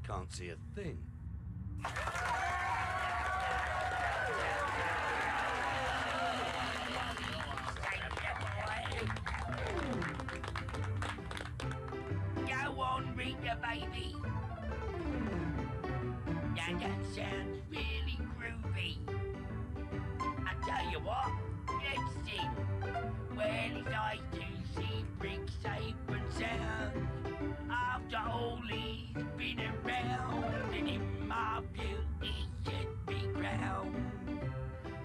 can't see a thing. Go on, Rita, baby. Now that sounds really groovy. I tell you what, let's sing. Well, it's nice to see Brick safe and sound. After all he's been around, and in my view he should be crowned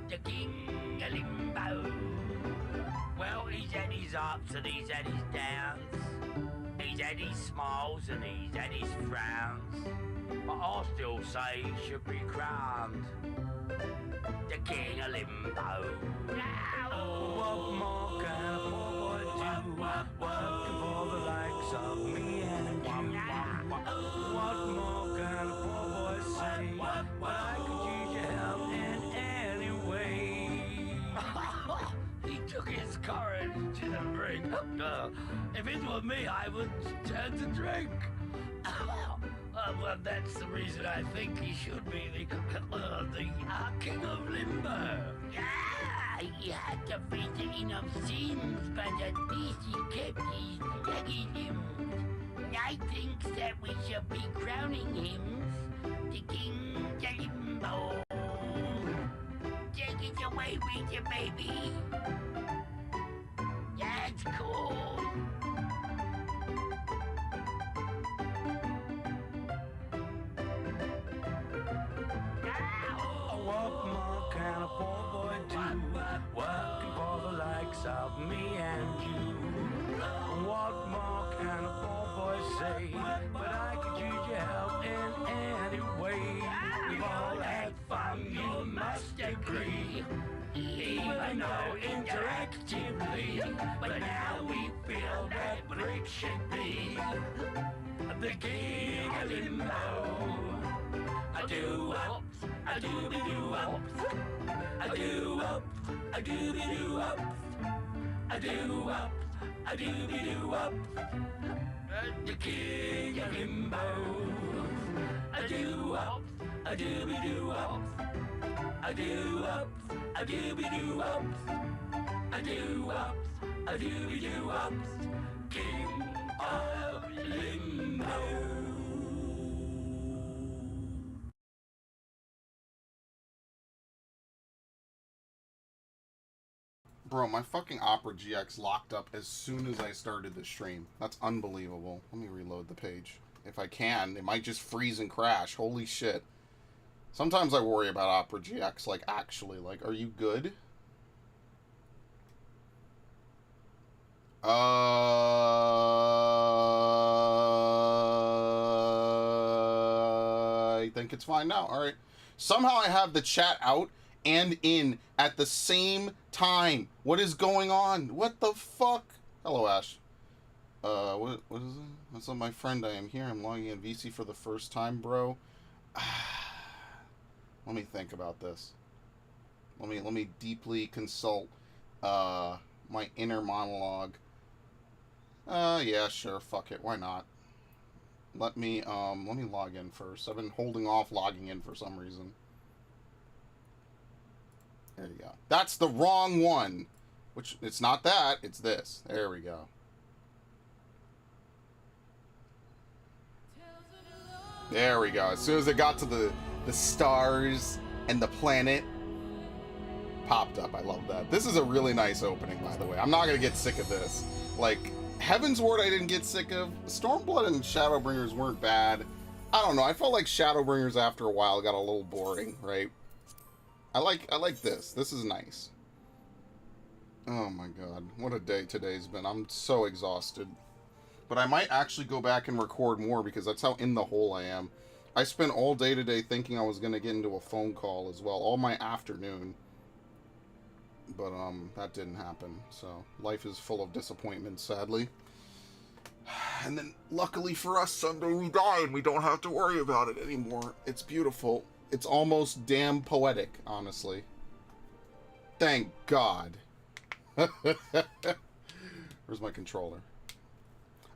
the King of Limbo. Well, he's had his ups and he's had his downs. He's had his smiles and he's had his frowns. But I still say he should be crowned the King of Limbo. What more can a poor boy do? Working for the likes of me and you. What more can a poor boy say? But I could use your help in any way. He took his courage to the brink. If it were me, I would turn to drink. Well, that's the reason I think he should be the King of Limbo. Yeah, he had to face enough sins, but at least he kept his leggy limbs. I think that we should be crowning him the King of Limbo. Take it away with you, baby. That's cool. What more can a poor boy do? Working for the likes of me and you. What more can a poor boy say? But I could use your help in any way. We've all had fun, you must agree. Even though interactively, but now we feel that Brick should be the King of Limbo. I do up, I do be do up, I do up, I do be do up, I do up, I do be do up, the King of Limbo. I do up, I do be do up, I do up, I do be do up, I do up, I do be do up, King of Limbo. Bro, my fucking Opera GX locked up as soon as I started the stream. That's unbelievable. Let me reload the page. If I can, it might just freeze and crash. Holy shit. Sometimes I worry about Opera GX, like, actually. Like, are you good? I think it's fine now. Alright. Somehow I have the chat out and in at the same time. What is going on? What the fuck? Hello, Ash. What is it? What's up, my friend? I am here. I'm logging in VC for the first time, bro. Let me think about this. Let me deeply consult my inner monologue. Yeah, sure, fuck it. Why not? Let me log in first. I've been holding off logging in for some reason. There you go. That's the wrong one. Which, it's not that, it's this. There we go. There we go. As soon as it got to the stars and the planet, popped up. I love that. This is a really nice opening, by the way. I'm not going to get sick of this. Like, Heaven's Ward I didn't get sick of. Stormblood and Shadowbringers weren't bad. I don't know. I felt like Shadowbringers after a while got a little boring, right? I like this. This is nice. Oh my god. What a day today's been. I'm so exhausted. But I might actually go back and record more because that's how in the hole I am. I spent all day today thinking I was going to get into a phone call as well. All my afternoon. But, that didn't happen. So, life is full of disappointments, sadly. And then, luckily for us, someday we die and we don't have to worry about it anymore. It's beautiful. It's almost damn poetic, honestly. Thank God. Where's my controller?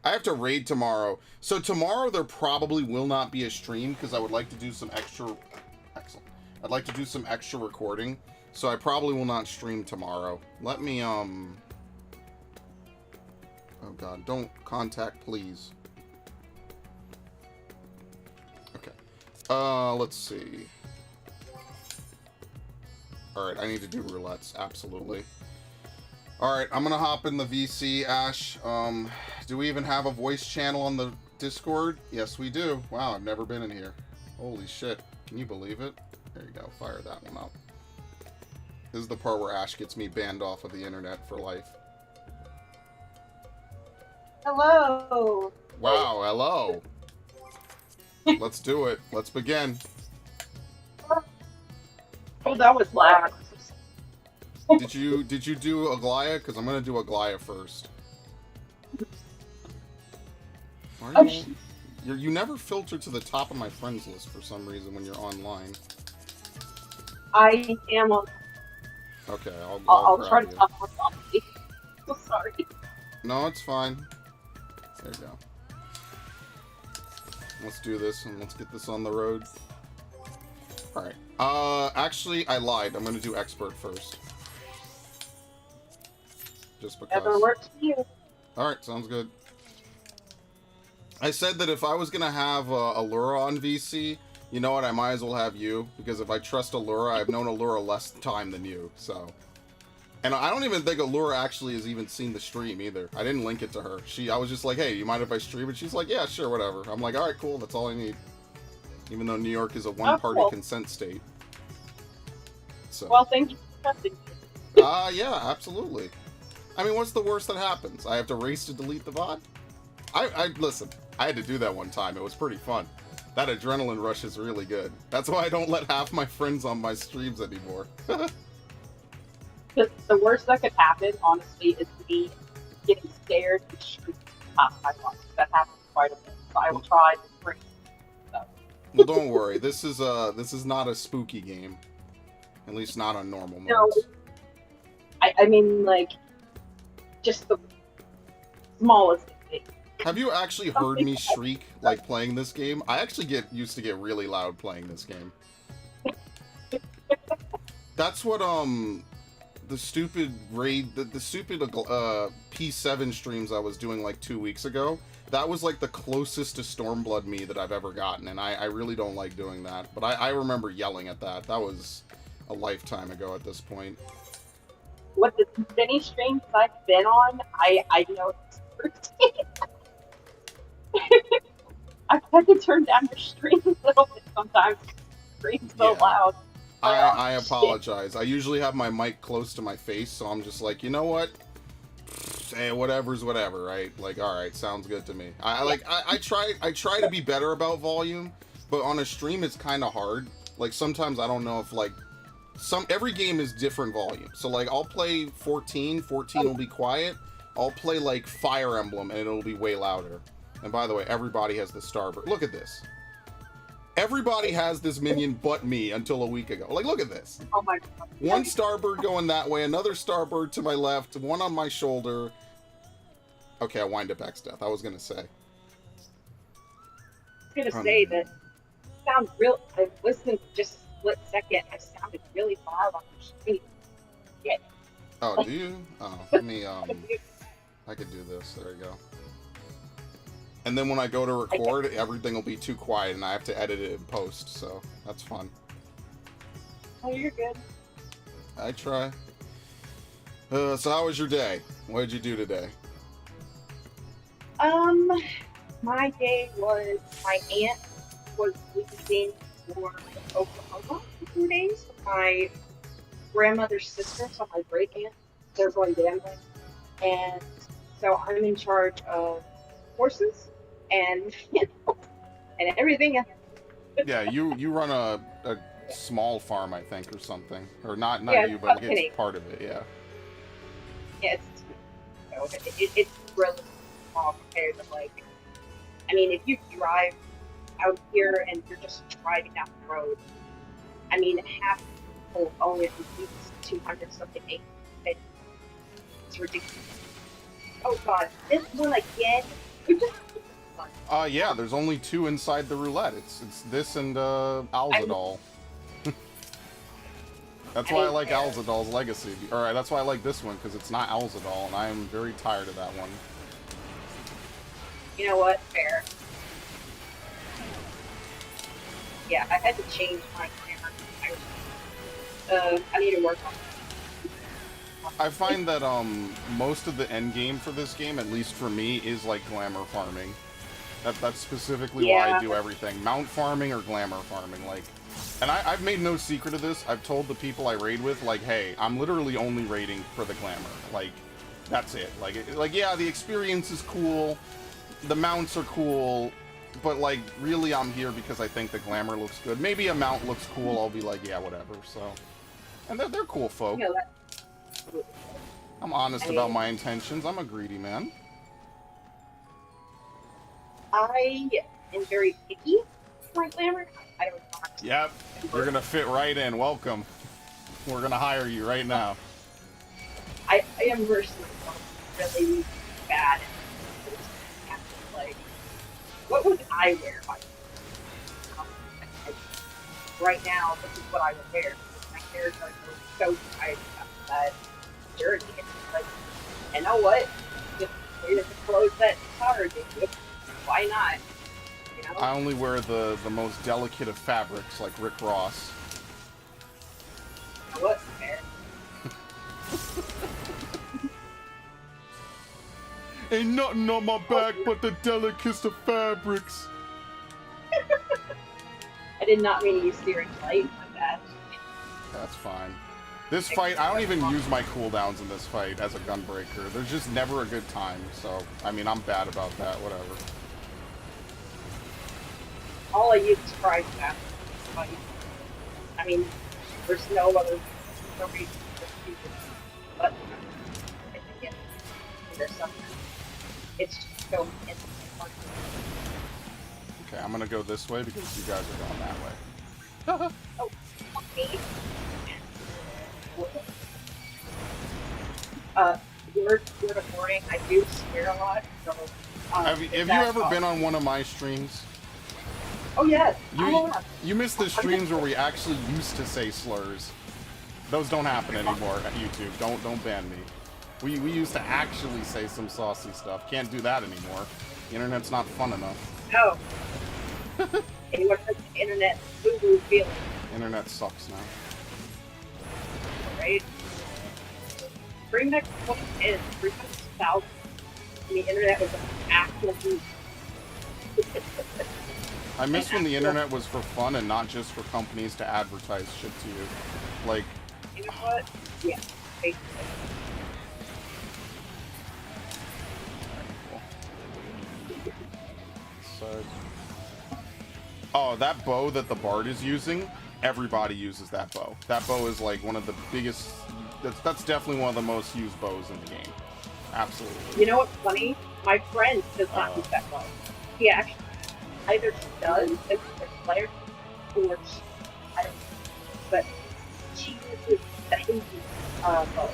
I have to raid tomorrow. So tomorrow there probably will not be a stream because I would like to do some extra... Excellent. I'd like to do some extra recording. So I probably will not stream tomorrow. Let me, Oh god, don't contact, please. Okay. Let's see. Alright, I need to do roulettes, absolutely. Alright, I'm gonna hop in the VC, Ash. Do we even have a voice channel on the Discord? Yes, we do. Wow, I've never been in here. Holy shit. Can you believe it? There you go, fire that one up. This is the part where Ash gets me banned off of the internet for life. Hello. Wow, hello. Let's do it. Let's begin. Oh, that was loud. Did you do Aglaia? Because I'm gonna do Aglaia first. Why are you never filter to the top of my friends list for some reason when you're online. I am on. Okay, I'll grab try you. to talk more softly. So sorry. No, it's fine. There you go. Let's do this and let's get this on the road. Alright. Actually, I lied. I'm gonna do expert first. Just because. Whatever works for you. Alright, sounds good. I said that if I was gonna have Allura on VC, you know what, I might as well have you, because if I trust Allura, I've known Allura less time than you, so. And I don't even think Allura actually has even seen the stream either. I didn't link it to her. I was just like, hey, you mind if I stream it? She's like, yeah, sure, whatever. I'm like, alright, cool, that's all I need. Even though New York is a one-party consent state. So. Well, thank you for trusting me. Yeah, absolutely. I mean, what's the worst that happens? I have to race to delete the VOD? Listen, I had to do that one time. It was pretty fun. That adrenaline rush is really good. That's why I don't let half my friends on my streams anymore. Because the worst that could happen, honestly, is me getting scared and shooting past my lungs. That happens quite a bit. So I will try to bring stuff. Well, don't worry. This is not a spooky game. At least not on normal modes. No. I mean, like, just the smallest thing. Have you actually heard me shriek, like, playing this game? I actually used to get really loud playing this game. That's what, the stupid raid, the stupid, P7 streams I was doing, like, 2 weeks ago, that was, like, the closest to Stormblood me that I've ever gotten, and I really don't like doing that. But I remember yelling at that. That was a lifetime ago at this point. What the many streams I've been on, I know it's routine. I've had to turn down your stream a little bit sometimes. It's so loud. I apologize. I usually have my mic close to my face, so I'm just like, you know what? Hey, whatever's whatever, right? Like, all right, sounds good to me. I try to be better about volume, but on a stream it's kind of hard. Like sometimes I don't know if like every game is different volume. So like I'll play 14 will be quiet. I'll play like Fire Emblem and it'll be way louder. And by the way, everybody has the Starbird. Look at this. Everybody has this minion but me until a week ago. Like, look at this. Oh my god. One Starbird going that way, another Starbird to my left, one on my shoulder. Okay, I wind up X Death. I was gonna say. I was gonna say that sounds real. I listened just a split second. I sounded really loud on the stream. Yeah. Oh, do you? Oh, let me, I could do this. There you go. And then when I go to record, everything will be too quiet and I have to edit it in post, so that's fun. Oh, you're good. I try. So how was your day? What did you do today? My day was, my aunt was leaving for Oklahoma for 2 days. My grandmother's sister, so my great aunt, they're going gambling. And so I'm in charge of horses and and everything else. Yeah, you run a small farm, I think, or something. Or not yeah, you, but it's part of it, yeah. Yeah, it's really small compared to, like, I mean, if you drive out here and you're just driving down the road, I mean, half the people own at least 200 something acres. It's ridiculous. Oh god, this one again. We just fun. Yeah, there's only 2 inside the roulette. It's this and Alzadal. That's why I like Alzadal's Legacy. Alright, that's why I like this one, because it's not Alzadal, and I'm very tired of that one. You know what? Fair. Yeah, I had to change my camera. I need to work on that. I find that most of the end game for this game, at least for me, is like glamour farming. That's specifically why I do everything. Mount farming or glamour farming, like. And I've made no secret of this. I've told the people I raid with, like, hey, I'm literally only raiding for the glamour. Like, that's it. Like, yeah, the experience is cool, the mounts are cool, but, like, really I'm here because I think the glamour looks good. Maybe a mount looks cool, I'll be like, yeah, whatever, so. And they're cool folk. You know, I'm honest about my intentions. I'm a greedy man. I am very picky for glamour. I don't know. Yep, you're gonna fit right in. Welcome. We're gonna hire you right now. I am personally really bad at like, what would I wear? Right now, this is what I would wear. My hair is so tight that dirty. Like, you know what? Just wear the clothes that Tara did. Why not? You know? I only wear the most delicate of fabrics, like Rick Ross. You know what? Fair. Ain't nothing on my back but the delicatest of fabrics. I did not mean to use steering light like that. That's fine. This fight, I don't even use my cooldowns in this fight as a gunbreaker. There's just never a good time, so, I mean, I'm bad about that, whatever. All I use is fries now. I mean, there's no other reason to use it. But I think there's something. It's just so fun. Okay, I'm gonna go this way because you guys are going that way. Oh, okay. Word of warning, I do swear a lot, so... Have you ever been on one of my streams? Oh, yes. You missed the streams where we actually used to say slurs. Those don't happen anymore at YouTube. Don't ban me. We used to actually say some saucy stuff. Can't do that anymore. The internet's not fun enough. No. Anyone has the internet boo-boo feeling. Internet sucks now. Right? Bring back 2010, 300,000. And the internet was an actual boost. I miss when the internet was for fun and not just for companies to advertise shit to you. Like... You know what? Yeah, basically. So... Oh, that bow that the Bard is using, everybody uses that bow. That bow is like one of the biggest... That's definitely one of the most used bows in the game. Absolutely. You know what's funny? My friend does not use that bow. He actually either does as a player, or I don't know. But she uses the Hindu bow.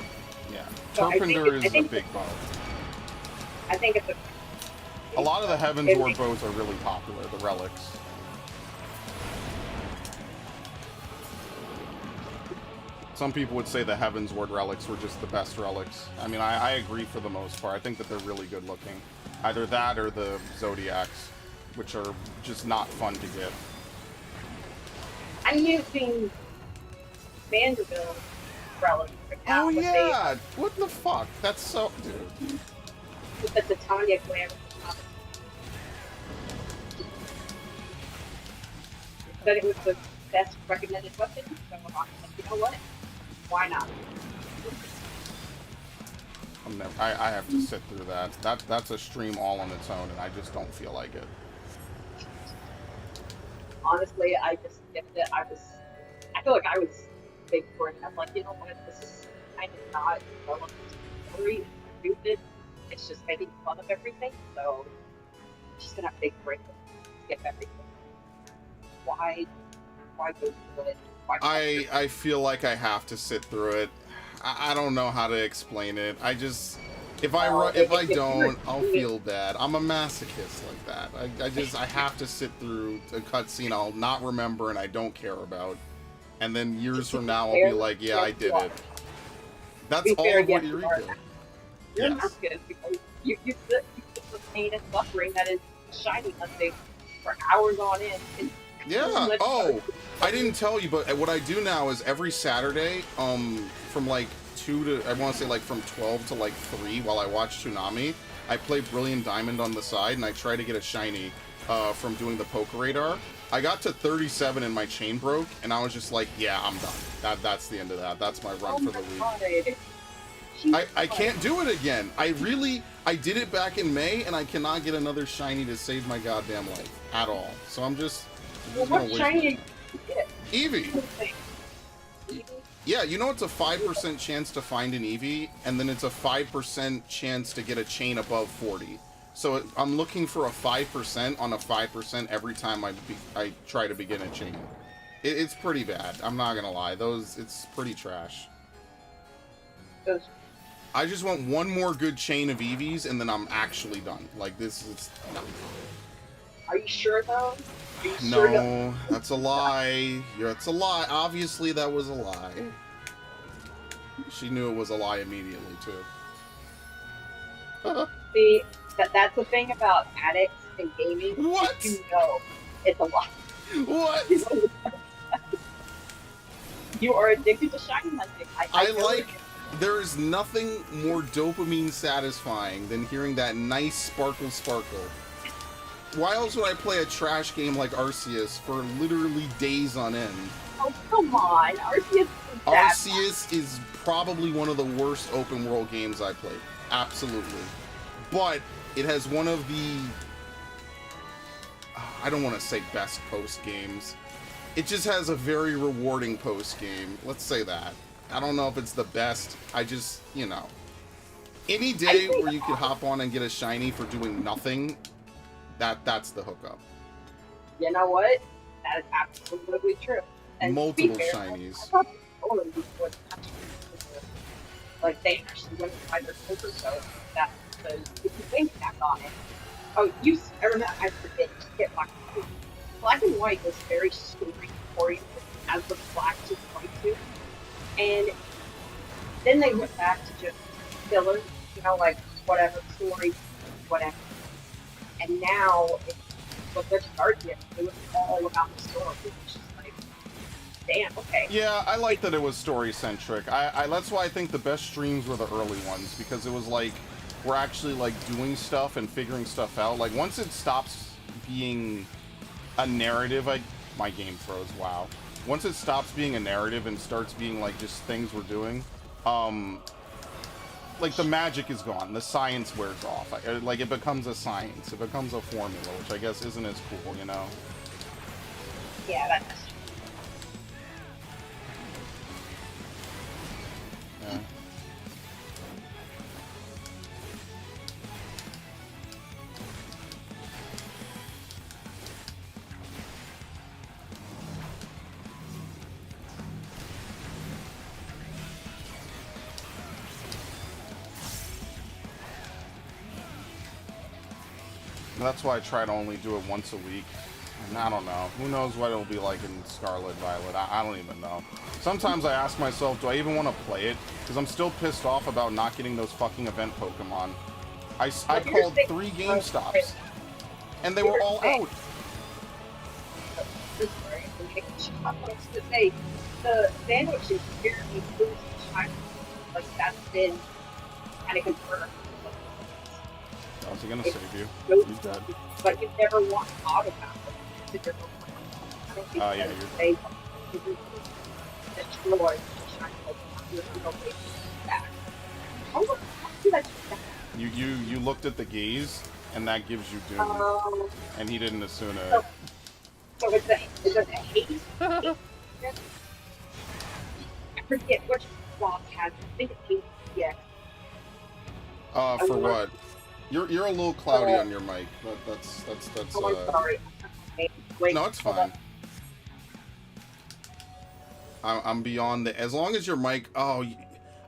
Yeah. So Turpinder is a big bow. I think it's a lot of the Heavensward bows are really popular, the relics. Some people would say the Heavensward relics were just the best relics. I mean, I agree for the most part. I think that they're really good looking. Either that or the Zodiacs, which are just not fun to get. I'm using Vanderbilt relics right now. Oh yeah! What the fuck? That's so... Dude. With the Titania Glamour. But it was the best recommended weapon, so I'm like, you know what? Why not? I have to sit through that. That's a stream all on its own, and I just don't feel like it. Honestly, I just skipped it. I feel like I was big for it. I'm like, you know what? This is kind of not relevant to the story. It's stupid. It's just making fun of everything. So I'm just gonna have a big break and skip everything. Why go through it? I feel like I have to sit through it. I don't know how to explain it. If I don't, I'll feel bad. I'm a masochist like that. I have to sit through a cutscene I'll not remember and I don't care about, and then years from now I'll be like, yeah, I did it. That's all of what Eureka. You're a masochist because you sit the pain and suffering that is shiny hunting for hours on end. Yeah. Oh, I didn't tell you, but what I do now is every Saturday, from like 2 to, I want to say like from 12 to like 3 while I watch Toonami, I play Brilliant Diamond on the side and I try to get a shiny from doing the poker radar. I got to 37 and my chain broke and I was just like, yeah, I'm done. That's the end of that. That's my run for the week. I can't do it again. I did it back in May and I cannot get another shiny to save my goddamn life at all. So I'm just what shiny did you get? Eevee. Yeah, you know it's a 5% chance to find an Eevee, and then it's a 5% chance to get a chain above 40. So I'm looking for a 5% on a 5% every time I try to begin a chain. It's pretty bad. I'm not gonna lie. It's pretty trash. I just want one more good chain of Eevees, and then I'm actually done. Like, this is... No. Are you sure, though? No, that's a lie. Yeah, it's a lie. Obviously, that was a lie. She knew it was a lie immediately, too. See, that's the thing about addicts and gaming. What? You know it's a lie. What? You are addicted to shiny hunting. I like... There is nothing more dopamine satisfying than hearing that nice sparkle sparkle. Why else would I play a trash game like Arceus for literally days on end? Oh, come on. Arceus is probably one of the worst open world games I played. Absolutely. But it has one of the... I don't want to say best post games. It just has a very rewarding post game. Let's say that. I don't know if it's the best. I just, you know. Any day where you could hop on and get a shiny for doing nothing... That's the hookup. You know what? That is absolutely true. And multiple shinies. Like they actually went and tried their super soap. That's because if you think back on it. Oh, I remember. I forget. Just get black and white was very story oriented as the black to white too, and then they went back to just filler. You know, like whatever story, whatever. And now, what they're starting it was all about the story. It's just like, damn, okay. Yeah, I like that it was story-centric. That's why I think the best streams were the early ones, because it was like, we're actually like doing stuff and figuring stuff out. Like, once it stops being a narrative, my game froze, wow. Once it stops being a narrative and starts being like just things we're doing, like, the magic is gone. The science wears off. Like, it becomes a science. It becomes a formula, which I guess isn't as cool, you know? Yeah, that's true. Yeah. That's why I try to only do it once a week. And I don't know. Who knows what it'll be like in Scarlet Violet. I don't even know. Sometimes I ask myself, do I even want to play it? Because I'm still pissed off about not getting those fucking event Pokemon. I called 3 GameStops. And they were all out. The sandwich is apparently food China. Like, that's been kind of confirmed. How's he gonna save you? He's dead. But you never want to talk about it. Oh, yeah, you're dead. You looked at the gaze, and that gives you doom. And he didn't Asuna. So it's a haze? I forget which boss has it. I think it's haze. Yeah. For what? You're a little cloudy on your mic, but that's Oh, I'm sorry. Wait, no, it's fine. I'm beyond the... As long as your mic... Oh,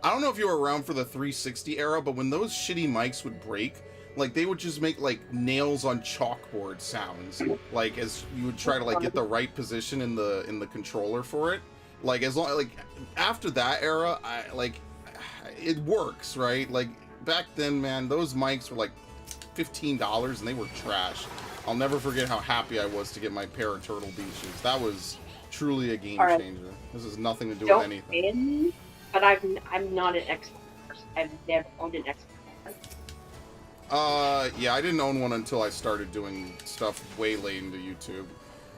I don't know if you were around for the 360 era, but when those shitty mics would break, like they would just make like nails on chalkboard sounds, like as you would try to like get the right position in the controller for it. Like as long like after that era, it works, right? Like back then, man, those mics were like $15 and they were trash. I'll never forget how happy I was to get my pair of Turtle Beaches. That was truly a game changer. This has nothing to do with anything. Ban me, but I'm not an Xbox person. I've never owned an Xbox. Yeah, I didn't own one until I started doing stuff way late into YouTube.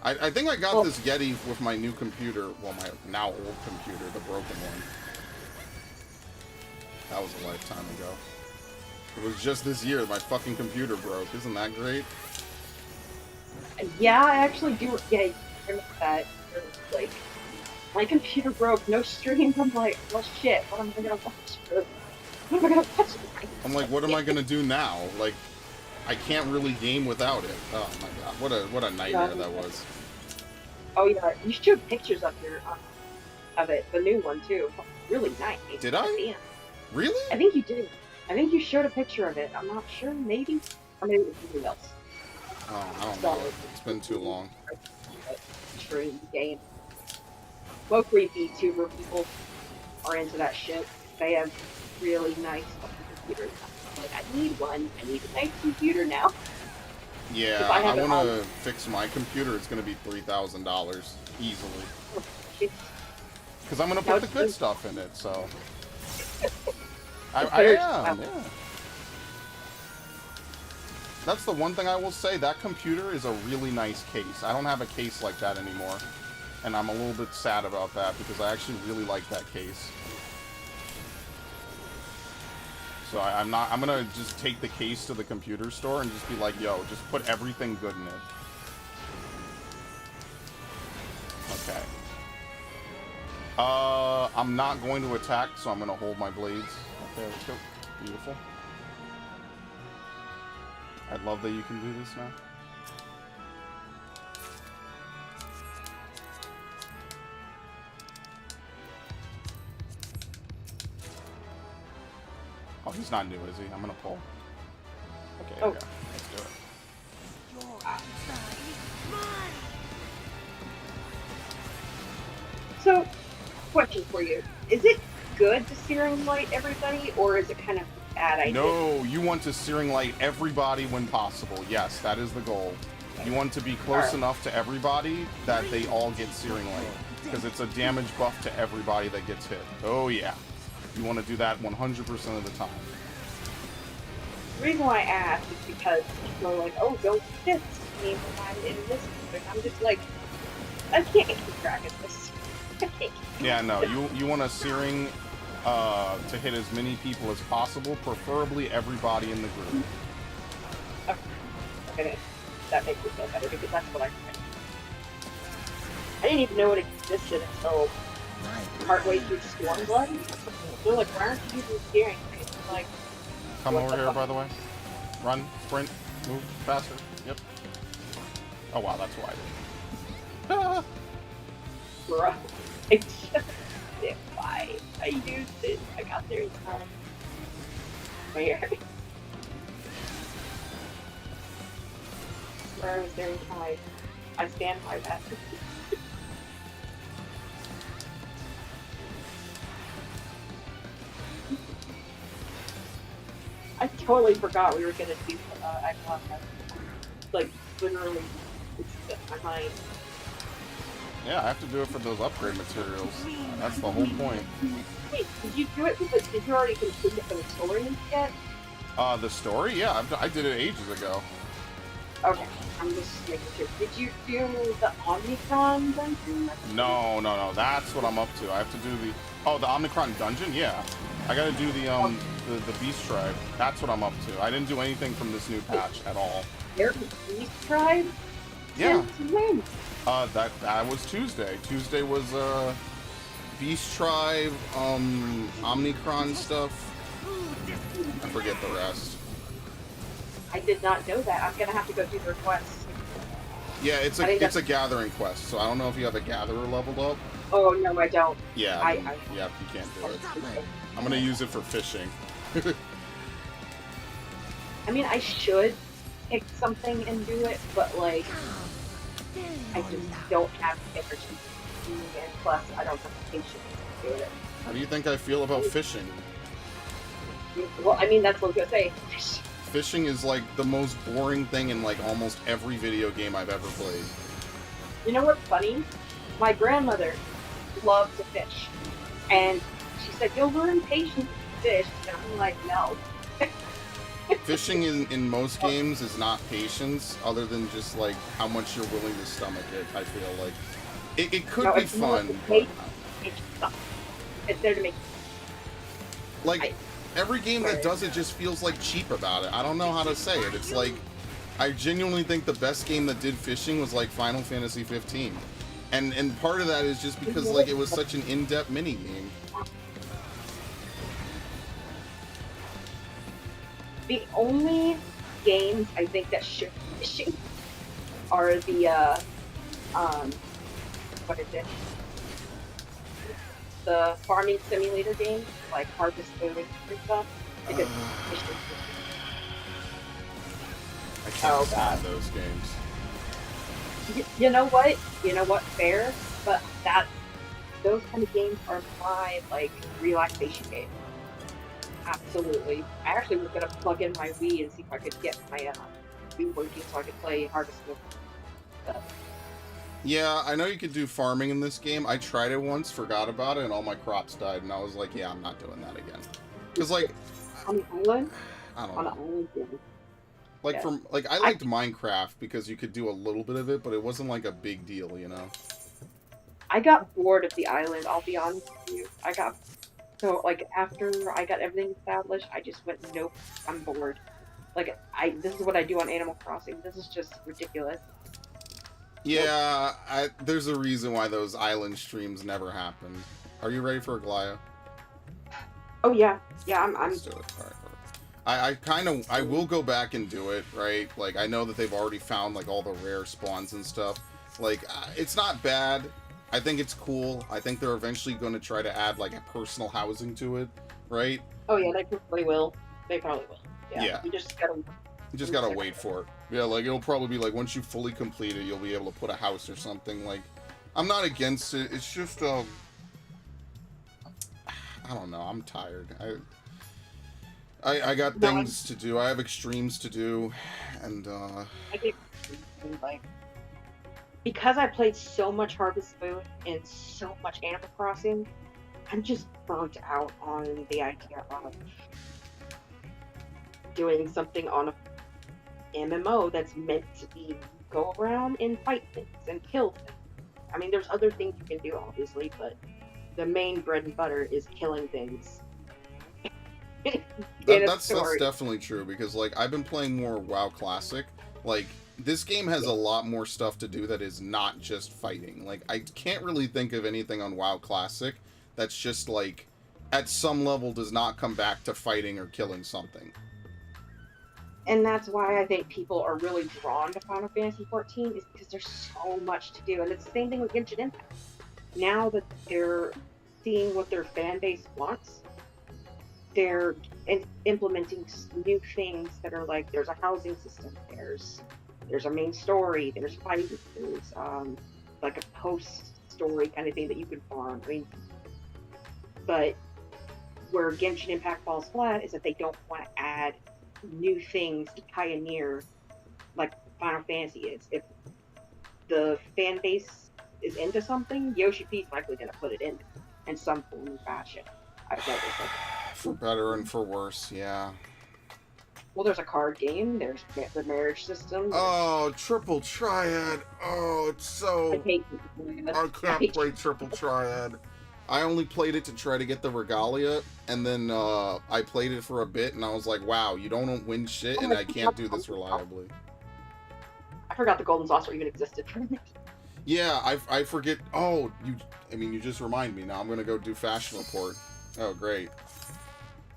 I think I got this Yeti with my new computer, well, my now old computer, the broken one. That was a lifetime ago. It was just this year my fucking computer broke. Isn't that great? Yeah, I actually do. Yeah, I remember that. Like, my computer broke, no streams. I'm like, well, shit. What am I gonna watch? What am I gonna watch? I'm like, what am I gonna do now? Like, I can't really game without it. Oh my god, what a nightmare that was. Oh yeah, you showed pictures of your of it, the new one too. Really nice. Did I? Yeah. Really? I think you did. I think you showed a picture of it. I'm not sure. Maybe, or maybe it was something else. Oh, I don't know. It's been too long. Stream game. Locally, VTuber people are into that shit. They have really nice fucking computers. Like, I need one. I need a nice computer now. Yeah, I want to fix my computer. It's going to be $3,000 easily. Because I'm going to put the good stuff in it, so. I am, yeah. That's the one thing I will say. That computer is a really nice case. I don't have a case like that anymore. And I'm a little bit sad about that because I actually really like that case. So I'm gonna just take the case to the computer store and just be like, yo, just put everything good in it. Okay. I'm not going to attack, so I'm gonna hold my blades. Okay, let's go. Beautiful. I love that you can do this now. Oh, he's not new, is he? I'm gonna pull. Okay, there we go. Let's do it. Your outside is mine. So, question for you. Is it good to searing light everybody, or is it kind of a bad idea? No, you want to searing light everybody when possible. Yes, that is the goal. You want to be close enough to everybody that they all get searing light. Because it's a damage buff to everybody that gets hit. Oh yeah. You want to do that 100% of the time. The reason why I ask is because people are like, oh, don't do this. I mean, I'm in this. And I'm just like, I can't keep track of this. Yeah, no, you want a searing to hit as many people as possible, preferably everybody in the group. Okay, that makes me feel better because that's what I read. I didn't even know it existed until partway through Stormblood. They're like, why aren't you using steering? I'm like, come over here, by the way. Run, sprint, move faster. Yep. Oh wow, that's why I did. bro. I just did why I used it. I got there in time. Where? Where I was there in time. I stand by that. I totally forgot we were gonna do Aglaia. Like, literally, it's in my mind. Yeah, I have to do it for those upgrade materials. That's the whole point. Wait, did you do it because did you already complete it for the story yet? The story? Yeah, I did it ages ago. Okay, I'm just making sure. Did you do the Omicron dungeon? No, that's what I'm up to. I have to do the Omicron dungeon? Yeah. I gotta do the Beast Tribe. That's what I'm up to. I didn't do anything from this new patch at all. There's Beast Tribe? Yeah. Since when? That was Tuesday. Tuesday was Beast Tribe, Omicron stuff. I forget the rest. I did not know that. I'm gonna have to go do the request. Yeah, it's a gathering quest, so I don't know if you have a gatherer leveled up. Oh no, I don't. Yeah, yeah, you can't do it. I'm gonna use it for fishing. I mean, I should pick something and do it, but like, I just don't have the energy to do it, and plus, I don't have the patience to do it. How do you think I feel about fishing? Well, I mean, that's what I was gonna say. Fishing is like the most boring thing in like almost every video game I've ever played. You know what's funny? My grandmother loved to fish, and she said, "You'll learn patience to fish." And I'm like, "No." Fishing in most games is not patience, other than just like how much you're willing to stomach it. I feel like it could be fun. It's there to make. Like every game that does it just feels like cheap about it. I don't know how to say it. It's like I genuinely think the best game that did fishing was like Final Fantasy 15, and part of that is just because like it was such an in-depth mini game. The only games I think that should be fishing are the what is it? The farming simulator games like Harvest Moon and stuff. Because fishing. I can't stand those games. You know what? You know what? Fair, but those kind of games are my like relaxation game. Absolutely. I actually was gonna plug in my Wii and see if I could get my Wii working so I could play Harvest Moon. Yeah, I know you could do farming in this game. I tried it once, forgot about it, and all my crops died, and I was like, yeah, I'm not doing that again. Because, like... On the island? I don't on know. The island, yeah. Like, Yeah. I liked Minecraft because you could do a little bit of it, but it wasn't, like, a big deal, you know? I got bored of the island, I'll be honest with you. So, like, after I got everything established, I just went, nope, I'm bored. Like, this is what I do on Animal Crossing. This is just ridiculous. Yeah, there's a reason why those island streams never happened. Are you ready for Aglaia? Oh, yeah. Yeah, I'm... Let's do it. All right. I will go back and do it, right? Like, I know that they've already found, like, all the rare spawns and stuff. Like, it's not bad. I think it's cool. I think they're eventually going to try to add, like, a personal housing to it, right? Oh, yeah, they probably will. They probably will. Yeah. You just gotta wait for it. Yeah, like, it'll probably be, like, once you fully complete it, you'll be able to put a house or something. Like, I'm not against it. It's just, I don't know. I'm tired. I got things to do. I have extremes to do, and, I get, like... Because I played so much Harvest Moon and so much Animal Crossing, I'm just burnt out on the idea of doing something on a MMO that's meant to be go around and fight things and kill things. I mean, there's other things you can do, obviously, but the main bread and butter is killing things. That's definitely true, because, like, I've been playing more WoW Classic. Like, this game has a lot more stuff to do that is not just fighting. Like, I can't really think of anything on WoW Classic that's just, like, at some level does not come back to fighting or killing something. And that's why I think people are really drawn to Final Fantasy XIV, is because there's so much to do. And it's the same thing with Genshin Impact. Now that they're seeing what their fan base wants, they're implementing new things that are like, there's a housing system, there's a main story, there's fighting, there's like a post-story kind of thing that you can farm. I mean, but where Genshin Impact falls flat is that they don't want to add new things to pioneer like Final Fantasy is. If the fan base is into something, Yoshi P's likely going to put it in some form or fashion. For better and for worse, yeah. Well, there's a card game, there's the marriage system. Oh, Triple Triad. Oh, it's so... I can't play Triple Triad. I only played it to try to get the Regalia, and then I played it for a bit, and I was like, wow, you don't win shit, and I can't do this reliably. I forgot the Golden Saucer even existed. Yeah, I forget. Oh, you just remind me. Now I'm going to go do Fashion Report. Oh, great.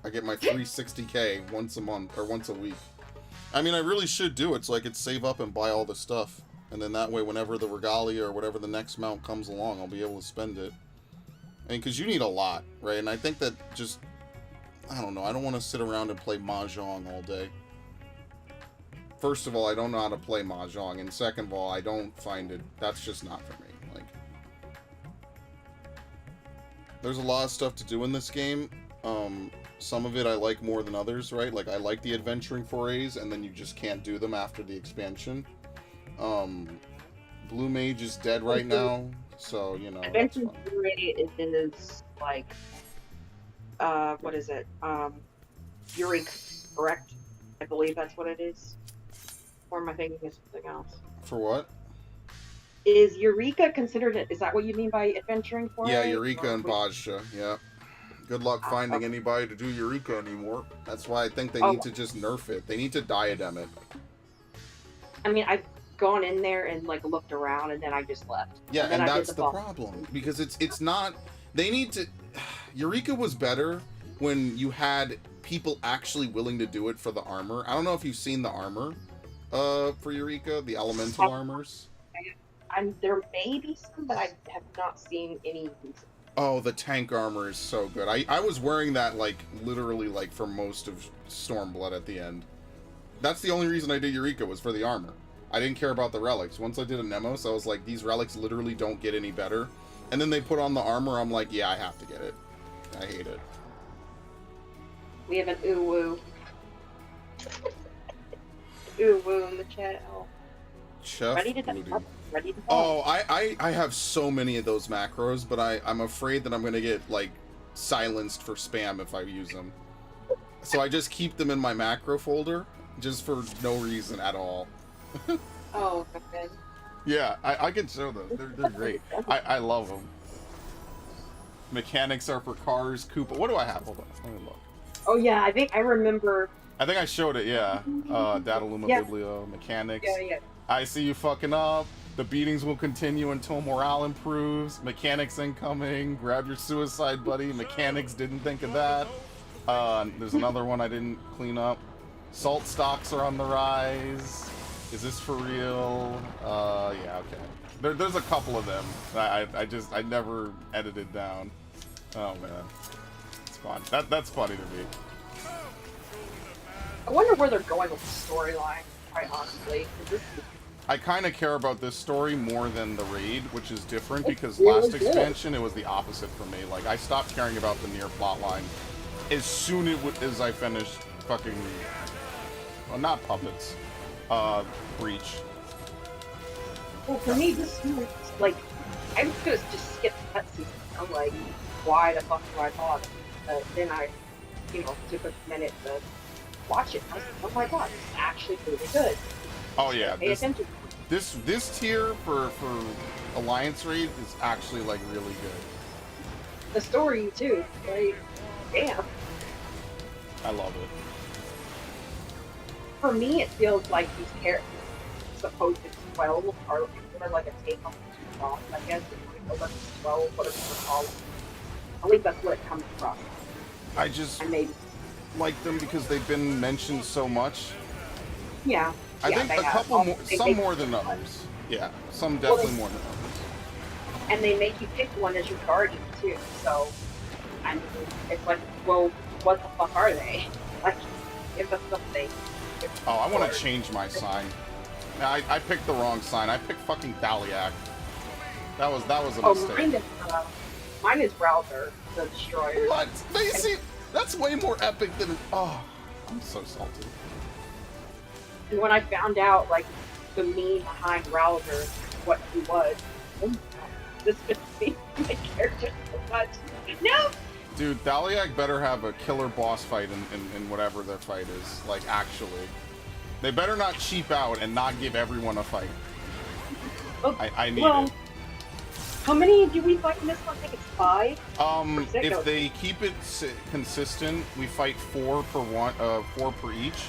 I get my 360k once a month, or once a week. I mean, I really should do it so I could save up and buy all the stuff. And then that way, whenever the Regalia or whatever the next mount comes along, I'll be able to spend it. And because you need a lot, right? And I think that just, I don't know, I don't want to sit around and play Mahjong all day. First of all, I don't know how to play Mahjong, and second of all, I don't find it, that's just not for me. Like, there's a lot of stuff to do in this game. Some of it I like more than others, right? Like, I like the adventuring forays, and then you just can't do them after the expansion. Blue Mage is dead right now, so, you know, that's Adventure fun. Foray is like, what is it? Eureka, correct? I believe that's what it is. Or am I thinking of something else? For what? Is Eureka considered it? Is that what you mean by adventuring Foray? Yeah, Eureka Or and Bajja, yeah. Good luck finding anybody to do Eureka anymore. That's why I think they need to just nerf it. They need to diadem it. I mean, I've gone in there and like looked around, and then I just left. Yeah, and I did that's the problem, because it's not. They need to. Eureka was better when you had people actually willing to do it for the armor. I don't know if you've seen the armor, for Eureka, the elemental armors. And there may be some, but I have not seen any. Oh, the tank armor is so good. I was wearing that, like, literally, like, for most of Stormblood at the end. That's the only reason I did Eureka, was for the armor. I didn't care about the relics. Once I did a Nemos, I was like, these relics literally don't get any better. And then they put on the armor, I'm like, yeah, I have to get it. I hate it. We have an ooh-woo. Ooh-woo in the chat. Oh. Chef Ready to Voodoo. Ready to Oh, I have so many of those macros, but I'm afraid that I'm going to get, like, silenced for spam if I use them. So I just keep them in my macro folder, just for no reason at all. Oh, okay. Yeah, I can show them. They're great. I love them. Mechanics are for cars, Koopa. What do I have? Hold on, let me look. Oh yeah, I think I remember. I think I showed it, yeah. Dataluma Yeah. Biblio, Mechanics. Yeah. I see you fucking up. The beatings will continue until morale improves. Mechanics incoming. Grab your suicide buddy. Mechanics didn't think of that. There's another one I didn't clean up. Salt stocks are on the rise. Is this for real? Yeah, okay. There's a couple of them. I never edited down. Oh man, it's fun. That's funny to me. I wonder where they're going with the storyline. Quite honestly, I kind of care about this story more than the raid, which is different because really last good. expansion it was the opposite for me. Like I stopped caring about the near plotline as soon as I finished fucking, well, not puppets, Breach. well, for me, this was like I was gonna just skip the cutscenes. I'm like, why the fuck do I bother? Then I, took a minute to watch it. I was like, oh my god, this is actually really good. Oh yeah, Pay attention. this tier for Alliance raid is actually like really good. The story too. Like, damn. I love it. For me, it feels like these characters, supposed to 12, are sort of like a take on the 2 I guess. It's like 12, whatever you call it. At least that's what it comes from. I just And maybe, like them because they've been mentioned so much. yeah. I think they a have. couple more, They some make more you than pick others. one. Yeah, some definitely more than others. And they make you pick one as your guardian too. So, I mean, it's like, well, what the fuck are they? Like, give us something. Oh, I want to change my sign. I picked the wrong sign. I picked fucking Thaliak. That was a Oh, mistake. mine is Browser, the Destroyer. What? They see, that's way more epic than. Oh, I'm so salty. And when I found out, like, the meme behind Browser, what he was, oh my god, this fits me, my character so much. No! Dude, Thaliak better have a killer boss fight in whatever their fight is. Like, actually. They better not cheap out and not give everyone a fight. Oh, I need well, it. how many do we fight in this one? I think it's 5. If they keep it consistent, we fight 4 per each,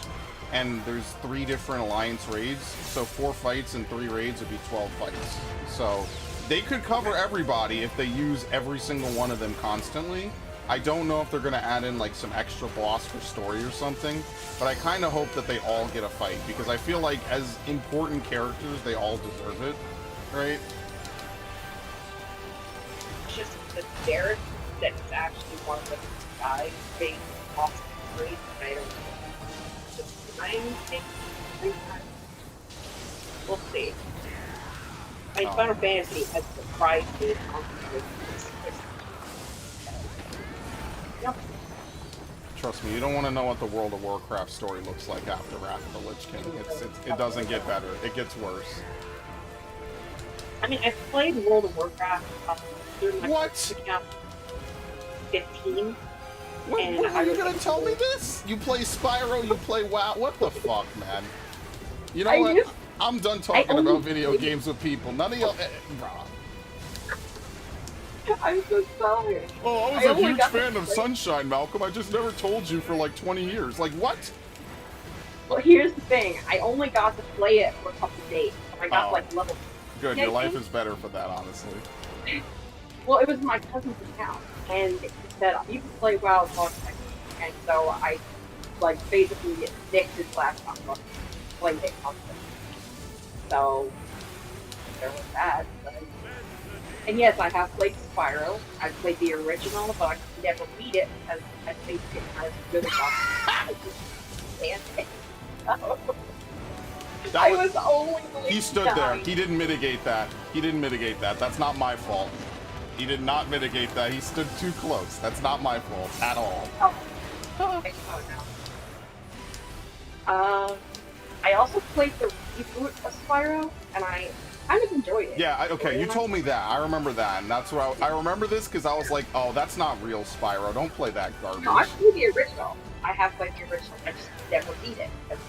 and there's 3 different alliance raids. So 4 fights and 3 raids would be 12 fights. So they could cover everybody if they use every single one of them constantly. I don't know if they're gonna add in like some extra boss for story or something, but I kind of hope that they all get a fight because I feel like as important characters, they all deserve it, right? It's just the Derek that he's actually one of the guys being off the street. I don't know. We'll see. I mean, Final Fantasy has surprised me. Yep. Trust me, you don't want to know what the World of Warcraft story looks like after Wrath of the Lich King. It doesn't get better. It gets worse. I mean, I played World of Warcraft during my What? account 15. What, And are you was gonna like, tell me this? You play Spyro, you play WoW. What the fuck, man? You know I what? used- I'm done talking only about video played- games with people. None of y'all. I'm so sorry. Oh, I I was a only huge got to fan of play- Sunshine, Malcolm. I just never told you for like 20 years. Like, what? Well, here's the thing. I only got to play it for a couple days. And I got Oh. like level. Good, Yeah, your I life think- is better for that, honestly. Well, it was my cousin's account, and he said you can play WoW as long as I can. And so I, like, basically nicked his laptop on playing it constantly. So there was that. And yes, I have played Spyro. I played the original, but I could never beat it because I think it has really I was only He stood there. He didn't mitigate that. He didn't mitigate that. That's not my fault. He did not mitigate that. He stood too close. That's not my fault at all. I also played the reboot of Spyro, and I kind of enjoyed it. Yeah, okay, you told me that. I remember that, and that's where I remember this because I was like, oh, that's not real Spyro. Don't play that garbage. No, I played the original. I have played the original. I just never beat it. I just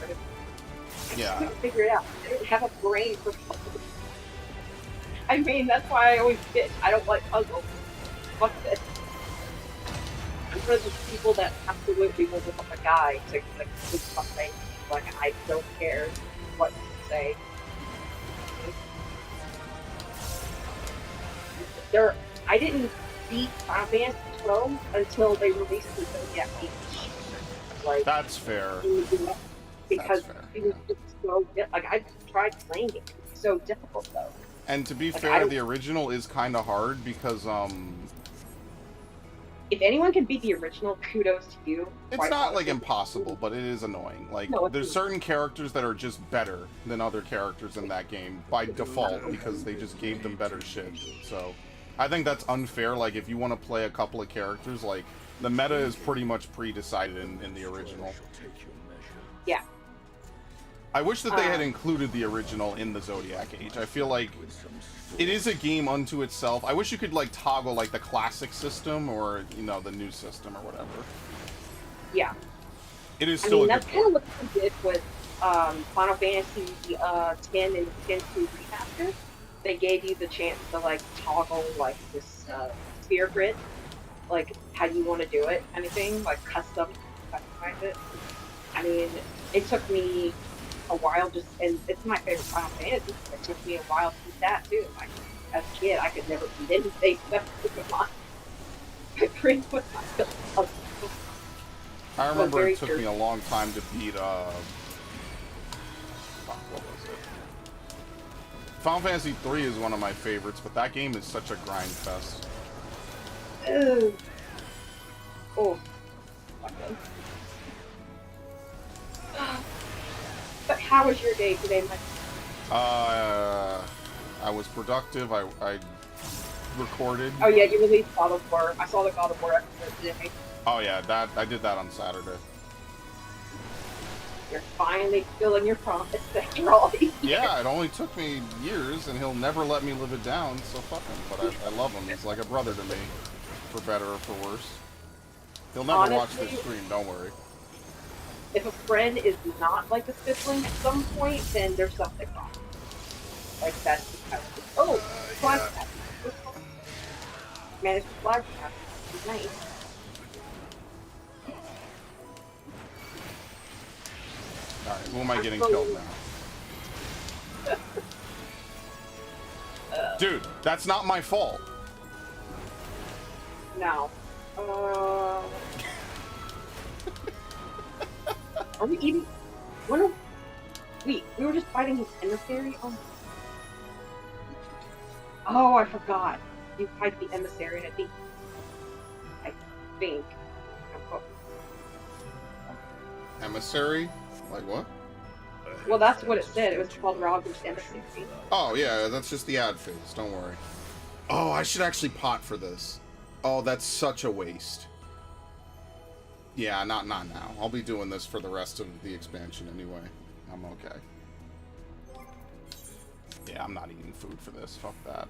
couldn't figure it out. I didn't have a brain for puzzles. I mean, that's why I always bitch. I don't like puzzles. Fuck this. I'm one of those people that absolutely will look up a guy to like do something. Like, I don't care what to say. I didn't beat Final Fantasy 12 until they released the Zodiac Age. Like, That's fair. because That's fair. it was just so like I tried playing it. It's so difficult though. And to be Like, fair, the original is kind of hard because if anyone can beat the original, kudos to you. it's Quite not like honestly. impossible, but it is annoying. Like, No, it's there's not. certain characters that are just better than other characters in that game by default because they just gave them better shit. So, I think that's unfair. Like, if you want to play a couple of characters, like, the meta is pretty much pre-decided in the original. Yeah. I wish that they had included the original in the Zodiac Age. I feel like it is a game unto itself. I wish you could, like, toggle, like, the classic system or, you know, the new system or whatever. Yeah. It is I still mean, a that's good kind game. of what they did with Final Fantasy 10 and 10 2 Remaster. They gave you the chance to, like, toggle, like, this sphere grid, like, how you want to do it, anything, like, customize it. I mean, it took me a while just, and it's my favorite Final Fantasy, it took me a while to do that, too. Like, as a kid, I could never beat anything except Pokemon. My brain was not built up. I remember very it took true. me a long time to beat, fuck, what was it? Final Fantasy 3 is one of my favorites, but that game is such a grind fest. Ugh. Oh. Okay. But how was your day today, Mike? I was productive. I recorded. Oh yeah, you released God of War. I saw the God of War episode today. Oh yeah, I did that on Saturday. You're finally fulfilling your promise after all these years. Yeah, it only took me years, and he'll never let me live it down. So fuck him. But I love him. He's like a brother to me, for better or for worse. He'll never watch Honestly, this stream. Don't worry. If a friend is not like a sibling at some point, then there's something wrong. Like that's because flag pass. Managed the flag pass. Nice. Alright, who am I getting killed now? Dude, that's not my fault. No. Are we even? Wait, we were just fighting his emissary? Oh, I forgot. You fight the emissary, and I think think. Emissary? Like what? Well, that's what it said. It was called Roger's Emissary. Oh, yeah, that's just the ad phase. Don't worry. Oh, I should actually pot for this. Oh, that's such a waste. Yeah, not now. I'll be doing this for the rest of the expansion anyway. I'm okay. Yeah, I'm not eating food for this. Fuck that.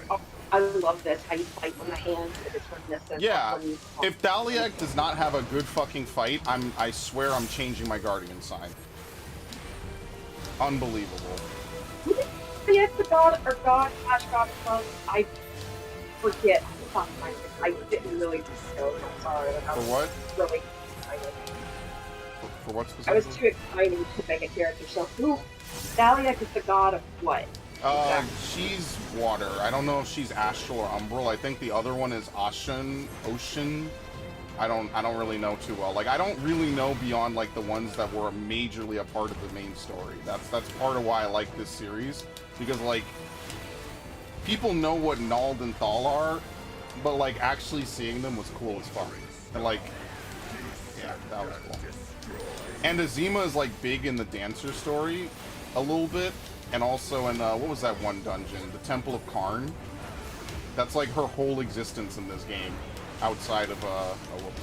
Oh, I love this. How you fight on the hand. It's reminiscent. Yeah, if Daliak does not have a good fucking fight, I swear I'm changing my Guardian sign. Unbelievable. Yes, the god or god son. I forget. I didn't really know. I'm sorry. For what? Really excited. For what specifically? I was too excited to make a character. So who? Daliak is the god of what? She's water. I don't know if she's astral or umbral. I think the other one is ocean. I don't really know too well. Like, I don't really know beyond like the ones that were majorly a part of the main story. That's part of why I like this series, because like people know what Nald and Thal are, but like actually seeing them was cool as fuck. And like, yeah, that was cool. And Azima is like big in the Dancer story a little bit. And also in, what was that one dungeon? The Temple of Karn? That's like her whole existence in this game. Outside of, oh, whoops.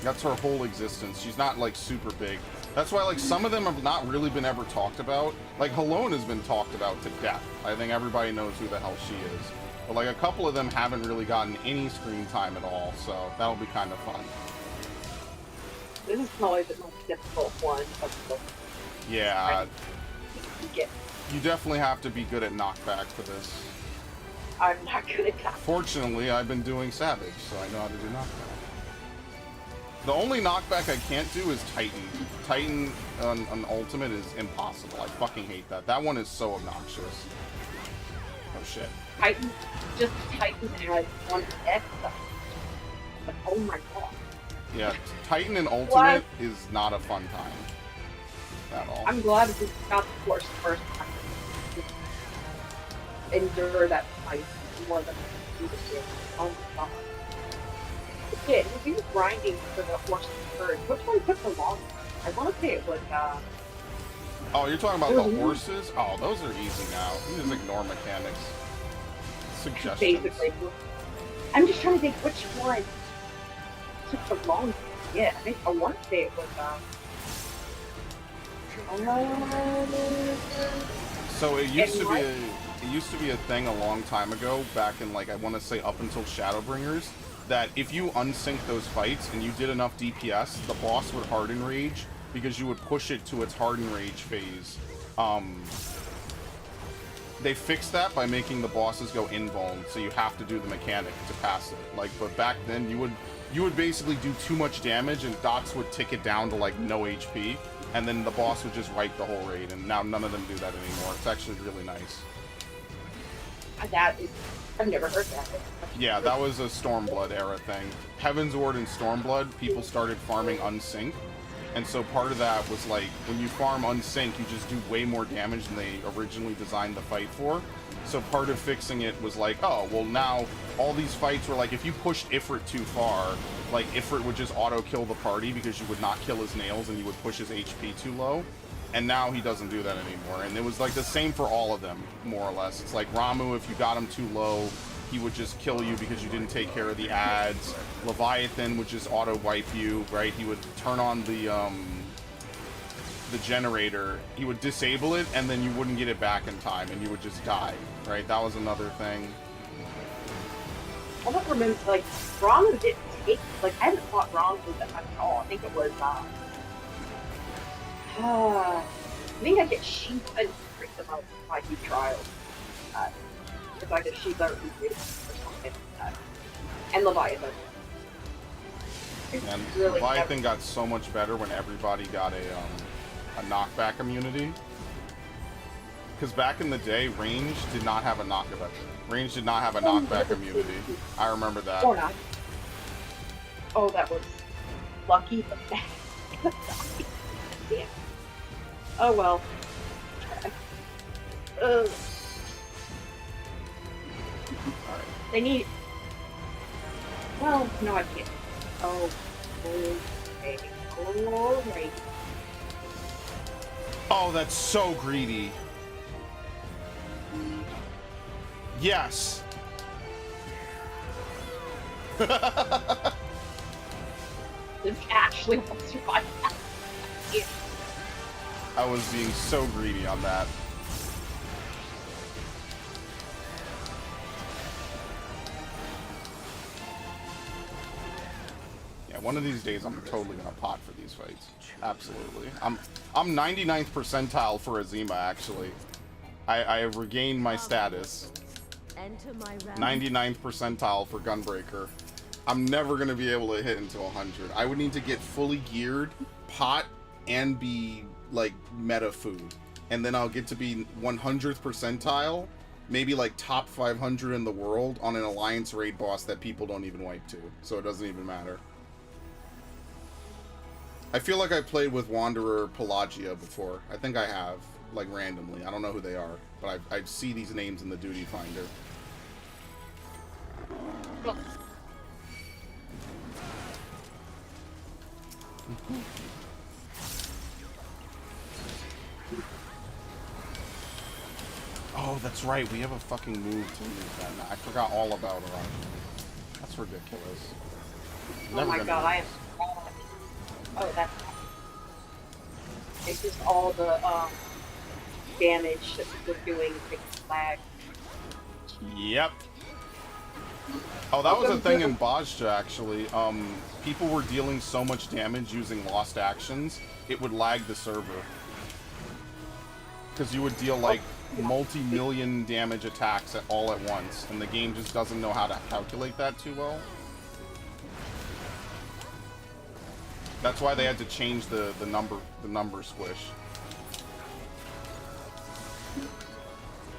That's her whole existence. She's not, like, super big. That's why, like, some of them have not really been ever talked about. Like, Halone has been talked about to death. I think everybody knows who the hell she is. But, like, a couple of them haven't really gotten any screen time at all, so that'll be kind of fun. This is probably the most difficult one of the... Yeah. Get. You definitely have to be good at knockback for this. I'm not good at that. Fortunately, I've been doing Savage, so I know how to do knockback. The only knockback I can't do is Titan. Titan on Ultimate is impossible. I fucking hate that. That one is so obnoxious. Oh shit. Titan has one X. But oh my god. Yeah, Titan in Ultimate is not a fun time. At all. I'm glad we got the course first time. Endure that fight more than do the game. Oh my god. Okay, if you were grinding for the horse first, which one took the longest? I want to say it was, Oh, you're talking about the horses? Oh, those are easy now. You just ignore mechanics. Suggestions. Basically. I'm just trying to think which one took the longest. Yeah, I want to say it was, So it used to be a thing a long time ago, back in like I want to say up until Shadowbringers, that if you unsync those fights and you did enough DPS, the boss would harden rage because you would push it to its harden rage phase. They fixed that by making the bosses go invuln, so you have to do the mechanic to pass it. Like, but back then you would basically do too much damage and dots would tick it down to like no HP. And then the boss would just wipe the whole raid, and now none of them do that anymore. It's actually really nice. I've never heard that. Yeah, that was a Stormblood era thing. Heaven's Ward and Stormblood, people started farming unsync. And so part of that was like, when you farm unsync, you just do way more damage than they originally designed the fight for. So part of fixing it was like, oh, well now all these fights were like, if you pushed Ifrit too far, like Ifrit would just auto-kill the party because you would not kill his nails and you would push his HP too low. And now he doesn't do that anymore. And it was like the same for all of them, more or less. It's like Ramu, if you got him too low, he would just kill you because you didn't take care of the ads. Leviathan would just auto-wipe you, right? He would turn on the generator, he would disable it, and then you wouldn't get it back in time, and you would just die, right? That was another thing. I don't remember, like, Ramu didn't take, like, I haven't fought Ramu that much at all. I think it was, I think I get Shiva and freak them out if I do trials. If I get Shiva or something like that. And Leviathan. And really Leviathan got so much better when everybody got a knockback immunity. Because back in the day, range did not have a knockback. Range did not have a knockback immunity. I remember that. Or not. Oh, that was lucky, but bad. Yeah. Oh well. Alright. They need. Well, no, I can't. Oh, okay. Alright. Oh, that's so greedy. Yes. This actually will survive that. Yeah. I was being so greedy on that. Yeah, one of these days I'm totally gonna pot for these fights. Absolutely. I'm 99th percentile for Azima, actually. I have regained my status. 99th percentile for Gunbreaker. I'm never gonna be able to hit into 100. I would need to get fully geared, pot, and be like meta food, and then I'll get to be 100th percentile, maybe like top 500 in the world on an alliance raid boss that people don't even wipe to, so it doesn't even matter. I feel like I played with Wanderer Pelagia before. I think I have, like randomly. I don't know who they are, but I see these names in the duty finder. Oh, that's right. We have a fucking move to use that now. I forgot all about it. That's ridiculous. Oh my god, I am. Oh, that's. It's just all the damage that we're doing to flag. Yep. Oh, that was a thing in Bajja, actually. People were dealing so much damage using lost actions, it would lag the server. Because you would deal, like, multi-million damage attacks all at once, and the game just doesn't know how to calculate that too well. That's why they had to change the number squish.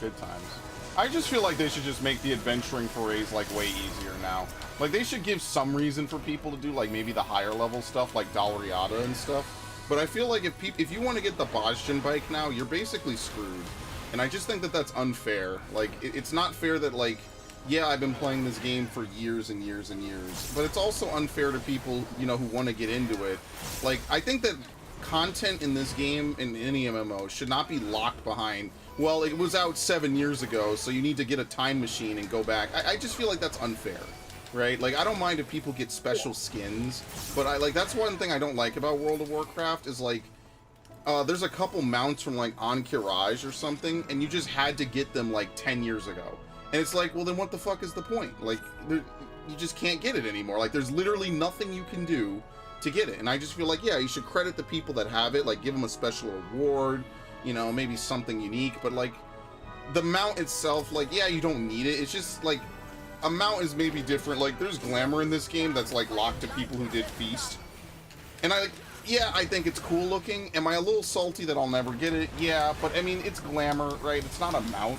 Good times. I just feel like they should just make the adventuring forays like way easier now. Like they should give some reason for people to do like maybe the higher level stuff like Dalriada and stuff. But I feel like if you want to get the Bajjan bike now, you're basically screwed. And I just think that that's unfair. Like it's not fair that like, yeah, I've been playing this game for years and years and years, but it's also unfair to people, you know, who want to get into it. Like I think that content in this game, in any MMO, should not be locked behind, well, it was out 7 years ago, so you need to get a time machine and go back. I just feel like that's unfair, right? Like, I don't mind if people get special skins, but that's one thing I don't like about World of Warcraft, is, like, there's a couple mounts from, like, Ahn'Qiraj or something, and you just had to get them, like, 10 years ago. And it's like, well, then what the fuck is the point? Like, you just can't get it anymore. Like, there's literally nothing you can do to get it. And I just feel like, yeah, you should credit the people that have it, like, give them a special reward, you know, maybe something unique, but like the mount itself, like, yeah, you don't need it. It's just like a mount is maybe different. Like there's glamour in this game that's like locked to people who did Feast, and yeah, I think it's cool looking. Am I a little salty that I'll never get it? Yeah, but I mean, it's glamour, right? It's not a mount.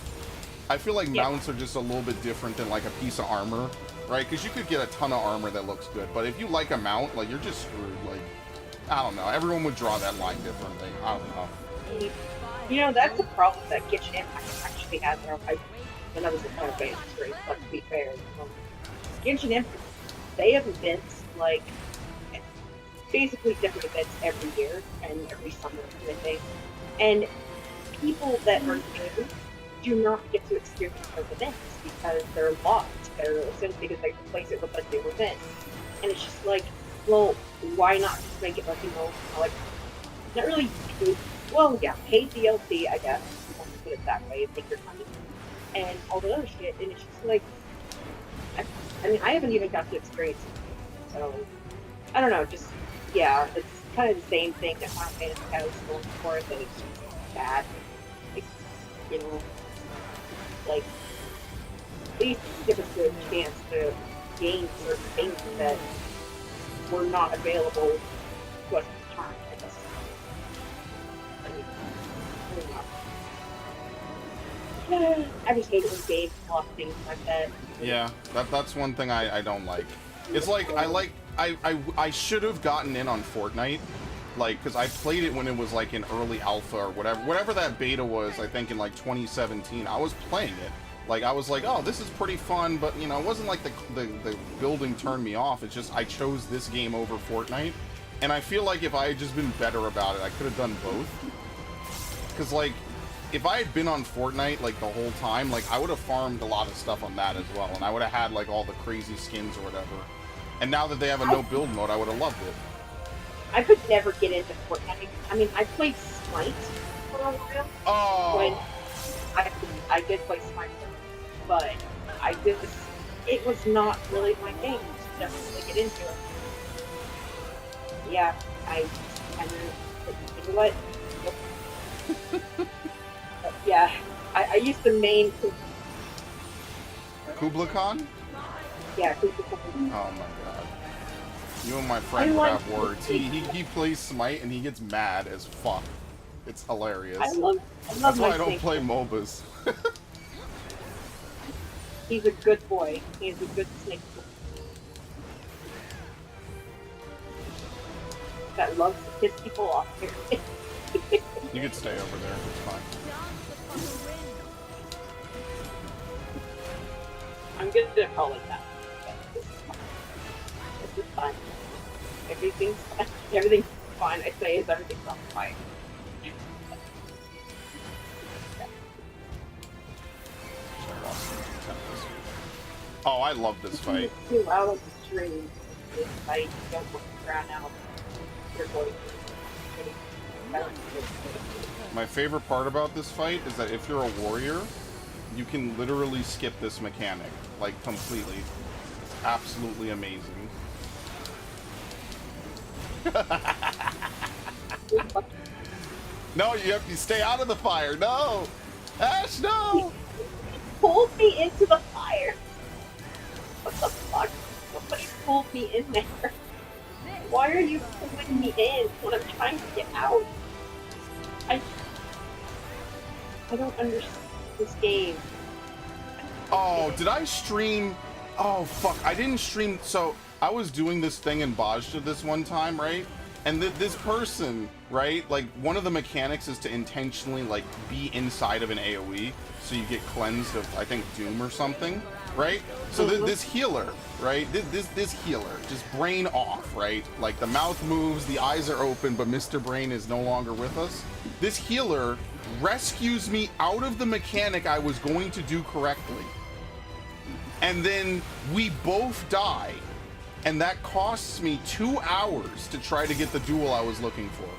I feel like mounts are just a little bit different than like a piece of armor, right? Because you could get a ton of armor that looks good, but if you like a mount, like, you're just screwed. Like, I don't know, everyone would draw that line differently. I don't know. You know, that's a problem that Genshin Impact actually has. When I was at Final Fantasy, right? But to be fair, Genshin Impact, they have events, like, basically different events every year and every summer and everything. And people that are new do not get to experience those events because they're locked. They're essentially because they replace it with a new event. And it's just like, well, why not just make it like, you know, like, not really, well, yeah, paid DLC, I guess, if you want to put it that way, take your money, and all the other shit, and it's just like, I mean, I haven't even got to experience it, so, I don't know, just, yeah, it's kind of the same thing that Final Fantasy has going for it, that it's just bad, like, you know, like, at least give us a chance to gain certain things that were not available to us at the time, I guess. I just hate it when games lock things like that. Yeah, that's one thing I don't like. It's like, I should have gotten in on Fortnite, like, because I played it when it was like in early alpha or whatever that beta was, I think in like 2017. I was playing it, Like, I was like, oh, this is pretty fun, but, you know, it wasn't like the building turned me off. It's just I chose this game over Fortnite. And I feel like if I had just been better about it, I could have done both. Because, like, if I had been on Fortnite, like, the whole time, like, I would have farmed a lot of stuff on that as well. And I would have had, like, all the crazy skins or whatever. And now that they have a no-build mode, I would have loved it. I could never get into Fortnite. I mean, I played Smite for a while. Oh! When I did play Smite, but it was not really my game to definitely get into it. Yeah, I kind of, you know what? Yeah, I used to main Kubla Khan? Yeah, Kubla Khan. Oh my god. You and my friend would have words. He plays Smite and he gets mad as fuck. It's hilarious. I love That's why I don't Snake. play MOBAs. He's a good boy. He's a good snake boy. That loves to piss people off here. You could stay over there. It's fine. I'm gonna call it that. This is fine. Everything's fine. Everything's fine. I say is everything's on fine. Oh, I love this fight. Too out of the stream. This fight, don't look around now. You're going My favorite part about this fight is that if you're a warrior, you can literally skip this mechanic, like, completely. It's absolutely amazing. No, you have to stay out of the fire. No! Ash, no! Pulled me into the fire. What the fuck? Somebody pulled me in there. Why are you pulling me in when I'm trying to get out? I don't understand this game. Oh, did I stream? Oh, fuck. I didn't stream. So, I was doing this thing in Bajja this one time, right? And this person, right? Like, one of the mechanics is to intentionally, like, be inside of an AoE. So you get cleansed of, I think, Doom or something, right? So this healer, right? This healer, just brain off, right? Like, the mouth moves, the eyes are open, but Mr. Brain is no longer with us. This healer rescues me out of the mechanic I was going to do correctly. And then we both die. And that costs me 2 hours to try to get the duel I was looking for.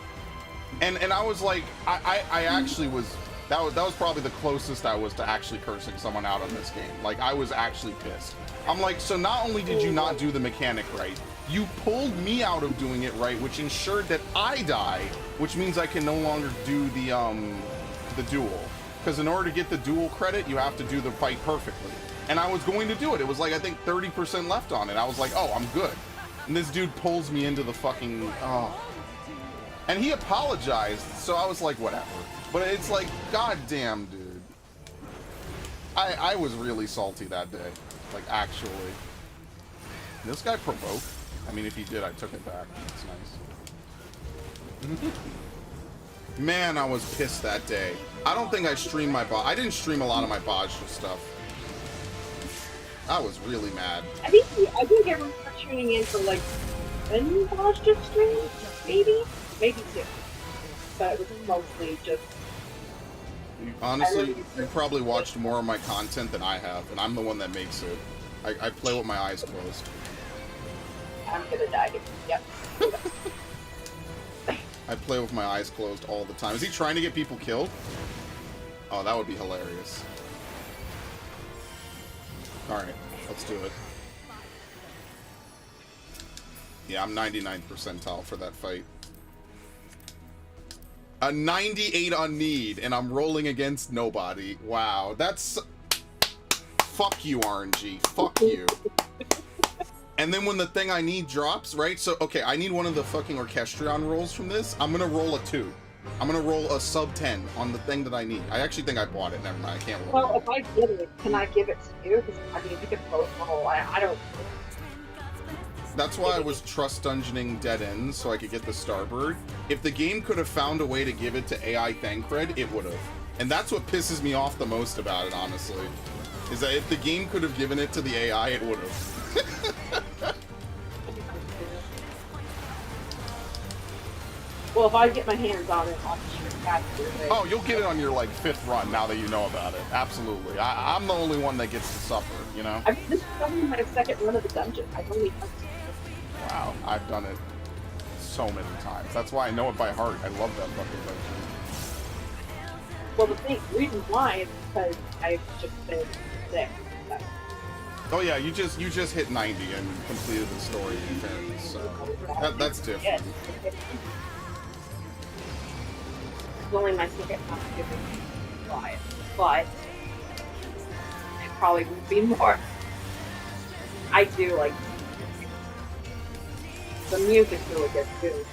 And I was like, I actually was, that was probably the closest I was to actually cursing someone out on this game. Like, I was actually pissed. I'm like, so not only did you not do the mechanic right, you pulled me out of doing it right, which ensured that I die, which means I can no longer do the duel. Because in order to get the duel credit, you have to do the fight perfectly. And I was going to do it. It was like, I think 30% left on it. I was like, oh, I'm good. And this dude pulls me into the fucking, oh. And he apologized, so I was like, whatever. But it's like, goddamn, dude. I was really salty that day. Like, actually. This guy provoked. I mean, if he did, I took it back. That's nice. Man, I was pissed that day. I don't think I streamed my I didn't stream a lot of my Bajja stuff. I was really mad. I think everyone's tuning in for like one Bajja stream, maybe 2. But it was mostly just. Honestly, you probably watched more of my content than I have, and I'm the one that makes it. I play with my eyes closed. I'm gonna die. Yep. I play with my eyes closed all the time. Is he trying to get people killed? Oh, that would be hilarious. Alright, let's do it. Yeah, I'm 99th percentile for that fight. A 98 on need, and I'm rolling against nobody. Wow, that's... Fuck you, RNG. Fuck you. And then when the thing I need drops, right? So, okay, I need one of the fucking Orchestrion rolls from this. I'm gonna roll a 2. I'm gonna roll a sub 10 on the thing that I need. I actually think I bought it. Never mind, I can't roll. Well, if I get it, can I give it to you? Because I mean, we can both roll. I don't. That's why I was trust dungeoning dead ends so I could get the Starbird. If the game could have found a way to give it to AI Thancred, it would have. And that's what pisses me off the most about it, honestly. is that if the game could have given it to the AI, it would have. Well, if I get my hands on it, I'll sure capture it. Oh, you'll get it on your, like, 5th run now that you know about it. Absolutely. I'm the only one that gets to suffer, you know? I mean, this is only my 2nd run of the dungeon. I've only done it. Wow. I've done it so many times. That's why I know it by heart. I love that fucking dungeon. Well, the reason why is because I've just been sick. So. Oh yeah, you just hit 90 and completed the story in fairness, so that's different. Yes. It's only my 2nd time giving live, but it probably would be more. I do like the music's really good too.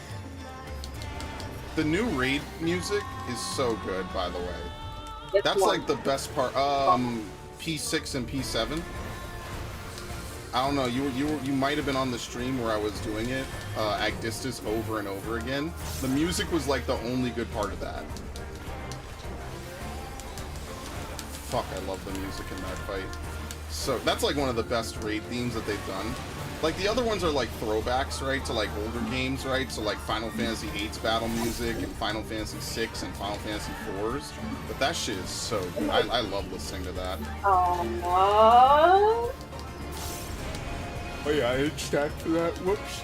The new raid music is so good, by the way. That's one. like the best part. P6 and P7. I don't know. You might have been on the stream where I was doing it, Agdistis over and over again. The music was like the only good part of that. Fuck, I love the music in that fight. So that's like one of the best raid themes that they've done. Like the other ones are like throwbacks, right, to like older games, right? So like Final Fantasy VIII's battle music and Final Fantasy VI and Final Fantasy IV's. But that shit is so good. I love listening to that. Oh, Oh yeah, I didn't stack for that. Whoops.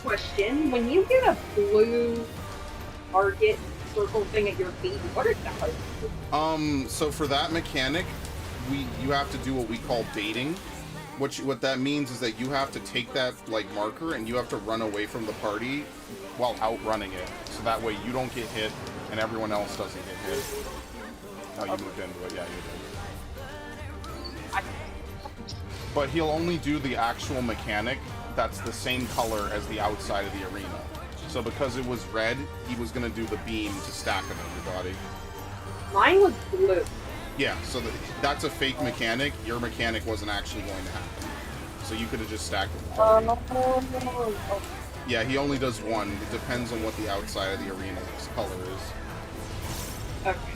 question: when you get a blue target circle thing at your feet, what are those? So for that mechanic, you have to do what we call baiting. What that means is that you have to take that like marker and you have to run away from the party while outrunning it. So that way you don't get hit and everyone else doesn't get hit. Oh, you moved into it. Yeah, you did. But he'll only do the actual mechanic that's the same color as the outside of the arena. So because it was red, he was going to do the beam to stack on everybody. Mine was blue. Yeah, so that's a fake mechanic. Your mechanic wasn't actually going to happen. So you could have just stacked with the party. Yeah, he only does one. It depends on what the outside of the arena's color is. Okay.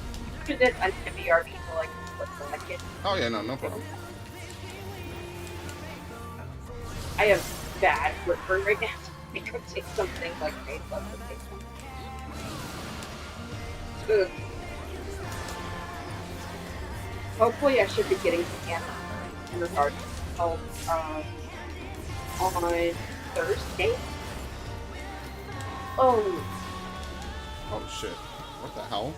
You did an MBRB for like a second. Oh yeah, no problem. I have bad Whitburn right now. I could take something like face up to take something. Ugh. Hopefully I should be getting some ammo in regards to on Thursday. Oh. Oh shit. What the hell?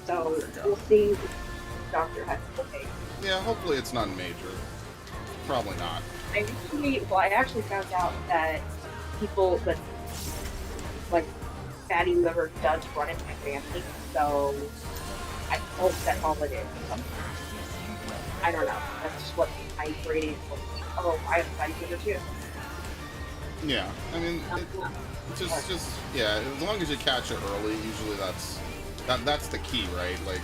So we'll see if the doctor has to pay. Yeah, hopefully it's not major. Probably not. I actually found out that people that like fatty liver does run in my family, so I hope that's all it is. I don't know. That's just what my rating was. Oh, I have fatty liver too. Yeah, I mean, just yeah. As long as you catch it early, usually that's the key, right? Like,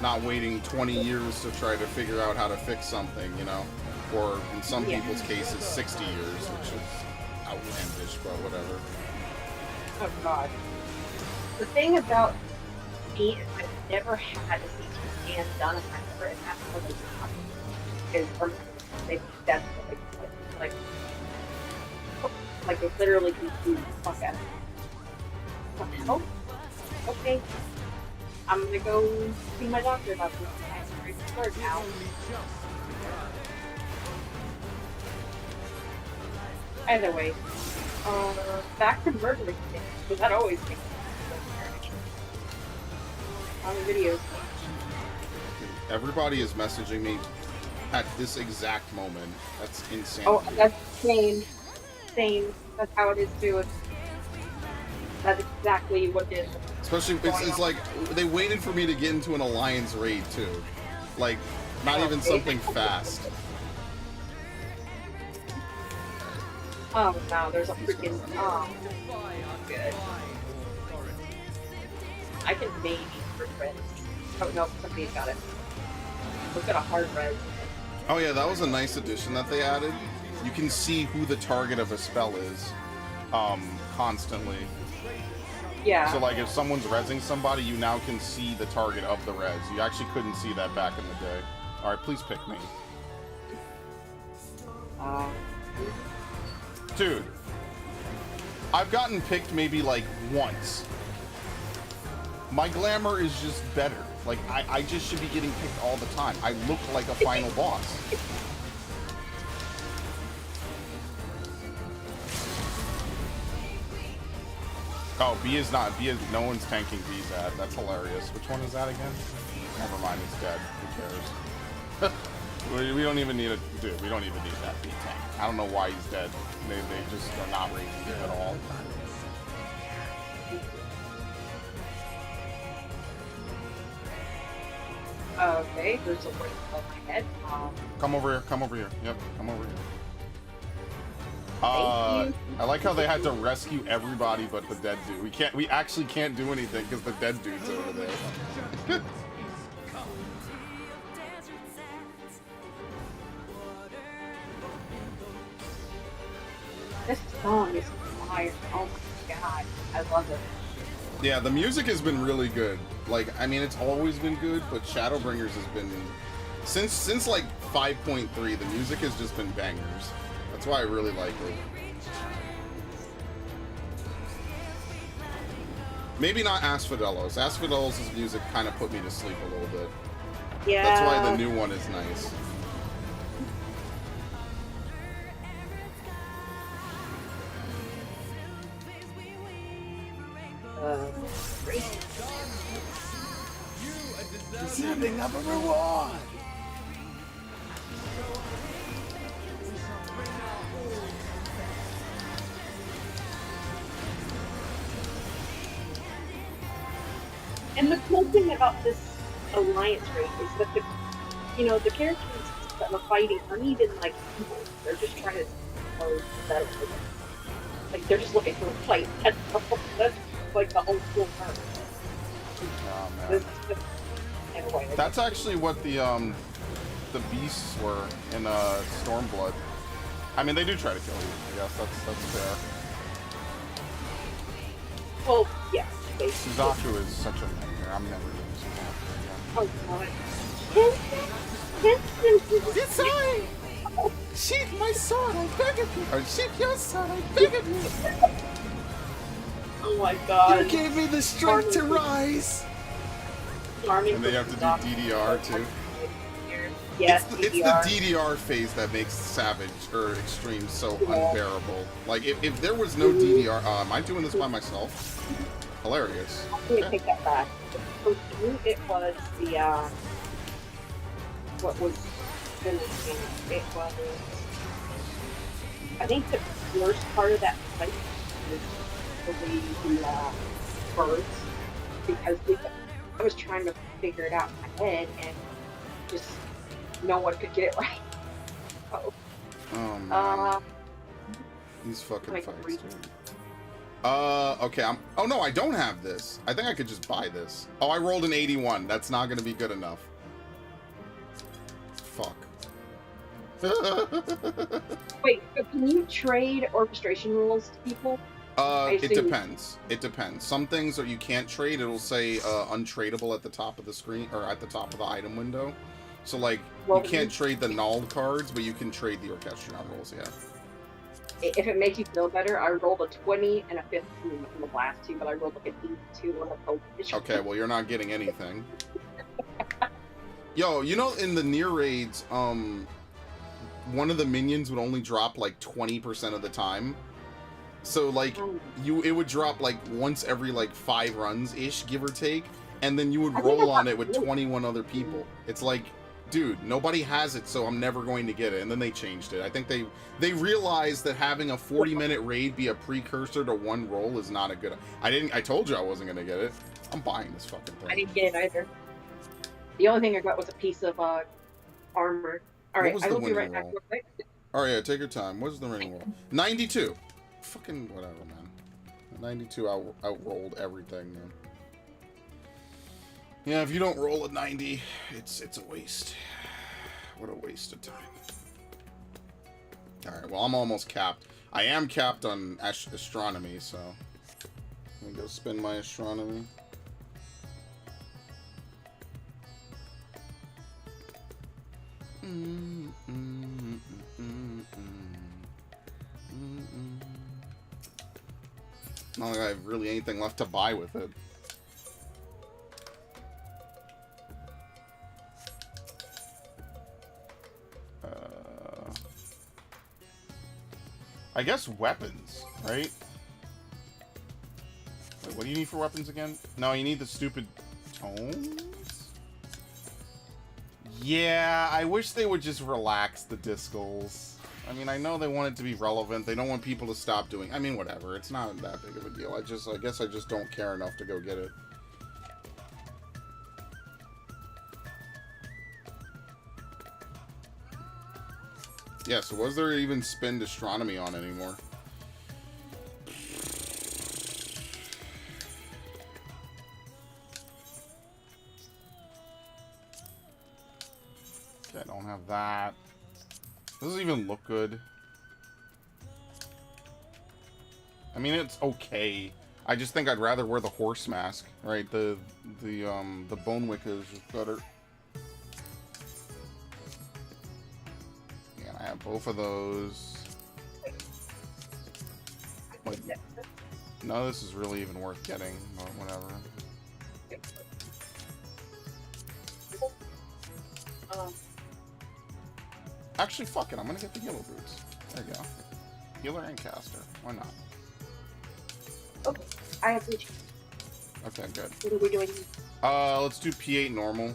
not waiting 20 years to try to figure out how to fix something, you know. Or in some people's cases, 60 years, which is outlandish, but whatever. Oh god. The thing about me is I've never had a CT scan done on my liver, and that's what it's that's like they literally confuse the fuck out of me. What the hell? Okay. I'm gonna go see my doctor about this. I'm ready to start now. Either way, back to murdering things, because that always makes sense on the videos. Everybody is messaging me at this exact moment. That's insane. Oh, that's same. That's how it is too. That's exactly what it is. Especially, it's like, they waited for me to get into an alliance raid too. Like, not even something fast. Oh no, there's a freaking good. I can maybe res. Oh no, somebody got it. Look at a hard res. Oh yeah, that was a nice addition that they added. You can see who the target of a spell is, constantly. Yeah. So, like, if someone's rezzing somebody, you now can see the target of the res. You actually couldn't see that back in the day. Alright, please pick me. Dude. I've gotten picked maybe, like, once. My glamour is just better. Like, I just should be getting picked all the time. I look like a final boss. Oh, no one's tanking B's ad. That's hilarious. Which one is that again? Never mind, it's dead. Who cares? we don't even need a... Dude, we don't even need that B tank. I don't know why he's dead. They just are not raising it at all. Okay, there's a break above my head. Come over here. Come over here. Yep, come over here. Thank you. I like how they had to rescue everybody but the dead dude. We actually can't do anything because the dead dude's over there. This song is fire. Oh my god, I love it. Yeah, the music has been really good. Like, I mean, it's always been good, but Shadowbringers has been... Since like 5.3, the music has just been bangers. That's why I really like it. Maybe not Asphodelos. Asphodelos' music kind of put me to sleep a little bit. Yeah. That's why the new one is nice. Deserving of a reward. And the cool thing about this alliance raid is that the characters that are fighting aren't even like evil. They're just trying to settle with it. Like they're just looking for a fight. That's like the whole cool part. Oh, man. Anyway, That's actually what the beasts were in Stormblood. I mean, they do try to kill you. I guess that's fair. well, yeah, basically. Suzaku is such a nightmare. I'm never doing Suzaku again. Oh god. Sorry! Sheath my sword, I beg of you! Or sheath your sword, I beg of you! Oh my god. You gave me the strength to rise. And they have to do DDR too. Yes, it's the DDR phase that makes Savage or Extreme so unbearable. Like, if there was no DDR... am I doing this by myself? Hilarious. I'm gonna take that back. For me, it was the, what was finishing? It was... I think the worst part of that fight was the birds. Because I was trying to figure it out in my head, and just no one could get it right. Oh man. These fucking like fights, dude. Okay, oh no, I don't have this. I think I could just buy this. Oh, I rolled an 81. That's not gonna be good enough. Fuck. Wait, so can you trade orchestration rules to people? It depends. It depends. Some things that you can't trade, it'll say untradeable at the top of the screen, or at the top of the item window. So, like, you can't trade the null cards, but you can trade the orchestron rolls, yeah. If it makes you feel better, I rolled a 20 and a 15 in the last two, but I rolled like an 82 on the focus. Okay, well, you're not getting anything. Yo, you know, in the near raids, one of the minions would only drop like 20% of the time. So, like, it would drop like once every like 5 runs-ish, give or take, and then you would roll on it with 21 other people. It's like, dude, nobody has it, so I'm never going to get it. And then they changed it. I think they realized that having a 40-minute raid be a precursor to one roll is not a good... I told you I wasn't going to get it. I'm buying this fucking thing. I didn't get it either. The only thing I got was a piece of armor. Alright, I will be right back. Oh yeah, take your time. What's the winning roll? 92. Fucking whatever, man. 92 outrolled everything, man. Yeah, if you don't roll a 90, it's a waste. What a waste of time. Alright, well, I'm almost capped. I am capped on astronomy, so... Let me go spin my astronomy. Not like I have really anything left to buy with it. I guess weapons, right? Wait, what do you need for weapons again? No, you need the stupid tomes? Yeah, I wish they would just relax the discals. I mean, I know they want it to be relevant. They don't want people to stop doing... I mean, whatever. It's not that big of a deal. I guess I just don't care enough to go get it. Yeah, so was there even spend astronomy on anymore? Okay, I don't have that. Doesn't even look good. I mean, it's okay. I just think I'd rather wear the horse mask, right? The bone wick is just better. Yeah, I have both of those. Like, none of this is really even worth getting, but whatever. Actually, fuck it. I'm gonna get the healer boots. There you go. Healer and caster. Why not? Okay, I have reached. Okay, good. What are we doing? Let's do P8 normal.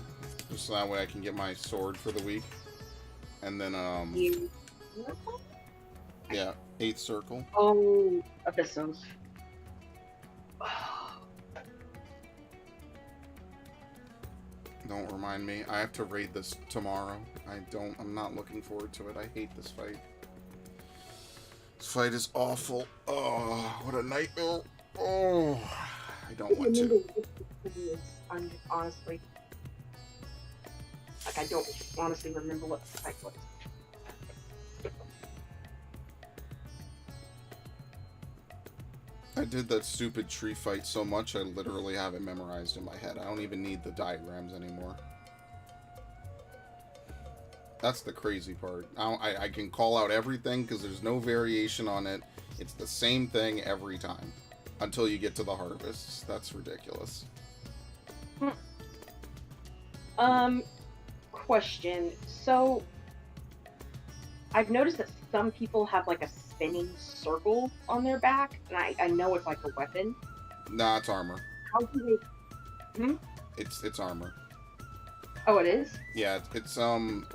Just so that way I can get my sword for the week. And then, You. yeah, 8th circle. Oh, abyssos. Don't remind me. I have to raid this tomorrow. I'm not looking forward to it. I hate this fight. This fight is awful. Oh, what a nightmare. Oh, I don't want to. I'm honestly, like, I don't honestly remember what the fight was. I did that stupid tree fight so much I literally have it memorized in my head. I don't even need the diagrams anymore. That's the crazy part. I can call out everything because there's no variation on it. It's the same thing every time. Until you get to the harvests. That's ridiculous. Question. So, I've noticed that some people have like a spinning circle on their back, and I know it's like a weapon. Nah, it's armor. How do they... It's armor. Oh, it is? Yeah, it's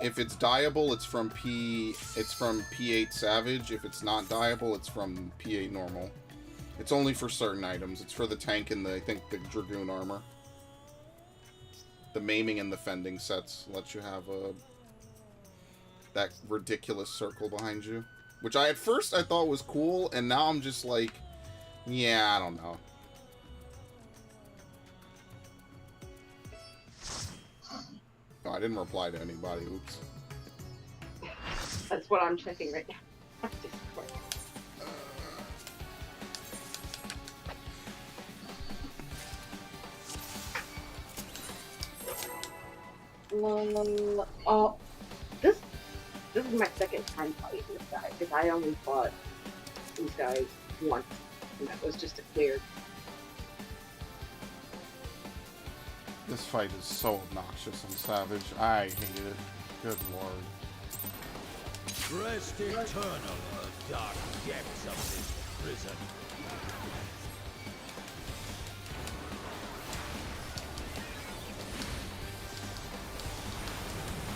if it's dyeable, it's from P8 Savage. If it's not dyeable, it's from P8 normal. It's only for certain items. It's for the tank and I think the Dragoon armor. The maiming and the fending sets let you have that ridiculous circle behind you. Which at first I thought was cool, and now I'm just like, yeah, I don't know. Oh, I didn't reply to anybody, oops. That's what I'm checking right now. Oh, this is my second time fighting this guy, because I only fought these guys once, and that was just a clear. This fight is so obnoxious and savage. I hate it. Good lord. Rest eternal, dark depths of this prison.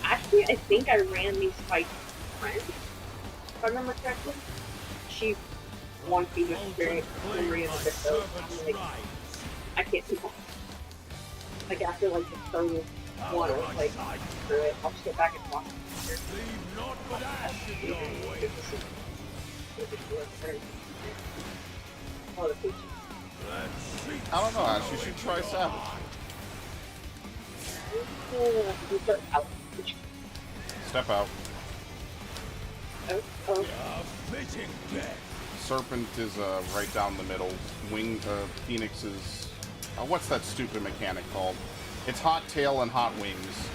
Actually, I think I ran these fights with a friend, if I remember correctly. She wants me to experience memory of the episode. I'm like, I can't keep on. Like, after, like, the third one, I was like, screw it, I'll just get back and watch it later. Leave not but ash in your way. Oh, the feature. I don't know, Ash. You should try Savage. Step out. Oh. A fitting death. Serpent is right down the middle. Phoenix is... what's that stupid mechanic called? It's Hot Tail and Hot Wings.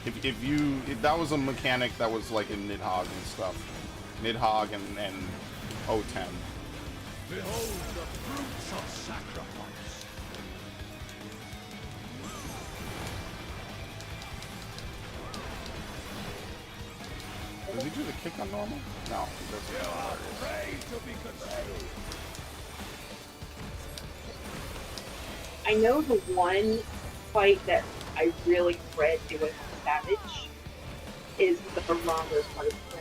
If that was a mechanic that was like in Nidhogg and stuff. Nidhogg and O10. Behold the fruits of sacrifice. Does he do the kick on normal? No, he doesn't. You are afraid to be consumed. I know the one fight that I really dread doing on Savage is the Barometer part of the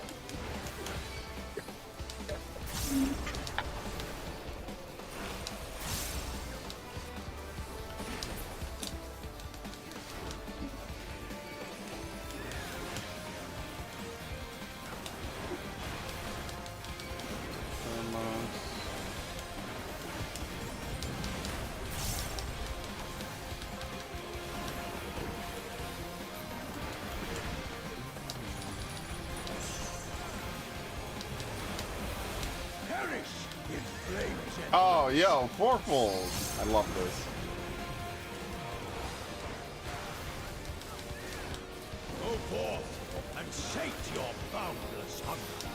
Oh, yo, fourfold! I love this. Go forth and sate your boundless hunger.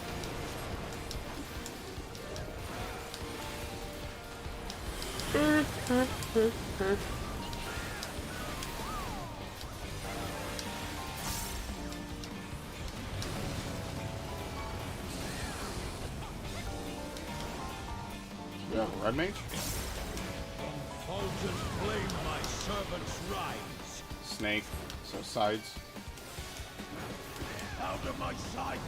Yeah, red mage? Fulgent flame my servant's rise. Snake, so sides. Out of my sight.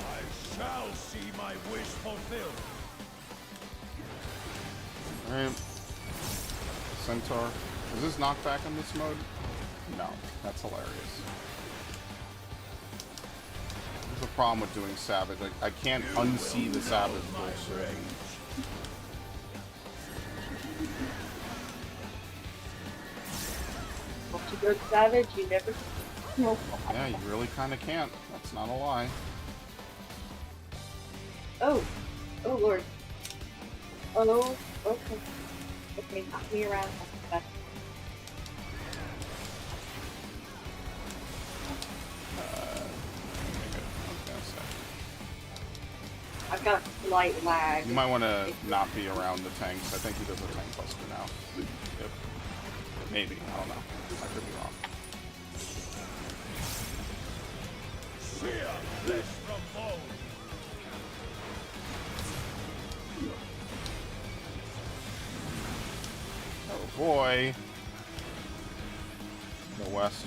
I shall see my wish fulfilled. Alright. Centaur. Is this knockback in this mode? No. That's hilarious. There's a problem with doing Savage. I can't unsee the Savage bullshit. Once you go Savage, you never know. Yeah, you really kind of can't. That's not a lie. Oh. Oh, Lord. Oh, okay. Okay, knock me around. That's I've got slight lag. You might want to not be around the tanks. I think he does a tank buster now. Yep. Maybe. I don't know. I could be wrong. Fear flesh from bone. Oh boy. The west.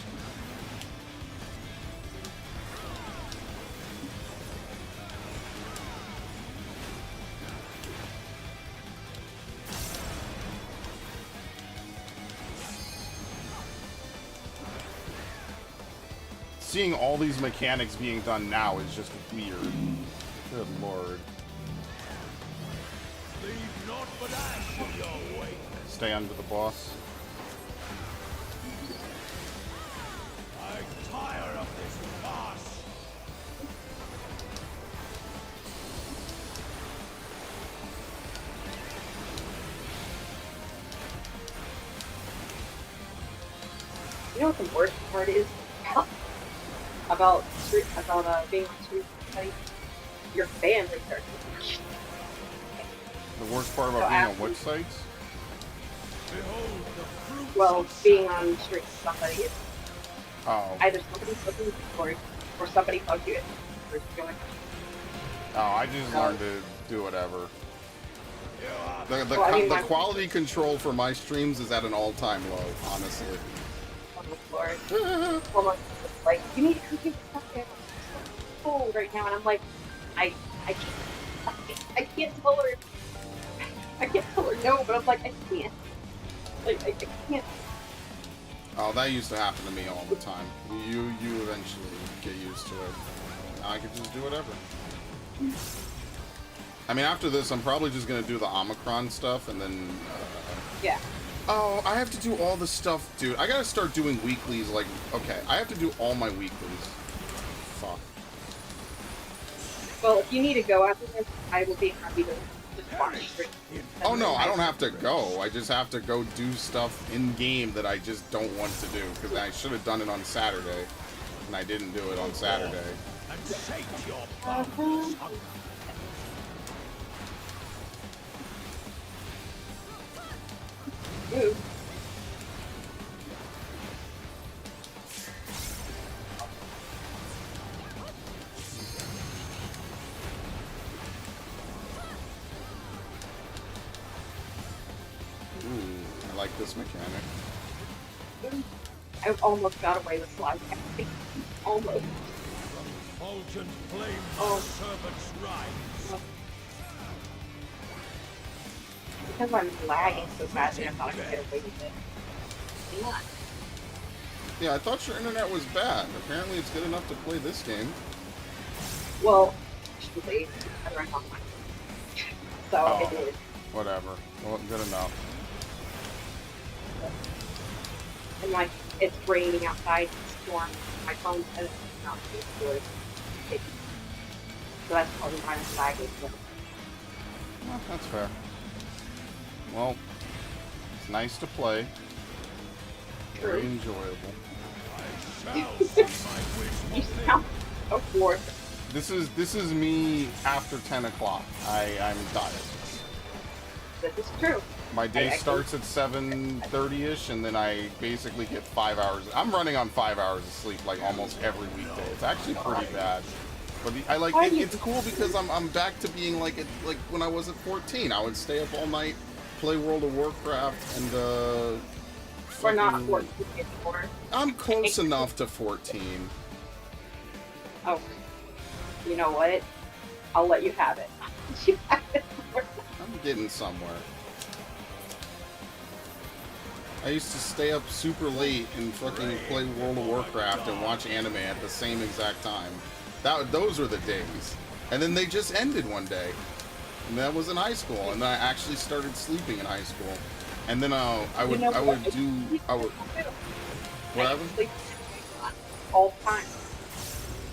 Seeing all these mechanics being done now is just weird. Good lord. Leave naught but ash in your wake. Stay under the boss. I'm tired of this farce. You know what the worst part is about being on Street Fighter? Your family starts. The worst part about being on what sites? Behold the fruits Well, of being on Street with somebody is Oh. either somebody flipping the keyboard or somebody tells you it. Or going, Oh, I just learned to do whatever. The Well, I mean, my- quality control for my streams is at an all-time low, honestly. on the floor. Someone was like, you need to come get the fuck down. It's so cold right now. And I'm like, I can't tell her. I can't tell her no, but I'm like, I can't. Like, I can't. Oh, that used to happen to me all the time. You eventually get used to it. Now I can just do whatever. I mean, after this, I'm probably just gonna do the Omicron stuff, and then... Yeah. Oh, I have to do all the stuff, dude. I gotta start doing weeklies, like... Okay, I have to do all my weeklies. Fuck. Well, if you need to go after this, I will be happy to just watch straight. Oh, no, I don't have to go. I just have to go do stuff in-game that I just don't want to do, because I should have done it on Saturday, and I didn't do it on Saturday. And shake your bum. Ooh. Ooh, I like this mechanic. I almost got away with slide casting. Almost. Fulgent flame Oh. servants rise. Because I'm lagging so badly, I thought I could get away with it. Yeah. Yeah, I thought your internet was bad. Apparently it's good enough to play this game. Well, actually, I ran off mine. So Oh. it is. Whatever. Well, good enough. And like, it's raining outside, storm. My phone says it's not too good. So that's probably why I'm lagging. But Well, that's fair. Well, it's nice to play. Very true. enjoyable. I shall see my You wishful sound so bored. This is me after 10 o'clock. I'm tired. This is true. My day I starts at 7:30ish, and then I basically get 5 hours. I'm running on 5 hours of sleep like almost every weekday. It's actually pretty bad. But I like Why it, do you- it's cool because I'm back to being like when I was at 14. I would stay up all night, play World of Warcraft, and We're not fucking- 14 anymore. I'm close enough to 14. Oh, you know what? I'll let you have it. You have it. I'm getting somewhere. I used to stay up super late and fucking play World of Warcraft and watch anime at the same exact time. Those were the days. And then they just ended one day. And that was in high school, and I actually started sleeping in high school. And then I would You know what? what I happened? sleep all the time.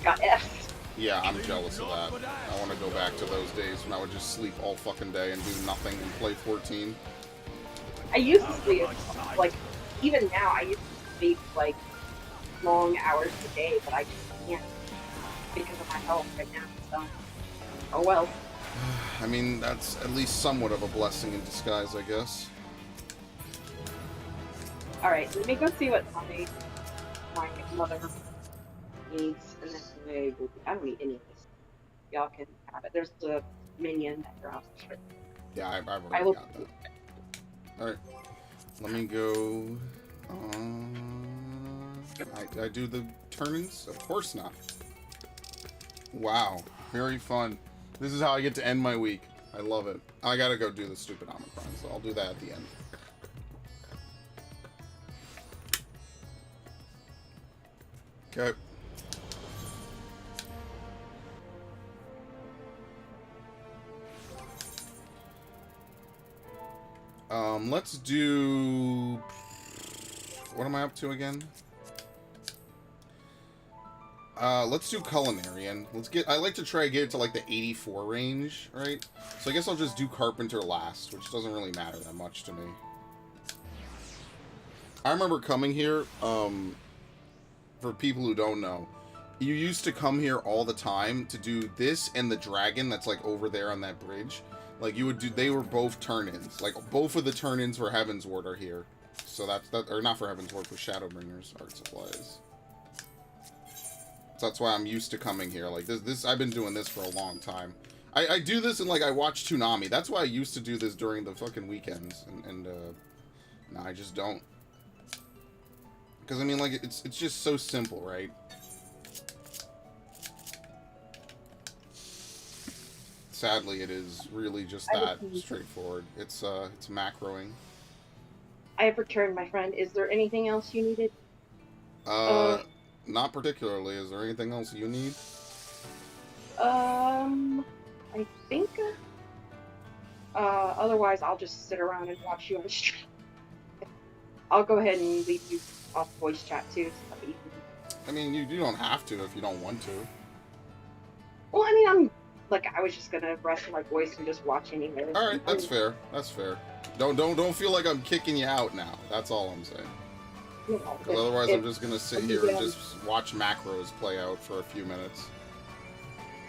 Got F. Yeah, I'm jealous of that. I want to go back to those days when I would just sleep all fucking day and do nothing and play 14. I used to sleep, like, even now, I used to sleep, like, long hours a day, but I just can't because of my health right now, so, oh well. I mean, that's at least somewhat of a blessing in disguise, I guess. Alright, let me go see what my mother needs, and then I don't need any of this. Y'all can have it. There's a minion that drops. Yeah, I've I already will. got that. Alright, let me go. I do the turn-ins? Of course not. Wow, very fun. This is how I get to end my week. I love it. I gotta go do the stupid Omicron, so I'll do that at the end. Okay. Let's do... What am I up to again? Let's do culinary, and I like to try to get it to like the 84 range, right? So I guess I'll just do carpenter last, which doesn't really matter that much to me. I remember coming here, for people who don't know, you used to come here all the time to do this and the dragon that's like over there on that bridge. Like you would do, they were both turn-ins. Like both of the turn-ins for Heavensward are here. So that's or not for Heavensward, for Shadowbringers art supplies. So that's why I'm used to coming here. Like this I've been doing this for a long time. I do this and like I watch Toonami. That's why I used to do this during the fucking weekends. And no, I just don't. Because I mean like it's just so simple, right? Sadly, it is really just that straightforward. It's macroing. I have returned, my friend. Is there anything else you needed? Not particularly. Is there anything else you need? I think Otherwise, I'll just sit around and watch you on stream. I'll go ahead and leave you off voice chat too. So that you can... I mean, you don't have to if you don't want to. Well, I mean, I was just gonna rest my voice and just watch anyway. All right, that's fair. That's fair. Don't feel like I'm kicking you out now. That's all I'm saying. You know, Because otherwise, I'm just gonna sit here and just watch macros play out for a few minutes.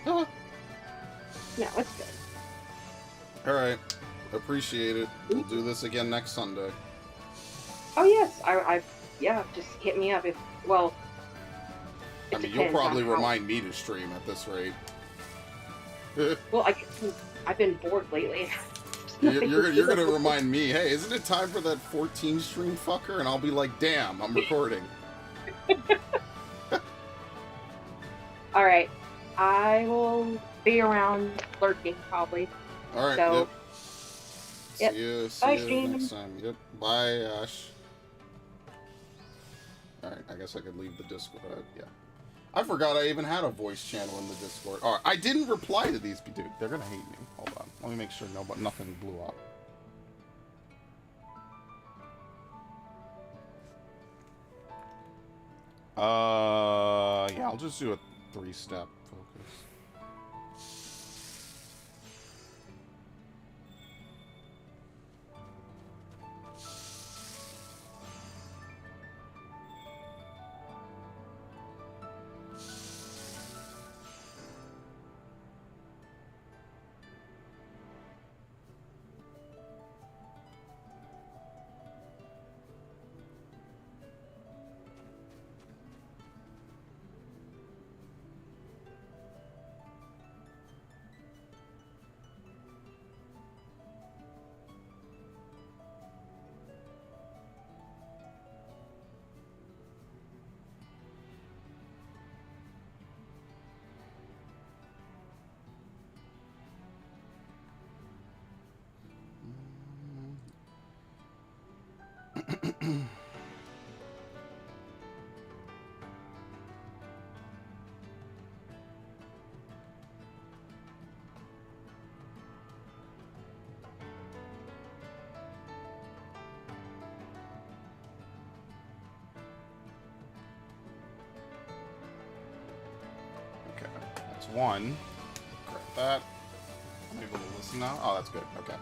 No, it's good. All right, appreciate it. We'll do this again next Sunday. Oh yes, yeah, just hit me up if I mean, you'll probably remind me to stream at this rate. Well, I've been bored lately. You're gonna remind me, hey, isn't it time for that 14 stream fucker? And I'll be like, damn, I'm recording. All right, I will be around lurking probably. All right. So, yep. See you next time. Yep. Bye, Ash. All right. I guess I could leave the Discord. Yeah. I forgot I even had a voice channel in the Discord. All right. I didn't reply to these, dude. They're gonna hate me. Hold on. Let me make sure nothing blew up. Yeah. I'll just do a 3-step focus. One. Correct that. I'm able to listen now. Oh, that's good. Okay.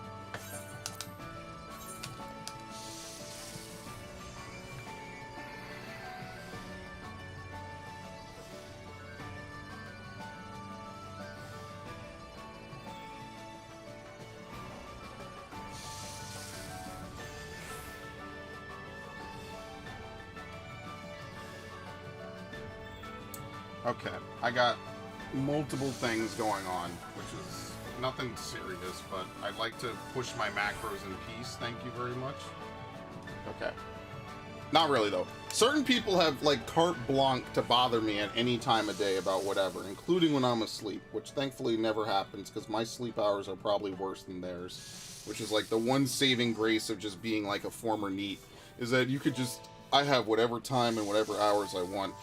Okay. I got multiple things going on, which is nothing serious, but I'd like to push my macros in peace. Thank you very much. Okay. Not really, though. Certain people have, carte blanche to bother me at any time of day about whatever, including when I'm asleep, which thankfully never happens, because my sleep hours are probably worse than theirs, which is, the one saving grace of just being, a former NEET, is that you could just... I have whatever time and whatever hours I want.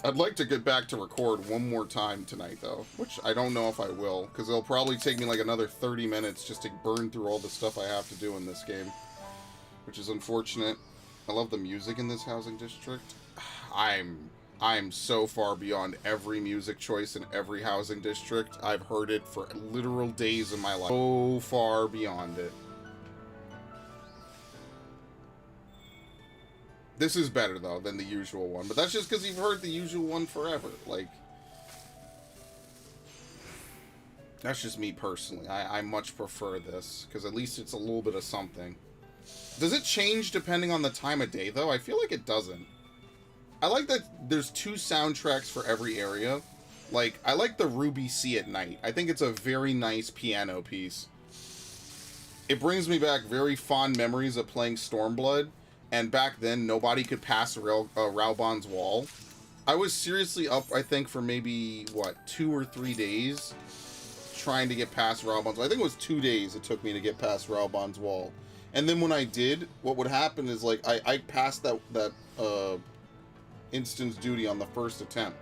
I'd like to get back to record one more time tonight, though, which I don't know if I will, because it'll probably take me another 30 minutes just to burn through all the stuff I have to do in this game, which is unfortunate. I love the music in this housing district. I'm so far beyond every music choice in every housing district. I've heard it for literal days of my life. So far beyond it. This is better, though, than the usual one. But that's just because you've heard the usual one forever. That's just me personally. I much prefer this, because at least it's a little bit of something. Does it change depending on the time of day, though? I feel like it doesn't. I like that there's 2 soundtracks for every area. I like the Ruby Sea at Night. I think it's a very nice piano piece. It brings me back very fond memories of playing Stormblood. And back then, nobody could pass Raubon's wall. I was seriously up, I think, for maybe, 2 or 3 days trying to get past Raubon's wall. I think it was 2 days it took me to get past Raubon's wall. And then when I did, what would happen is, I passed that instance duty on the first attempt,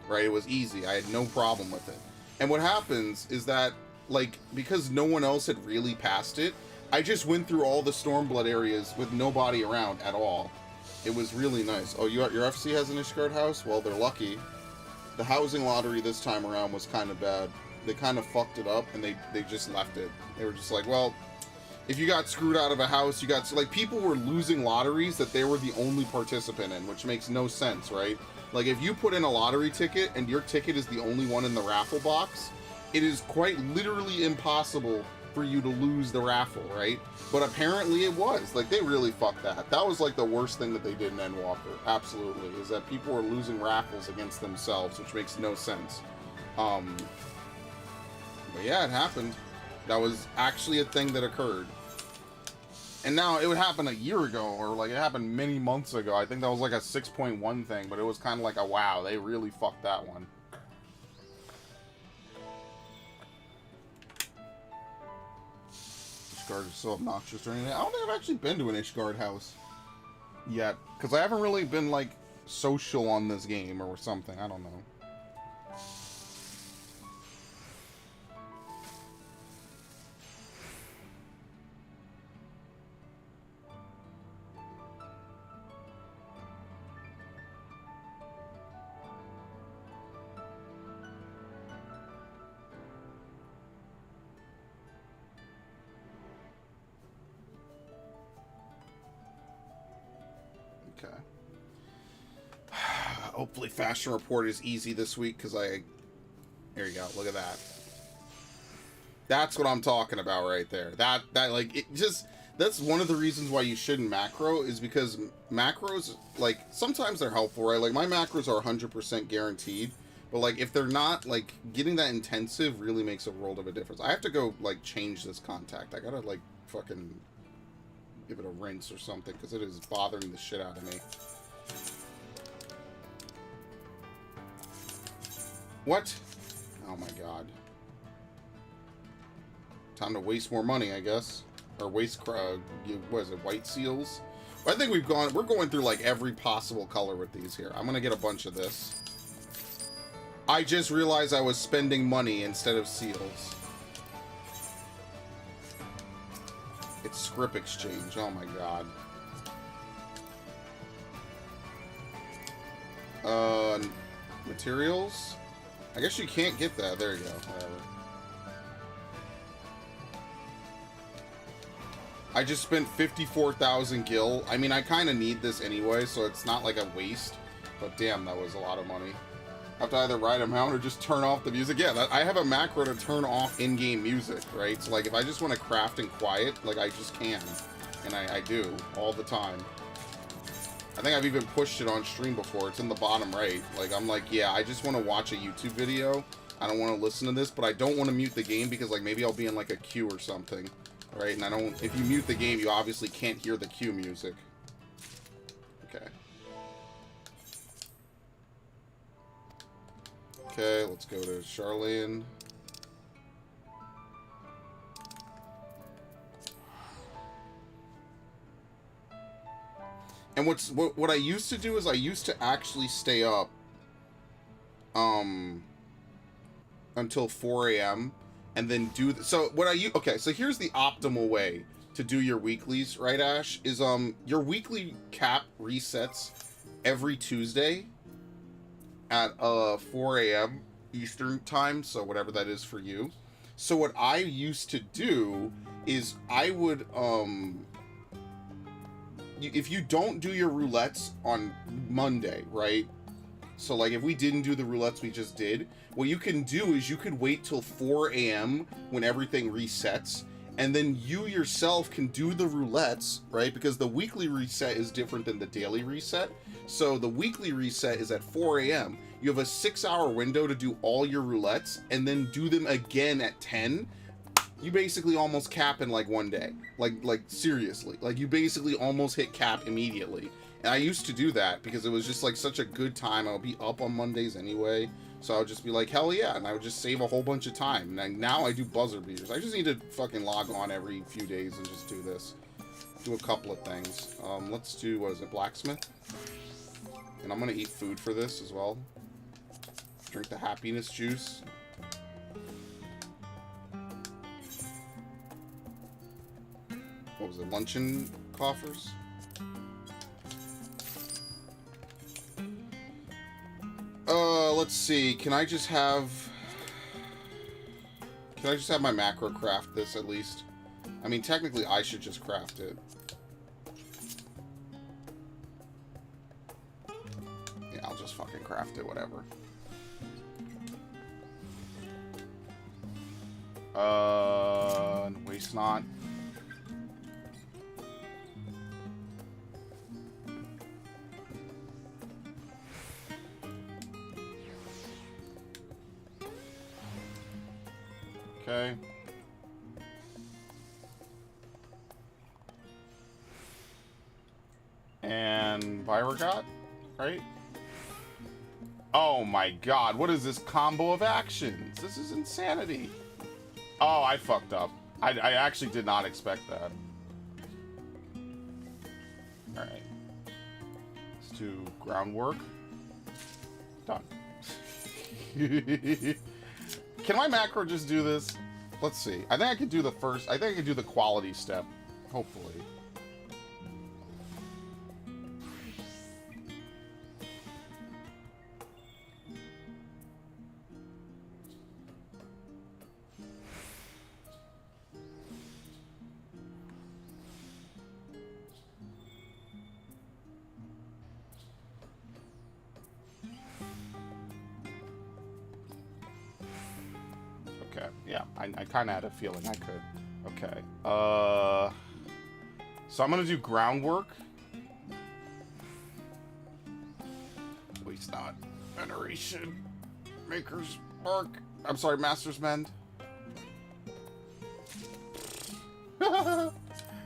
right? It was easy. I had no problem with it. And what happens is that like, because no one else had really passed it, I just went through all the Stormblood areas with nobody around at all. It was really nice. Oh, your FC has an Ishgard house? Well, they're lucky. The housing lottery this time around was kind of bad. They kind of fucked it up, and they just left it. They were just like, well, if you got screwed out of a house, you got... Like, people were losing lotteries that they were the only participant in, which makes no sense, right? Like, if you put in a lottery ticket, and your ticket is the only one in the raffle box, it is quite literally impossible for you to lose the raffle, right? But apparently it was. Like, they really fucked that. That was, like, the worst thing that they did in Endwalker. Absolutely. Is that people were losing raffles against themselves, which makes no sense. But yeah, it happened. That was actually a thing that occurred. And now, it would happen a year ago, or, like, it happened many months ago. I think that was, like, a 6.1 thing, but it was kind of like a, wow, they really fucked that one. Ishgard is so obnoxious or anything. I don't think I've actually been to an Ishgard house yet, because I haven't really been, like, social on this game or something. I don't know. Okay. Hopefully Fashion Report is easy this week, because there you go, look at that. That's what I'm talking about right there. That like, it just, that's one of the reasons why you shouldn't macro, is because macros, like, sometimes they're helpful, right? Like, my macros are 100% guaranteed, but, like, if they're not, like, getting that intensive really makes a world of a difference. I have to go, like, change this contact. I gotta, like, fucking give it a rinse or something, because it is bothering the shit out of me. What? Oh my god. Time to waste more money, I guess. Or waste, what is it, white seals? I think we're going through, like, every possible color with these here. I'm gonna get a bunch of this. I just realized I was spending money instead of seals. It's script exchange. Oh my god. Materials? I guess you can't get that. There you go. Whatever. I just spent 54,000 gil. I mean, I kind of need this anyway, so it's not like a waste. But damn, that was a lot of money. I have to either ride a mount or just turn off the music. Yeah, I have a macro to turn off in-game music, right? So, like, if I just want to craft in quiet, like, I just can. And I do, all the time. I think I've even pushed it on stream before. It's in the bottom right. Like, I'm like, yeah, I just want to watch a YouTube video. I don't want to listen to this, but I don't want to mute the game because, like, maybe I'll be in, like, a queue or something. Right? And I don't... If you mute the game, you obviously can't hear the queue music. Okay. Okay, let's go to Charlene. And what I used to do is I used to actually stay up until 4 a.m. and then do so okay, so here's the optimal way to do your weeklies, right, Ash? Is your weekly cap resets every Tuesday at 4 a.m. Eastern time, so whatever that is for you. So what I used to do is I would if you don't do your roulettes on Monday, right? So, like, if we didn't do the roulettes we just did, what you can do is you could wait till 4 a.m. when everything resets, and then you yourself can do the roulettes, right? Because the weekly reset is different than the daily reset. So the weekly reset is at 4 a.m. You have a 6-hour window to do all your roulettes, and then do them again at 10. You basically almost cap in, like, one day. Like seriously. Like, you basically almost hit cap immediately. And I used to do that because it was just, like, such a good time. I would be up on Mondays anyway. So I would just be like, hell yeah. And I would just save a whole bunch of time. And now I do buzzer beaters. I just need to fucking log on every few days and just do this. Do a couple of things. Let's do, what is it, blacksmith? And I'm going to eat food for this as well. Drink the happiness juice. was it, luncheon coffers? Let's see. Can I just have my macro craft this at least? I mean, technically, I should just craft it. Yeah, I'll just fucking craft it, whatever. Waste not. Okay. And Viragot, right? Oh my god, what is this combo of actions? This is insanity. Oh, I fucked up. I actually did not expect that. Alright. Let's do groundwork. Done. Can my macro just do this? Let's see. I think I could do the first. I think I could do the quality step. Hopefully. Okay, yeah, I kind of had a feeling I could. Okay, so I'm gonna do groundwork. At least not. Veneration. Maker's Mark. I'm sorry, Master's Mend.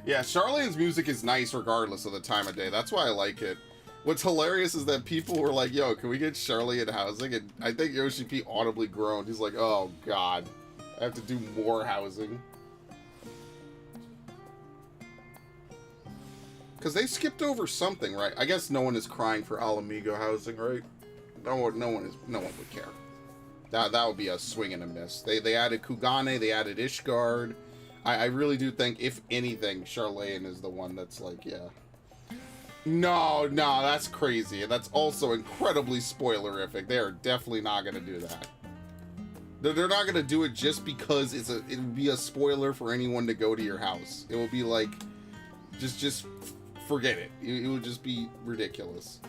Yeah, Charlane's music is nice regardless of the time of day. That's why I like it. What's hilarious is that people were like, yo, can we get Charlene housing? And I think Yoshi P audibly groaned. He's like, oh, God. I have to do more housing. Because they skipped over something, right? I guess no one is crying for Alamigo housing, right? No one would care. That would be a swing and a miss. They added Kugane, they added Ishgard. I really do think, if anything, Charlene is the one that's like, yeah. No, that's crazy. And that's also incredibly spoilerific. They are definitely not going to do that. They're not going to do it just because it would be a spoiler for anyone to go to your house. It will be like, just forget it. It would just be ridiculous.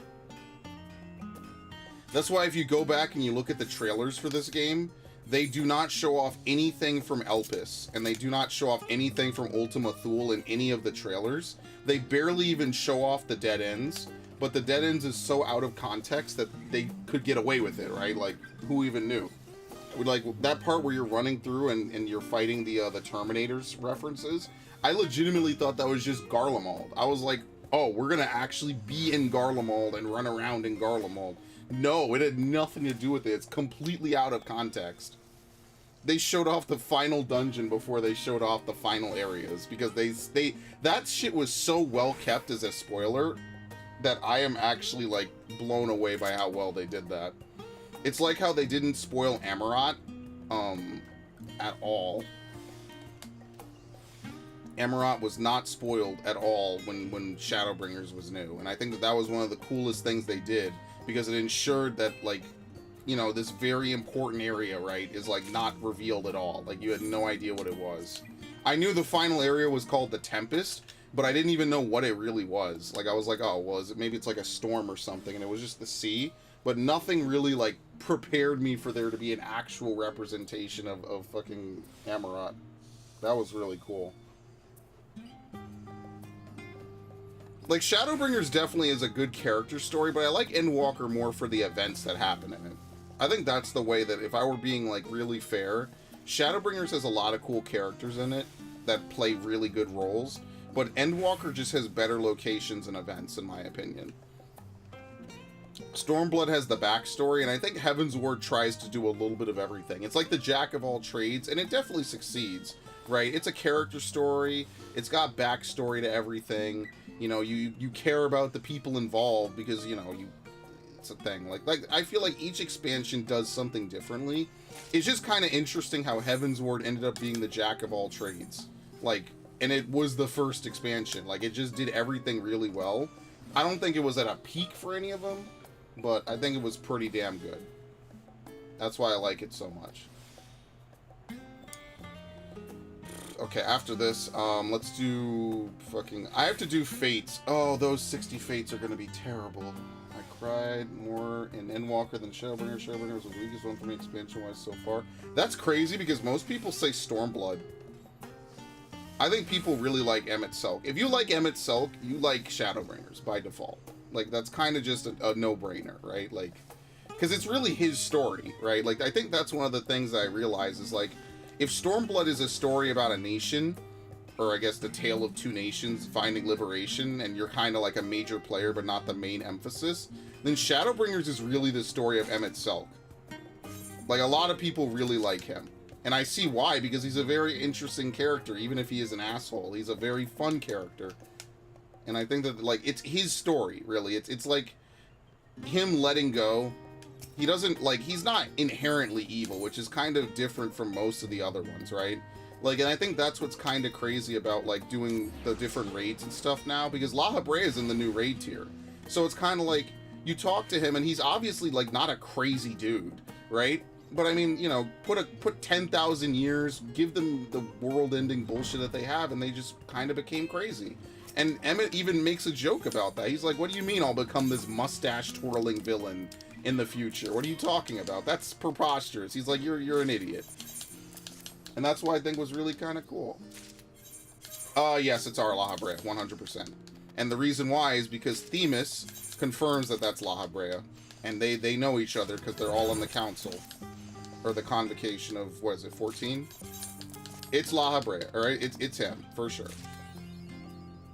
That's why if you go back and you look at the trailers for this game, they do not show off anything from Elpis, and they do not show off anything from Ultima Thule in any of the trailers. They barely even show off the dead ends, but the dead ends is so out of context that they could get away with it, right? Like, who even knew? Like, that part where you're running through and you're fighting the Terminators references, I legitimately thought that was just Garlemald. I was like, oh, we're gonna actually be in Garlemald and run around in Garlemald. No, it had nothing to do with it. It's completely out of context. They showed off the final dungeon before they showed off the final areas because that shit was so well kept as a spoiler that I am actually like blown away by how well they did that. It's like how they didn't spoil Amarat at all. Amarat was not spoiled at all when Shadowbringers was new, and I think that was one of the coolest things they did because it ensured that, like, you know, this very important area, right, is like not revealed at all. Like, you had no idea what it was. I knew the final area was called the Tempest, but I didn't even know what it really was. Like, I was like, oh, well, maybe it's like a storm or something, and it was just the sea. But nothing really, like, prepared me for there to be an actual representation of fucking Amarat. That was really cool. Like, Shadowbringers definitely is a good character story, but I like Endwalker more for the events that happen in it. I think that's the way that, if I were being, like, really fair, Shadowbringers has a lot of cool characters in it that play really good roles, but Endwalker just has better locations and events, in my opinion. Stormblood has the backstory, and I think Heaven's Ward tries to do a little bit of everything. It's like the jack of all trades, and it definitely succeeds, right? It's a character story, it's got backstory to everything, you know, you care about the people involved because, you know, it's a thing. Like I feel like each expansion does something differently. It's just kind of interesting how Heaven's Ward ended up being the jack of all trades. Like, and it was the first expansion. Like, it just did everything really well. I don't think it was at a peak for any of them, but I think it was pretty damn good. That's why I like it so much. Okay, after this, let's do fucking... I have to do Fates. Oh, those 60 Fates are going to be terrible. I cried more in Endwalker than Shadowbringer. Shadowbringer was the weakest one for me expansion-wise so far. That's crazy because most people say Stormblood. I think people really like Emmett Selk. If you like Emmett Selk, you like Shadowbringers by default. Like, that's kind of just a no-brainer, right? Like, because it's really his story, right? Like, I think that's one of the things that I realize is, like, if Stormblood is a story about a nation, or I guess the tale of two nations finding liberation, and you're kind of like a major player but not the main emphasis, then Shadowbringers is really the story of Emmett Selk. Like, a lot of people really like him. And I see why, because he's a very interesting character, even if he is an asshole. He's a very fun character. And I think that, like, it's his story, really. It's like him letting go. He doesn't, like, he's not inherently evil, which is kind of different from most of the other ones, right? Like, and I think that's what's kind of crazy about, like, doing the different raids and stuff now, because La Habrea is in the new raid tier. So it's kind of like, you talk to him, and he's obviously, like, not a crazy dude, right? But, I mean, you know, put 10,000 years, give them the world-ending bullshit that they have, and they just kind of became crazy. And Emmett even makes a joke about that. He's like, what do you mean I'll become this mustache-twirling villain in the future? What are you talking about? That's preposterous. He's like, you're an idiot. And that's what I think was really kind of cool. Yes, it's our La Habrea, 100%. And the reason why is because Themis confirms that that's La Habrea. And they know each other because they're all in the council. Or the convocation of, what is it, 14? It's La Habrea, alright? It's him, for sure.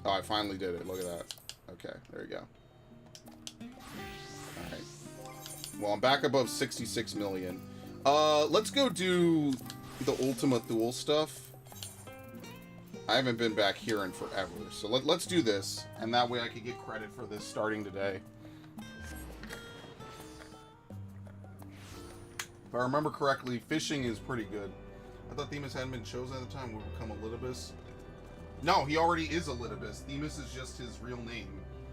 Oh, I finally did it. Look at that. Okay, there you go. Alright. Well, I'm back above 66 million. Let's go do the Ultima Thule stuff. I haven't been back here in forever, so let's do this, and that way I can get credit for this starting today. If I remember correctly, fishing is pretty good. I thought Themis hadn't been chosen at the time, would become a Litibus. No, he already is a Litibus. Themis is just his real name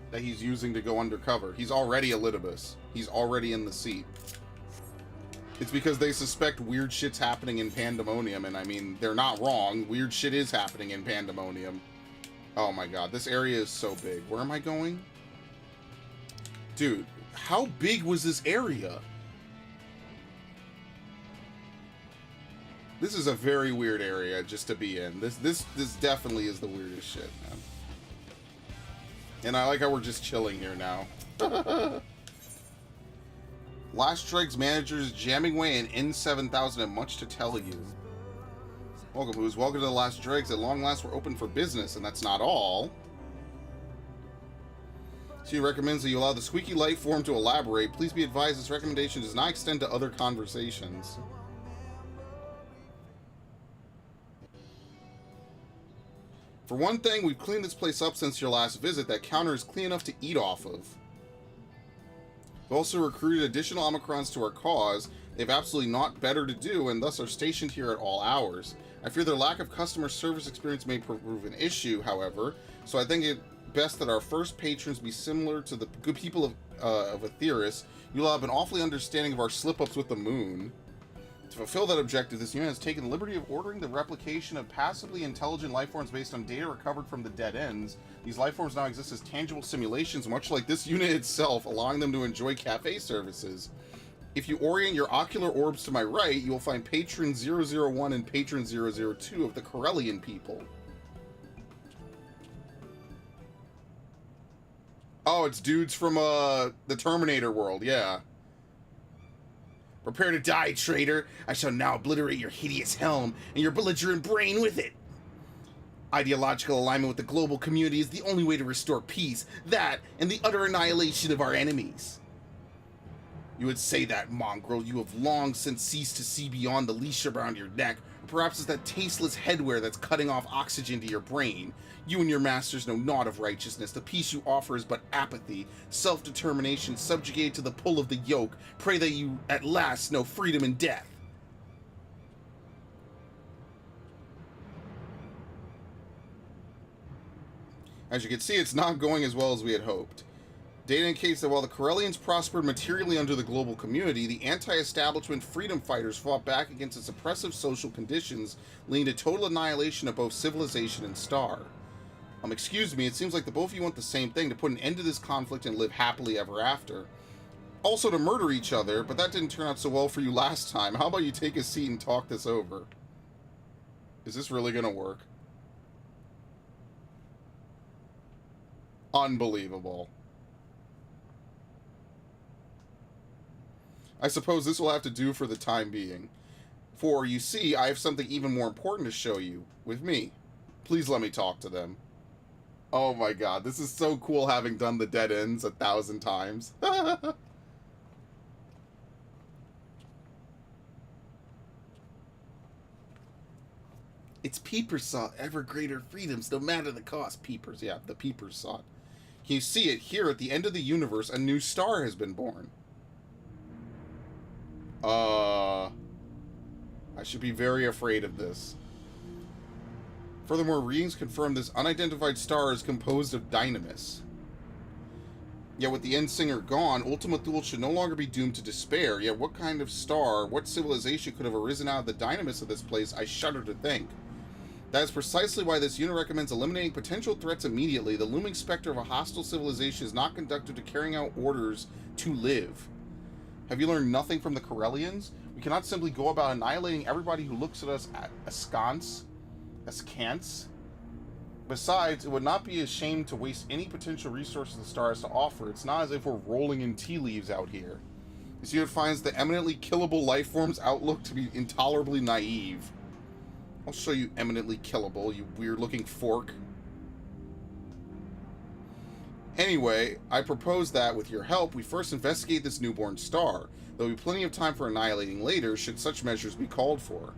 that he's using to go undercover. He's already a Litibus. He's already in the seat. It's because they suspect weird shit's happening in Pandemonium, and I mean, they're not wrong. Weird shit is happening in Pandemonium. Oh my god, this area is so big. Where am I going? Dude, how big was this area? This is a very weird area just to be in. This definitely is the weirdest shit, man. And I like how we're just chilling here now. Last Dregs managers jamming away in N7000 and much to tell you. Welcome, who's welcome to the Last Dregs. At long last, we're open for business, and that's not all. She recommends that you allow the squeaky light form to elaborate. Please be advised this recommendation does not extend to other conversations. For one thing, we've cleaned this place up since your last visit. That counter is clean enough to eat off of. We've also recruited additional Omicrons to our cause. They have absolutely naught better to do, and thus are stationed here at all hours. I fear their lack of customer service experience may prove an issue, however, so I think it best that our first patrons be similar to the good people of Aetheris. You'll have an awfully understanding of our slip-ups with the moon. To fulfill that objective, this unit has taken the liberty of ordering the replication of passively intelligent lifeforms based on data recovered from the dead ends. These lifeforms now exist as tangible simulations, much like this unit itself, allowing them to enjoy cafe services. If you orient your ocular orbs to my right, you will find Patron 001 and Patron 002 of the Corellian people. Oh, it's dudes from the Terminator world, yeah. Prepare to die, traitor. I shall now obliterate your hideous helm and your belligerent brain with it. Ideological alignment with the global community is the only way to restore peace, that and the utter annihilation of our enemies. You would say that, mongrel. You have long since ceased to see beyond the leash around your neck, or perhaps it's that tasteless headwear that's cutting off oxygen to your brain. You and your masters know naught of righteousness. The peace you offer is but apathy, self-determination subjugated to the pull of the yoke. Pray that you at last know freedom and death. As you can see, it's not going as well as we had hoped. Data indicates that while the Corellians prospered materially under the global community, the anti-establishment freedom fighters fought back against its oppressive social conditions, leading to total annihilation of both civilization and star. Excuse me, it seems like the both of you want the same thing, to put an end to this conflict and live happily ever after. Also to murder each other, but that didn't turn out so well for you last time. How about you take a seat and talk this over? Is this really gonna work? Unbelievable. I suppose this will have to do for the time being. For, you see, I have something even more important to show you, with me. Please let me talk to them. Oh my god, this is so cool having done the dead ends 1,000 times. It's Peepers sought ever greater freedoms, no matter the cost. Peepers, yeah, the Peepers sought. Can you see it? Here, at the end of the universe, a new star has been born. I should be very afraid of this. Furthermore, readings confirm this unidentified star is composed of dynamis. Yet with the end singer gone, Ultima Thule should no longer be doomed to despair. Yet what kind of star, what civilization could have arisen out of the dynamis of this place, I shudder to think. That is precisely why this unit recommends eliminating potential threats immediately. The looming specter of a hostile civilization is not conducive to carrying out orders to live. Have you learned nothing from the Corellians? We cannot simply go about annihilating everybody who looks at us askance. Besides, it would not be a shame to waste any potential resources the star has to offer. It's not as if we're rolling in tea leaves out here. This unit finds the eminently killable life form's outlook to be intolerably naive. I'll show you eminently killable, you weird-looking fork. Anyway, I propose that, with your help, we first investigate this newborn star. There'll be plenty of time for annihilating later, should such measures be called for.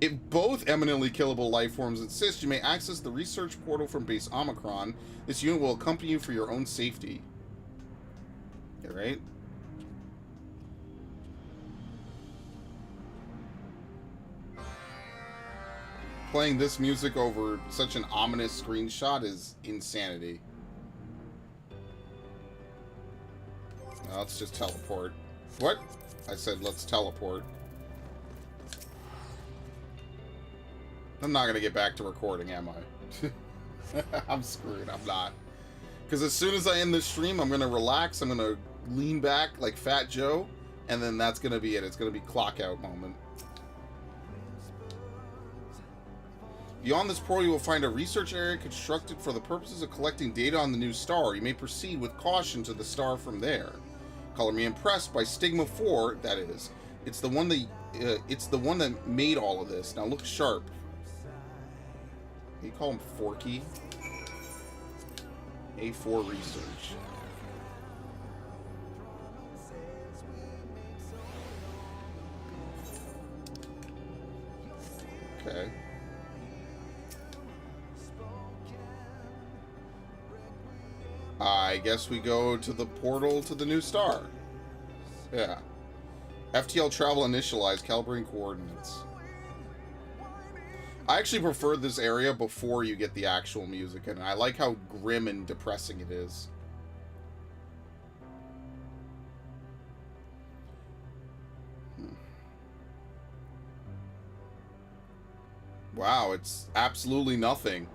If both eminently killable life forms insist, you may access the research portal from base Omicron. This unit will accompany you for your own safety. Alright? Playing this music over such an ominous screenshot is insanity. Now, let's just teleport. What? I said let's teleport. I'm not gonna get back to recording, am I? I'm screwed. I'm not. Because as soon as I end this stream, I'm gonna relax. I'm gonna lean back like Fat Joe, and then that's gonna be it. It's gonna be clock out moment. Beyond this portal, you will find a research area constructed for the purposes of collecting data on the new star. You may proceed with caution to the star from there. Color me impressed by Stigma 4, that is. It's the one that made all of this. Now look sharp. You call him Forky. A4 research. Okay. I guess we go to the portal to the new star. Yeah. FTL travel initialized, calibrating coordinates. I actually prefer this area before you get the actual music, and I like how grim and depressing it is. Wow, it's absolutely nothing.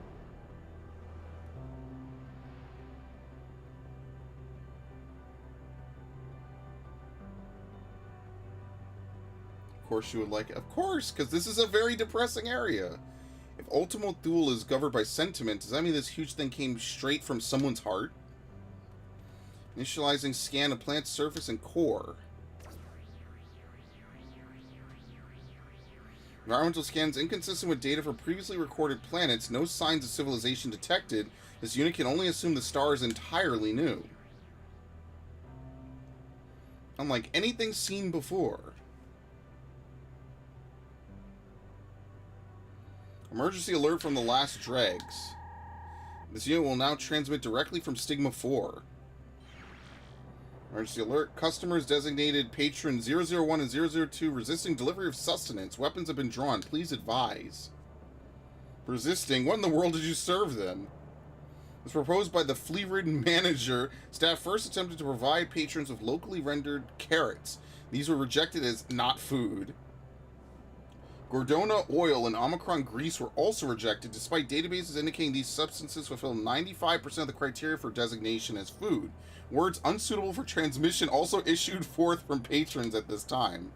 Of course you would like it. Of course, because this is a very depressing area. If Ultima Thule is governed by sentiment, does that mean this huge thing came straight from someone's heart? Initializing scan of plant surface and core. Environmental scans inconsistent with data from previously recorded planets. No signs of civilization detected. This unit can only assume the star is entirely new. Unlike anything seen before. Emergency alert from the last dregs. This unit will now transmit directly from Stigma 4. Emergency alert. Customers designated patron 001 and 002 resisting delivery of sustenance. Weapons have been drawn. Please advise. Resisting? What in the world did you serve them? was proposed by the flea-ridden manager. Staff first attempted to provide patrons with locally rendered carrots. These were rejected as not food. Gordona oil and Omicron grease were also rejected, despite databases indicating these substances fulfill 95% of the criteria for designation as food. Words unsuitable for transmission also issued forth from patrons at this time.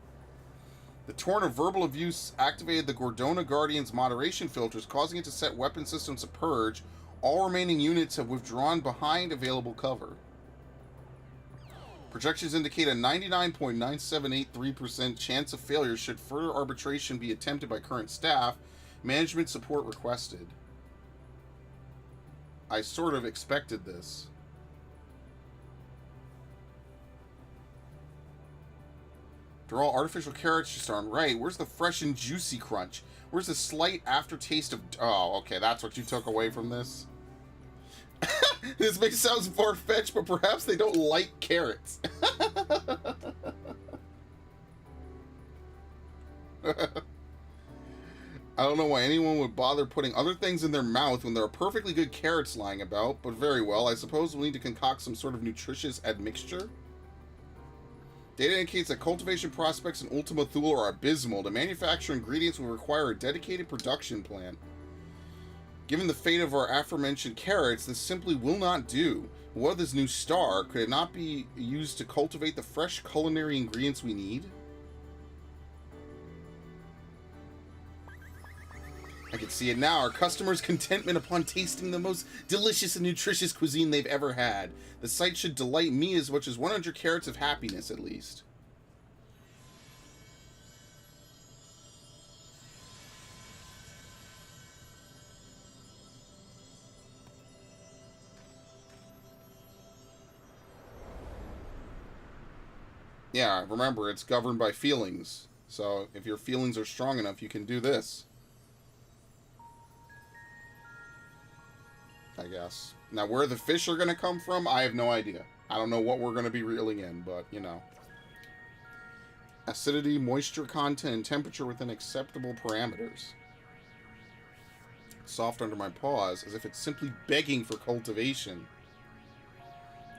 The torrent of verbal abuse activated the Gordona Guardian's moderation filters, causing it to set weapon systems to purge. All remaining units have withdrawn behind available cover. Projections indicate a 99.9783% chance of failure should further arbitration be attempted by current staff. Management support requested. I sort of expected this. They're all artificial carrots just aren't right. Where's the fresh and juicy crunch? Where's the slight aftertaste of... Oh, okay, that's what you took away from this? This may sound far-fetched, but perhaps they don't like carrots. I don't know why anyone would bother putting other things in their mouth when there are perfectly good carrots lying about, but very well. I suppose we'll need to concoct some sort of nutritious admixture. Data indicates that cultivation prospects in Ultima Thule are abysmal. To manufacture ingredients will require a dedicated production plant. Given the fate of our aforementioned carrots, this simply will not do. What of this new star? Could it not be used to cultivate the fresh culinary ingredients we need? I can see it now. Our customers' contentment upon tasting the most delicious and nutritious cuisine they've ever had. The sight should delight me as much as 100 carats of happiness, at least. Yeah, remember, it's governed by feelings. So, if your feelings are strong enough, you can do this. I guess. Now, where the fish are going to come from, I have no idea. I don't know what we're going to be reeling in, but, you know. Acidity, moisture content, and temperature within acceptable parameters. Soft under my paws, as if it's simply begging for cultivation.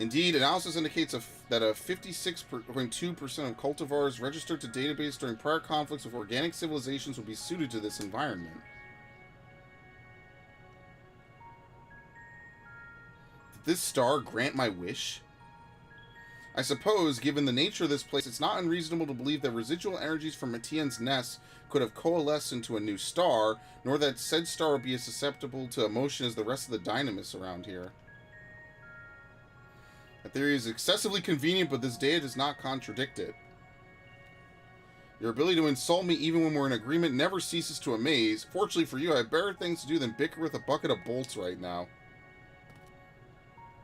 Indeed, analysis indicates that a 56.2% of cultivars registered to database during prior conflicts with organic civilizations will be suited to this environment. Did this star grant my wish? I suppose, given the nature of this place, it's not unreasonable to believe that residual energies from Etienne's nest could have coalesced into a new star, nor that said star would be as susceptible to emotion as the rest of the dynamists around here. That theory is excessively convenient, but this data does not contradict it. Your ability to insult me even when we're in agreement never ceases to amaze. Fortunately for you, I have better things to do than bicker with a bucket of bolts right now.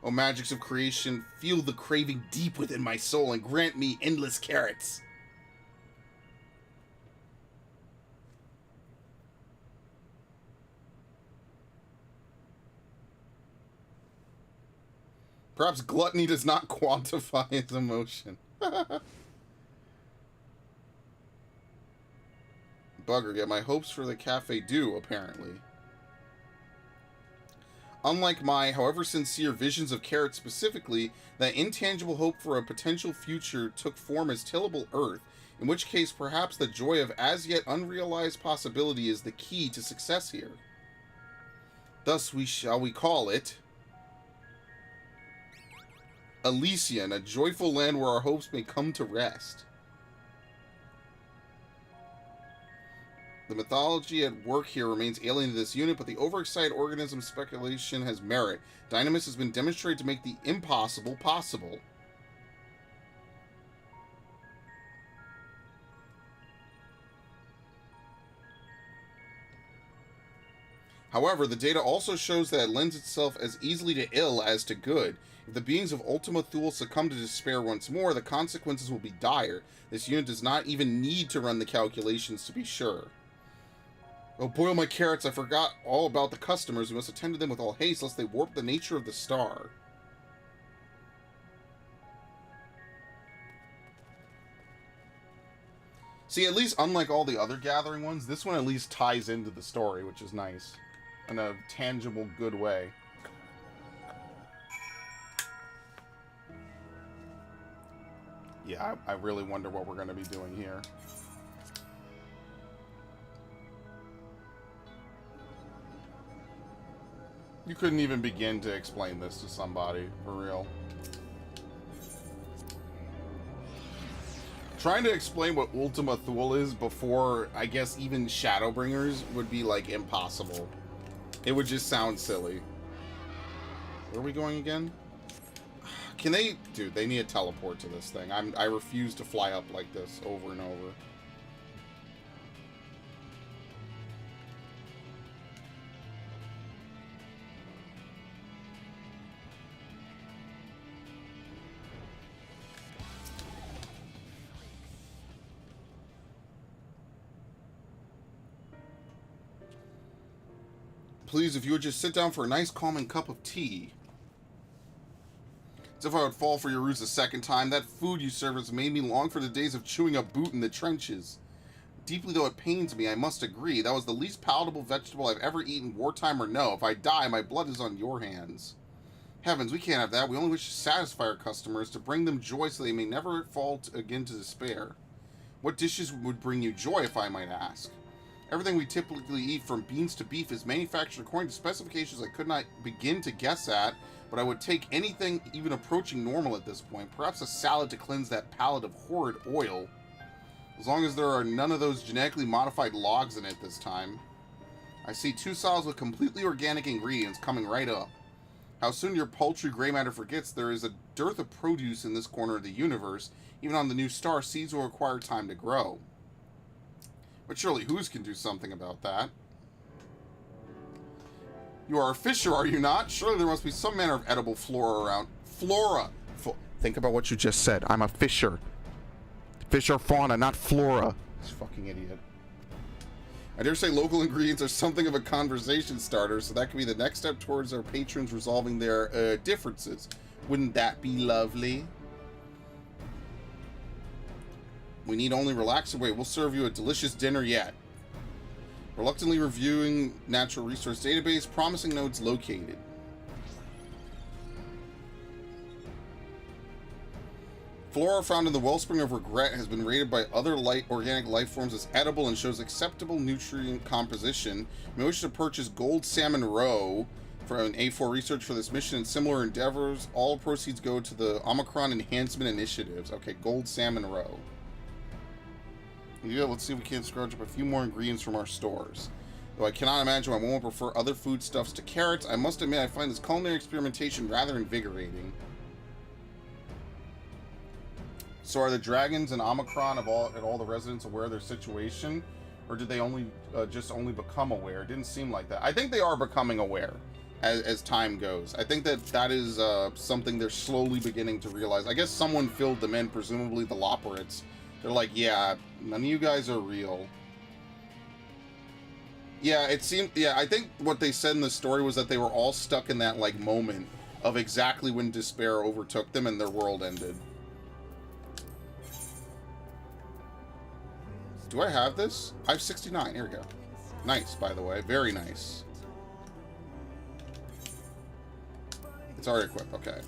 O magics of creation, feel the craving deep within my soul and grant me endless carrots. Perhaps gluttony does not quantify its emotion. Bugger, yet my hopes for the cafe do, apparently. Unlike my, however sincere, visions of carrots specifically, that intangible hope for a potential future took form as tillable earth, in which case perhaps the joy of as yet unrealized possibility is the key to success here. Thus shall we call it Elysian, a joyful land where our hopes may come to rest. The mythology at work here remains alien to this unit, but the overexcited organism speculation has merit. Dynamis has been demonstrated to make the impossible possible. However, the data also shows that it lends itself as easily to ill as to good. If the beings of Ultima Thule succumb to despair once more, the consequences will be dire. This unit does not even need to run the calculations to be sure. Oh, boil my carrots, I forgot all about the customers. We must attend to them with all haste, lest they warp the nature of the star. See, at least unlike all the other gathering ones, this one at least ties into the story, which is nice. In a tangible, good way. Yeah, I really wonder what we're going to be doing here. You couldn't even begin to explain this to somebody, for real. Trying to explain what Ultima Thule is before, I guess, even Shadowbringers would be, like, impossible. It would just sound silly. Where are we going again? Can they... Dude, they need a teleport to this thing. I refuse to fly up like this over and over. Please, if you would just sit down for a nice, calming cup of tea. As if I would fall for your ruse a second time, that food you serve has made me long for the days of chewing a boot in the trenches. Deeply though it pains me, I must agree, that was the least palatable vegetable I've ever eaten, wartime or no. If I die, my blood is on your hands. Heavens, we can't have that. We only wish to satisfy our customers, to bring them joy so they may never fall again to despair. What dishes would bring you joy, if I might ask? Everything we typically eat, from beans to beef, is manufactured according to specifications I could not begin to guess at, but I would take anything even approaching normal at this point. Perhaps a salad to cleanse that palate of horrid oil. As long as there are none of those genetically modified logs in it this time. I see 2 salads with completely organic ingredients coming right up. How soon your paltry gray matter forgets there is a dearth of produce in this corner of the universe. Even on the new star, seeds will require time to grow. But surely Who's can do something about that. You are a fisher, are you not? Surely there must be some manner of edible flora around. Flora! Think about what you just said. I'm a fisher. Fisher fauna, not flora. This fucking idiot. I dare say local ingredients are something of a conversation starter, so that could be the next step towards our patrons resolving their differences. Wouldn't that be lovely? We need only relax away. We'll serve you a delicious dinner yet. Reluctantly reviewing natural resource database. Promising nodes located. Flora found in the Wellspring of Regret has been rated by other organic life forms as edible and shows acceptable nutrient composition. You may wish to purchase Gold Salmon Roe for an A4 research for this mission and similar endeavors. All proceeds go to the Omicron Enhancement Initiatives. Okay, Gold Salmon Roe. Yeah, let's see if we can't scrounge up a few more ingredients from our stores. Though I cannot imagine why one would prefer other foodstuffs to carrots, I must admit I find this culinary experimentation rather invigorating. So are the dragons and Omicron at all the residents aware of their situation? Or did they only only become aware? It didn't seem like that. I think they are becoming aware as time goes. I think that is something they're slowly beginning to realize. I guess someone filled them in, presumably the Loperates. They're like, yeah, none of you guys are real. Yeah, it seemed, yeah, I think what they said in the story was that they were all stuck in that, like, moment of exactly when despair overtook them and their world ended. Do I have this? I have 69. Here we go. Nice, by the way. Very nice. It's already equipped. Okay.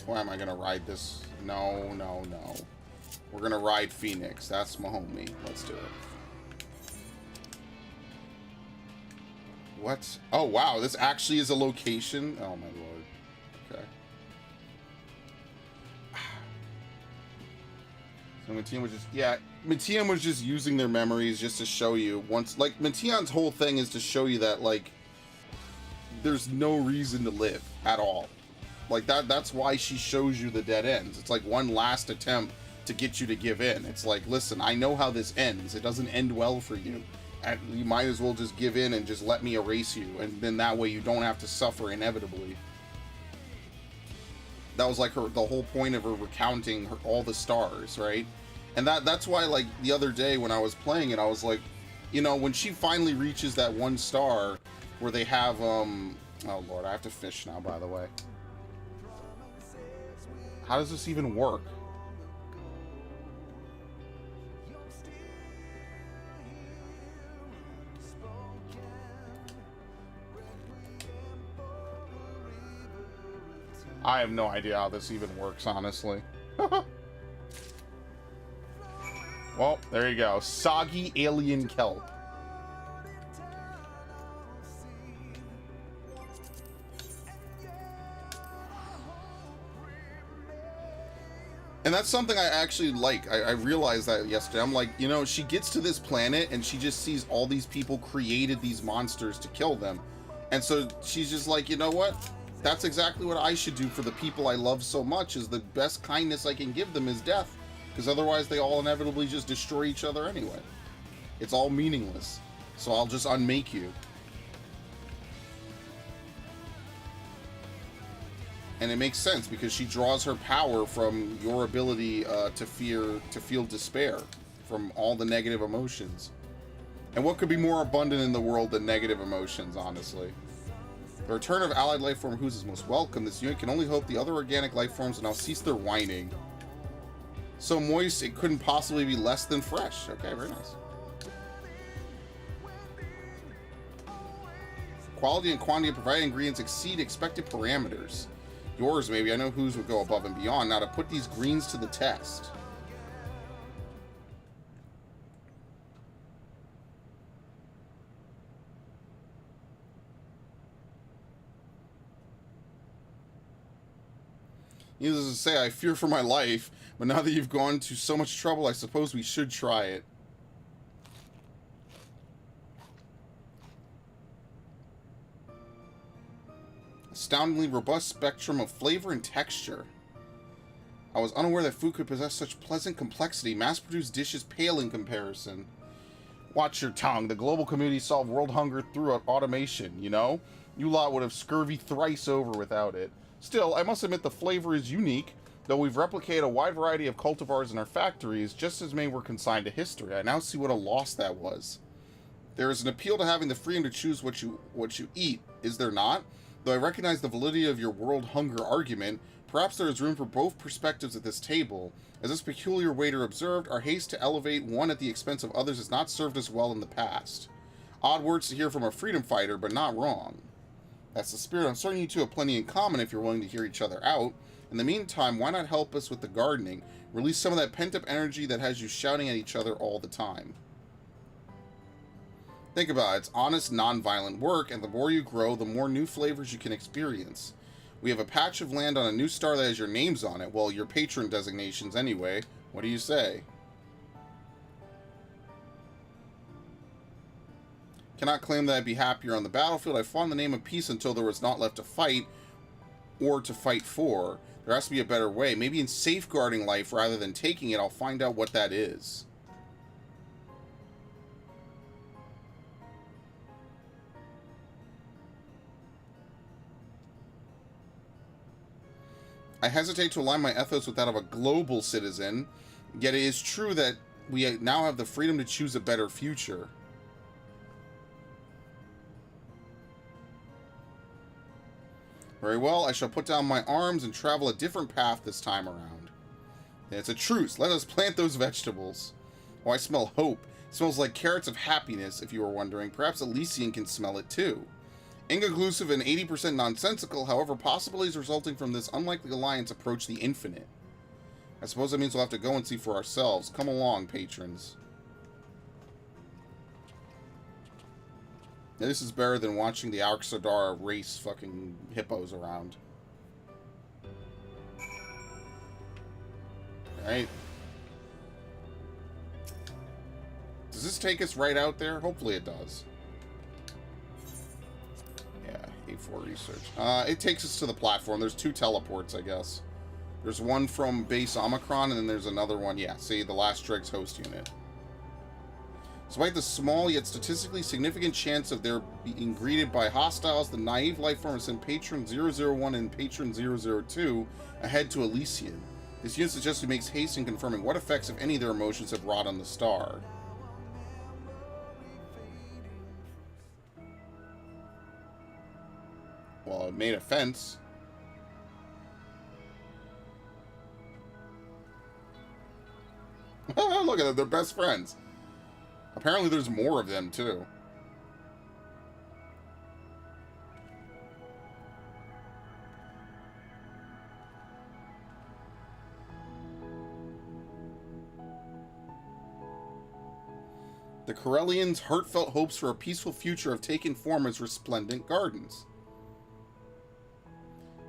Why am I going to ride this? No, no, no. We're going to ride Phoenix. That's my homie. Let's do it. What? Oh, wow. This actually is a location? Oh, my lord. Okay. So Matian was just... Yeah, Matian was just using their memories just to show you once... Like, Matian's whole thing is to show you that, like, there's no reason to live at all. Like, that's why she shows you the dead ends. It's like one last attempt to get you to give in. It's like, listen, I know how this ends. It doesn't end well for you. And you might as well just give in and just let me erase you. And then that way you don't have to suffer inevitably. That was like the whole point of her recounting all the stars, right? And that's why, like, the other day when I was playing it, I was like, you know, when she finally reaches that one star where they have, oh lord, I have to fish now, by the way. How does this even work? I have no idea how this even works, honestly. Well, there you go. Soggy alien kelp. And that's something I actually like. I realized that yesterday. I'm like, you know, she gets to this planet and she just sees all these people created these monsters to kill them. And so she's just like, you know what? That's exactly what I should do for the people I love so much, is the best kindness I can give them is death. Because otherwise they all inevitably just destroy each other anyway. It's all meaningless. So I'll just unmake you. And it makes sense because she draws her power from your ability to feel despair from all the negative emotions. And what could be more abundant in the world than negative emotions, honestly? The return of allied life form whose is most welcome. This unit can only hope the other organic life forms will now cease their whining. So moist, it couldn't possibly be less than fresh. Okay, very nice. Quality and quantity of provided ingredients exceed expected parameters. Yours, maybe. I know whose would go above and beyond. Now to put these greens to the test. Needless to say, I fear for my life, but now that you've gone to so much trouble, I suppose we should try it. Astoundingly robust spectrum of flavor and texture. I was unaware that food could possess such pleasant complexity. Mass-produced dishes pale in comparison. Watch your tongue. The global community solved world hunger through automation, you know? You lot would have scurvy thrice over without it. Still, I must admit the flavor is unique. Though we've replicated a wide variety of cultivars in our factories, just as many were consigned to history. I now see what a loss that was. There is an appeal to having the freedom to choose what you eat, is there not? Though I recognize the validity of your world hunger argument, perhaps there is room for both perspectives at this table. As this peculiar waiter observed, our haste to elevate one at the expense of others has not served us well in the past. Odd words to hear from a freedom fighter, but not wrong. That's the spirit. I'm certain you two have plenty in common if you're willing to hear each other out. In the meantime, why not help us with the gardening? Release some of that pent-up energy that has you shouting at each other all the time. Think about it. It's honest, non-violent work, and the more you grow, the more new flavors you can experience. We have a patch of land on a new star that has your names on it. Well, your patron designations anyway. What do you say? Cannot claim that I'd be happier on the battlefield. I fought in the name of peace until there was not left to fight or to fight for. There has to be a better way. Maybe in safeguarding life rather than taking it, I'll find out what that is. I hesitate to align my ethos with that of a global citizen, yet it is true that we now have the freedom to choose a better future. Very well, I shall put down my arms and travel a different path this time around. It's a truce. Let us plant those vegetables. Oh, I smell hope. It smells like carrots of happiness, if you were wondering. Perhaps Elysian can smell it too. Inconclusive and 80% nonsensical, however, possibilities resulting from this unlikely alliance approach the infinite. I suppose that means we'll have to go and see for ourselves. Come along, patrons. Now, this is better than watching the Alxadara race fucking hippos around. Alright. Does this take us right out there? Hopefully it does. Yeah, A4 research. It takes us to the platform. There's 2 teleports, I guess. There's one from base Omicron, and then there's another one. Yeah, see, the last Dregs host unit. Despite the small yet statistically significant chance of their being greeted by hostiles, the naive life form sent Patron 001 and Patron 002 ahead to Elysian. This unit suggests he makes haste in confirming what effects, if any, of their emotions have wrought on the star. Well, it made a fence. Look at them, they're best friends. Apparently there's more of them, too. The Corellians' heartfelt hopes for a peaceful future have taken form as resplendent gardens.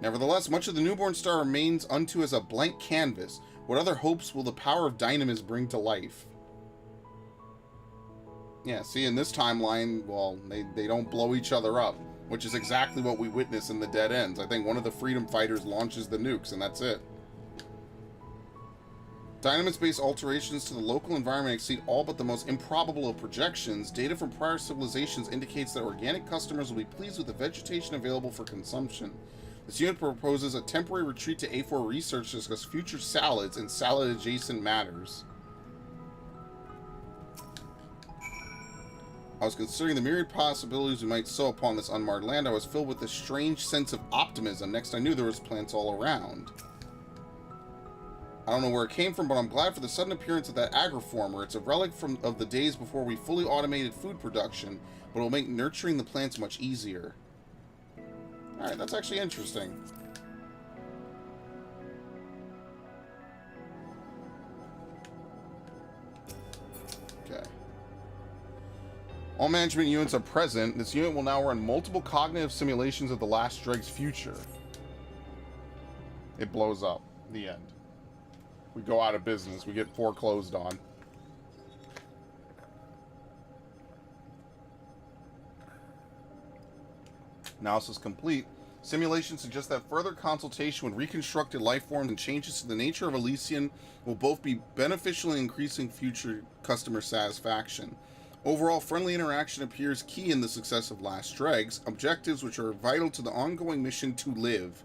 Nevertheless, much of the newborn star remains unto as a blank canvas. What other hopes will the power of dynamis bring to life? Yeah, see, in this timeline, well, they don't blow each other up, which is exactly what we witness in the Dead Ends. I think one of the freedom fighters launches the nukes, and that's it. Dynamis-based alterations to the local environment exceed all but the most improbable of projections. Data from prior civilizations indicates that organic customers will be pleased with the vegetation available for consumption. This unit proposes a temporary retreat to A4 research to discuss future salads and salad-adjacent matters. I was considering the myriad possibilities we might sow upon this unmarred land. I was filled with a strange sense of optimism. Next I knew there was plants all around. I don't know where it came from, but I'm glad for the sudden appearance of that agriformer. It's a relic of the days before we fully automated food production, but it'll make nurturing the plants much easier. Alright, that's actually interesting. Okay. All management units are present. This unit will now run multiple cognitive simulations of the last Dreg's future. It blows up. The end. We go out of business. We get foreclosed on. Analysis complete. Simulations suggest that further consultation with reconstructed life forms and changes to the nature of Elysian will both be beneficial in increasing future customer satisfaction. Overall, friendly interaction appears key in the success of Last Dregs, objectives which are vital to the ongoing mission to live.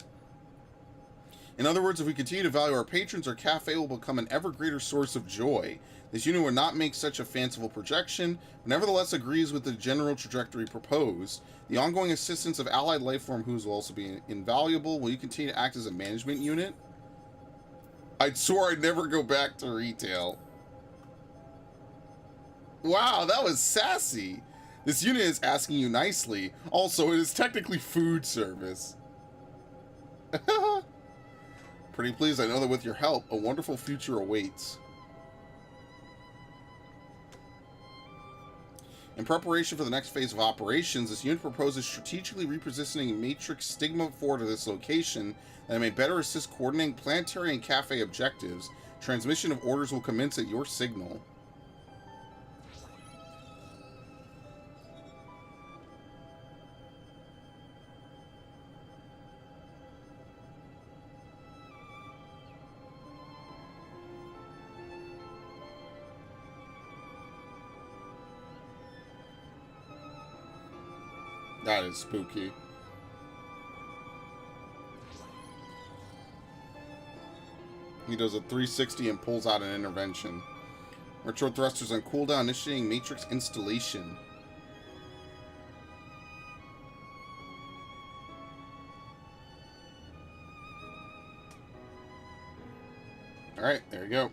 In other words, if we continue to value our patrons, our cafe will become an ever greater source of joy. This unit would not make such a fanciful projection, but nevertheless agrees with the general trajectory proposed. The ongoing assistance of allied lifeform whos will also be invaluable. Will you continue to act as a management unit? I swore I'd never go back to retail. Wow, that was sassy. This unit is asking you nicely. Also, it is technically food service. Pretty pleased, I know that with your help, a wonderful future awaits. In preparation for the next phase of operations, this unit proposes strategically repositioning Matrix Stigma 4 to this location that may better assist coordinating planetary and cafe objectives. Transmission of orders will commence at your signal. That is spooky. He does a 360 and pulls out an intervention. Retro thrusters on cooldown, initiating Matrix installation. Alright, there you go.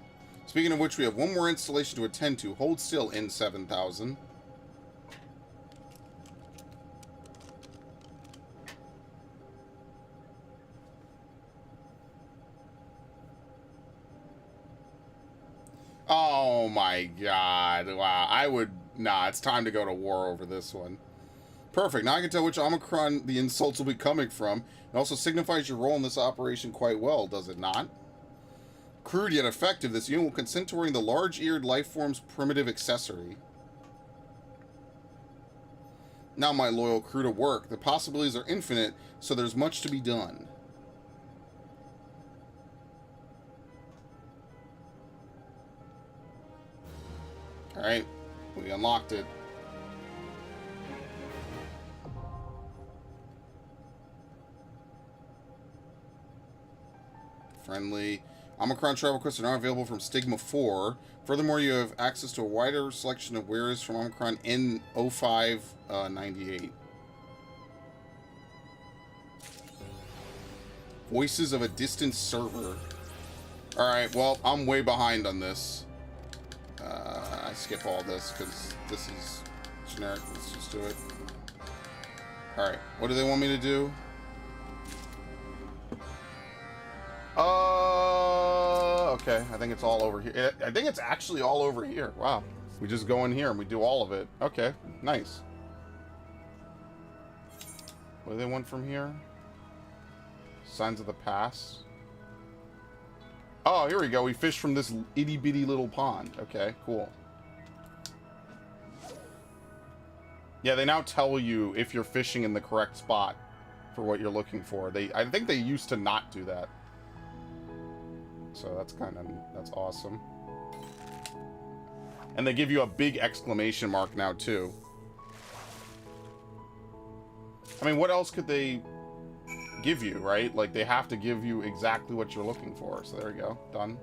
Speaking of which, we have one more installation to attend to. Hold still in 7000. Oh my god. Wow. I would... Nah, it's time to go to war over this one. Perfect. Now I can tell which Omicron the insults will be coming from. It also signifies your role in this operation quite well, does it not? Crude yet effective, this unit will consent to wearing the large-eared lifeform's primitive accessory. Now, my loyal crew, to work. The possibilities are infinite, so there's much to be done. Alright, we unlocked it. Friendly. Omicron travel quests are now available from Stigma 4. Furthermore, you have access to a wider selection of wares from Omicron N0598. Voices of a distant server. Alright, well, I'm way behind on this. I skip all this because this is generic. Let's just do it. Alright, what do they want me to do? Okay, I think it's all over here. I think it's actually all over here. Wow. We just go in here and we do all of it. Okay, nice. What do they want from here? Signs of the past. Oh, here we go. We fish from this itty-bitty little pond. Okay, cool. Yeah, they now tell you if you're fishing in the correct spot for what you're looking for. I think they used to not do that. So that's awesome. And they give you a big exclamation mark now, too. I mean, what else could they give you, right? Like, they have to give you exactly what you're looking for. So there we go. Done.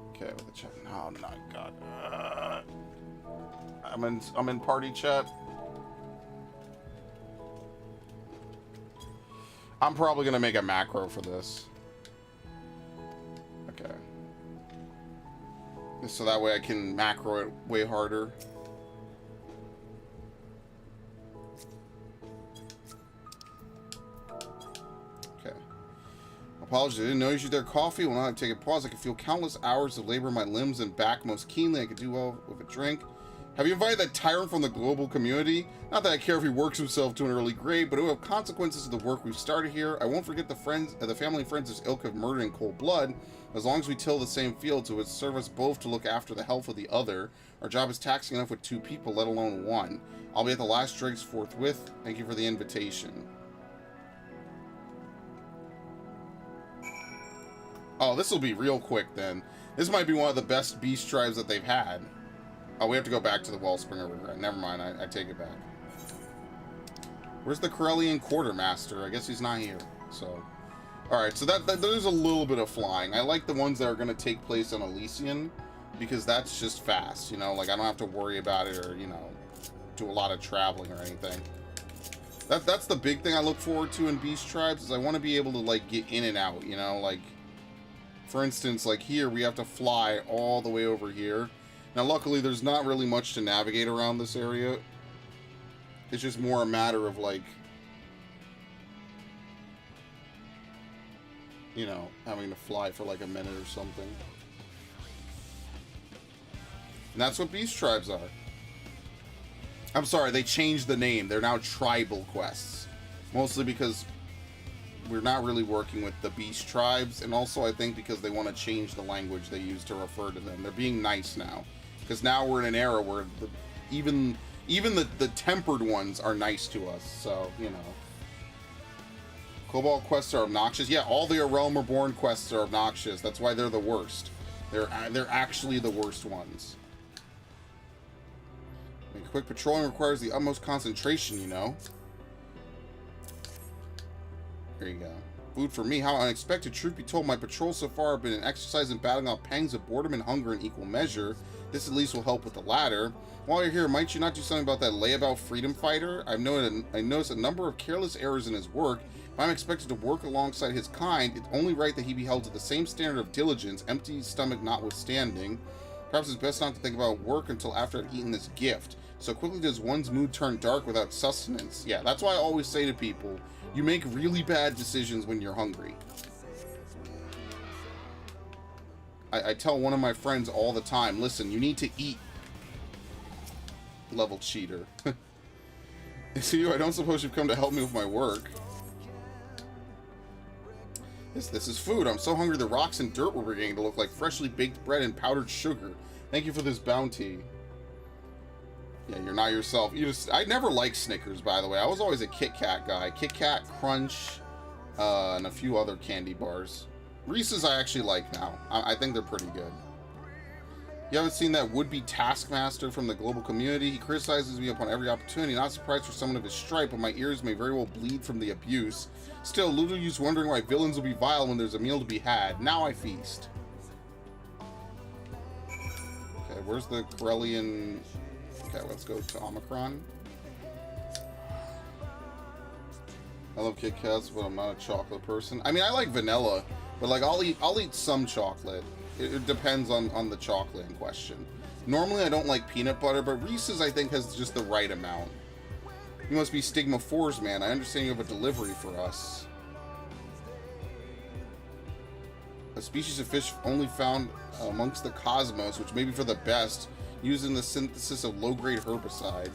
Okay, with the chat. Oh, my God. I'm in party chat. I'm probably gonna make a macro for this. Okay. So that way I can macro it way harder. Okay. Apologies, I didn't know you should their coffee. When I take a pause, I can feel countless hours of labor in my limbs and back most keenly. I could do well with a drink. Have you invited that tyrant from the global community? Not that I care if he works himself to an early grave, but it will have consequences to the work we've started here. I won't forget the family and friends of ilk of murder in cold blood. As long as we till the same fields, it would serve us both to look after the health of the other. Our job is taxing enough with 2 people, let alone 1. I'll be at the last drinks forthwith. Thank you for the invitation. Oh, this will be real quick then. This might be one of the best beast tribes that they've had. Oh, we have to go back to the Wellspring of Regret. Never mind, I take it back. Where's the Corellian Quartermaster? I guess he's not here. So, alright, so there's a little bit of flying. I like the ones that are going to take place on Elysian, because that's just fast, you know? Like, I don't have to worry about it or, you know, do a lot of traveling or anything. That's the big thing I look forward to in Beast Tribes, is I want to be able to, like, get in and out, you know? Like, for instance, like here, we have to fly all the way over here. Now, luckily, there's not really much to navigate around this area. It's just more a matter of, like, you know, having to fly for, like, a minute or something. And that's what Beast Tribes are. I'm sorry, they changed the name. They're now Tribal Quests. Mostly because we're not really working with the Beast Tribes, and also, I think, because they want to change the language they use to refer to them. They're being nice now. Because now we're in an era where even the tempered ones are nice to us, so, you know. Cobalt quests are obnoxious. Yeah, all the Realm Reborn quests are obnoxious. That's why they're the worst. They're actually the worst ones. I mean, quick patrolling requires the utmost concentration, you know. Here you go. Food for me. How unexpected. Truth be told, my patrols so far have been an exercise in battling out pangs of boredom and hunger in equal measure. This at least will help with the latter. While you're here, might you not do something about that layabout freedom fighter? I noticed a number of careless errors in his work. If I'm expected to work alongside his kind, it's only right that he be held to the same standard of diligence, empty stomach notwithstanding. Perhaps it's best not to think about work until after I've eaten this gift. So quickly does one's mood turn dark without sustenance. Yeah, that's why I always say to people, you make really bad decisions when you're hungry. I tell one of my friends all the time, listen, you need to eat. Level cheater. It's you, I don't suppose you've come to help me with my work. This is food. I'm so hungry the rocks and dirt we're beginning to look like freshly baked bread and powdered sugar. Thank you for this bounty. Yeah, you're not yourself. I never liked Snickers, by the way. I was always a Kit Kat guy. Kit Kat, Crunch, and a few other candy bars. Reese's I actually like now. I think they're pretty good. You haven't seen that would-be taskmaster from the global community? He criticizes me upon every opportunity. Not surprised for someone of his stripe, but my ears may very well bleed from the abuse. Still, little use wondering why villains will be vile when there's a meal to be had. Now I feast. Okay, where's the Corellian... Okay, let's go to Omicron. I love Kit Kats, but I'm not a chocolate person. I mean, I like vanilla, but like I'll eat some chocolate. It depends on the chocolate in question. Normally, I don't like peanut butter, but Reese's I think has just the right amount. You must be Stigma 4's man. I understand you have a delivery for us. a species of fish only found amongst the cosmos, which may be for the best, using the synthesis of low-grade herbicide.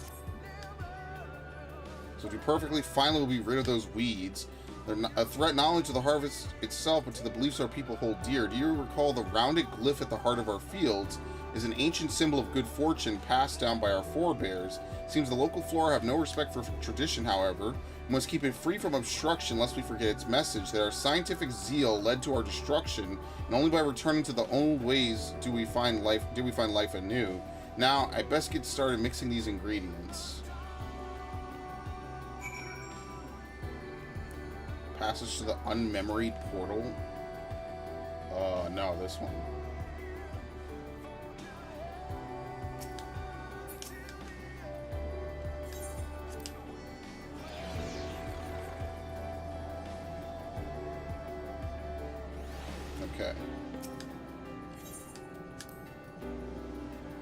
So to perfectly, finally we'll be rid of those weeds. They're a threat not only to the harvest itself, but to the beliefs our people hold dear. Do you recall the rounded glyph at the heart of our fields is an ancient symbol of good fortune passed down by our forebears? Seems the local flora have no respect for tradition, however. We must keep it free from obstruction lest we forget its message, that our scientific zeal led to our destruction, and only by returning to the old ways did we find life anew. Now, I best get started mixing these ingredients. Passage to the unmemoried portal. No, this one. Okay.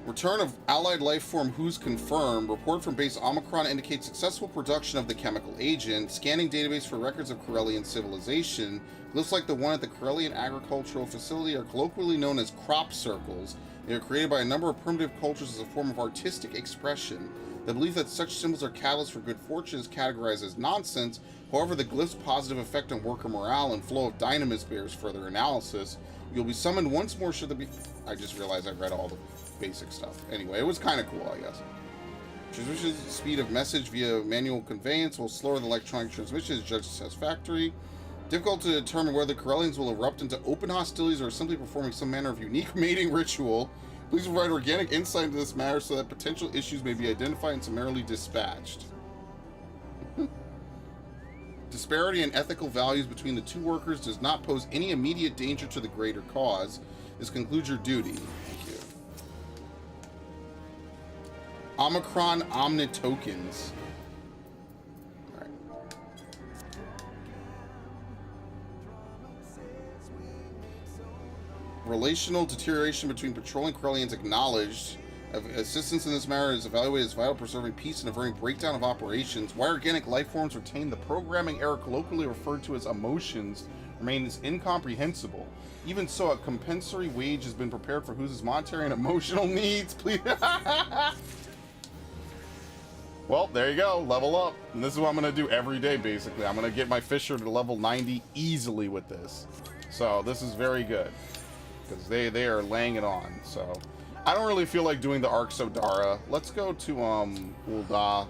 Return of allied life form who's confirmed. Report from base Omicron indicates successful production of the chemical agent. Scanning database for records of Corellian civilization. Looks like the one at the Corellian agricultural facility are colloquially known as crop circles. They are created by a number of primitive cultures as a form of artistic expression. The belief that such symbols are catalysts for good fortune is categorized as nonsense. However, the glyph's positive effect on worker morale and flow of dynamism bears further analysis. You'll be summoned once more should there be... I just realized I read all the basic stuff. Anyway, it was kind of cool, I guess. Transmission speed of message via manual conveyance will slower the electronic transmission is judged satisfactory. Difficult to determine whether the Corellians will erupt into open hostilities or simply performing some manner of unique mating ritual. Please provide organic insight into this matter so that potential issues may be identified and summarily dispatched. Disparity in ethical values between the two workers does not pose any immediate danger to the greater cause. This concludes your duty. Thank you. Omicron Omnitokens. Alright. Relational deterioration between patrolling Corellians acknowledged. Assistance in this matter is evaluated as vital, preserving peace and averting breakdown of operations. Why organic life forms retain the programming error colloquially referred to as emotions remains incomprehensible. Even so, a compensatory wage has been prepared for whose monetary and emotional needs. Please. Well, there you go. Level up. And this is what I'm going to do every day, basically. I'm going to get my Fisher to level 90 easily with this. So this is very good. Because they are laying it on. So I don't really feel like doing the Arc Sodara. Let's go to Ul'dah.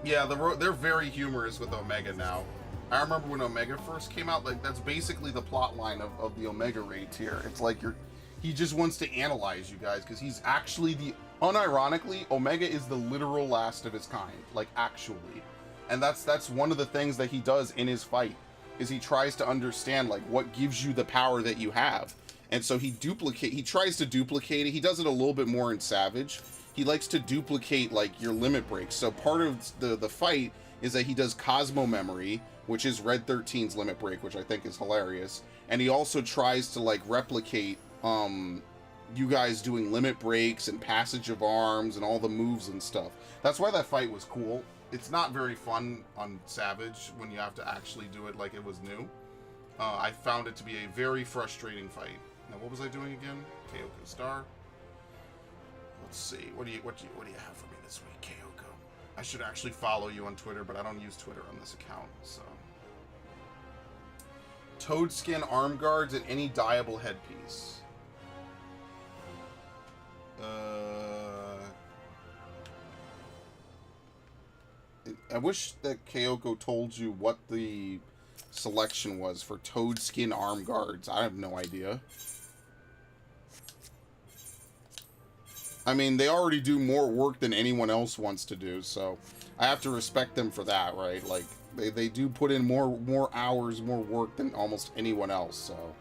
Yeah, they're very humorous with Omega now. I remember when Omega first came out, like that's basically the plot line of the Omega raids here. It's like he just wants to analyze you guys because he's actually unironically, Omega is the literal last of his kind, like actually. And that's one of the things that he does in his fight, is he tries to understand like what gives you the power that you have. And so he tries to duplicate it. He does it a little bit more in Savage. He likes to duplicate like your limit breaks. So part of the fight is that he does Cosmo Memory, which is Red 13's limit break, which I think is hilarious. And he also tries to like replicate you guys doing limit breaks and passage of arms and all the moves and stuff. That's why that fight was cool. It's not very fun on Savage when you have to actually do it like it was new. I found it to be a very frustrating fight. Now, what was I doing again? Kyoko Star. Let's see. What do you have for me this week, Kyoko? I should actually follow you on Twitter, but I don't use Twitter on this account, so. Toad skin arm guards and any dyeable headpiece. I wish that Kyoko told you what the selection was for toad skin arm guards. I have no idea. I mean, they already do more work than anyone else wants to do, so I have to respect them for that, right? Like, they do put in more hours, more work than almost anyone else, so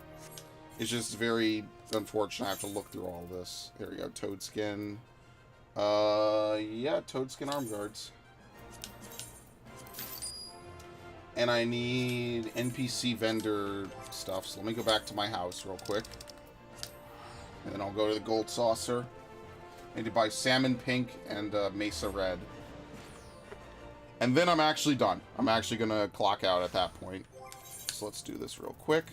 it's just very unfortunate I have to look through all this. There we go, toad skin. Yeah, toad skin arm guards. And I need NPC vendor stuff, so let me go back to my house real quick. And then I'll go to the gold saucer. I need to buy salmon pink and mesa red. And then I'm actually done. I'm actually going to clock out at that point. So let's do this real quick.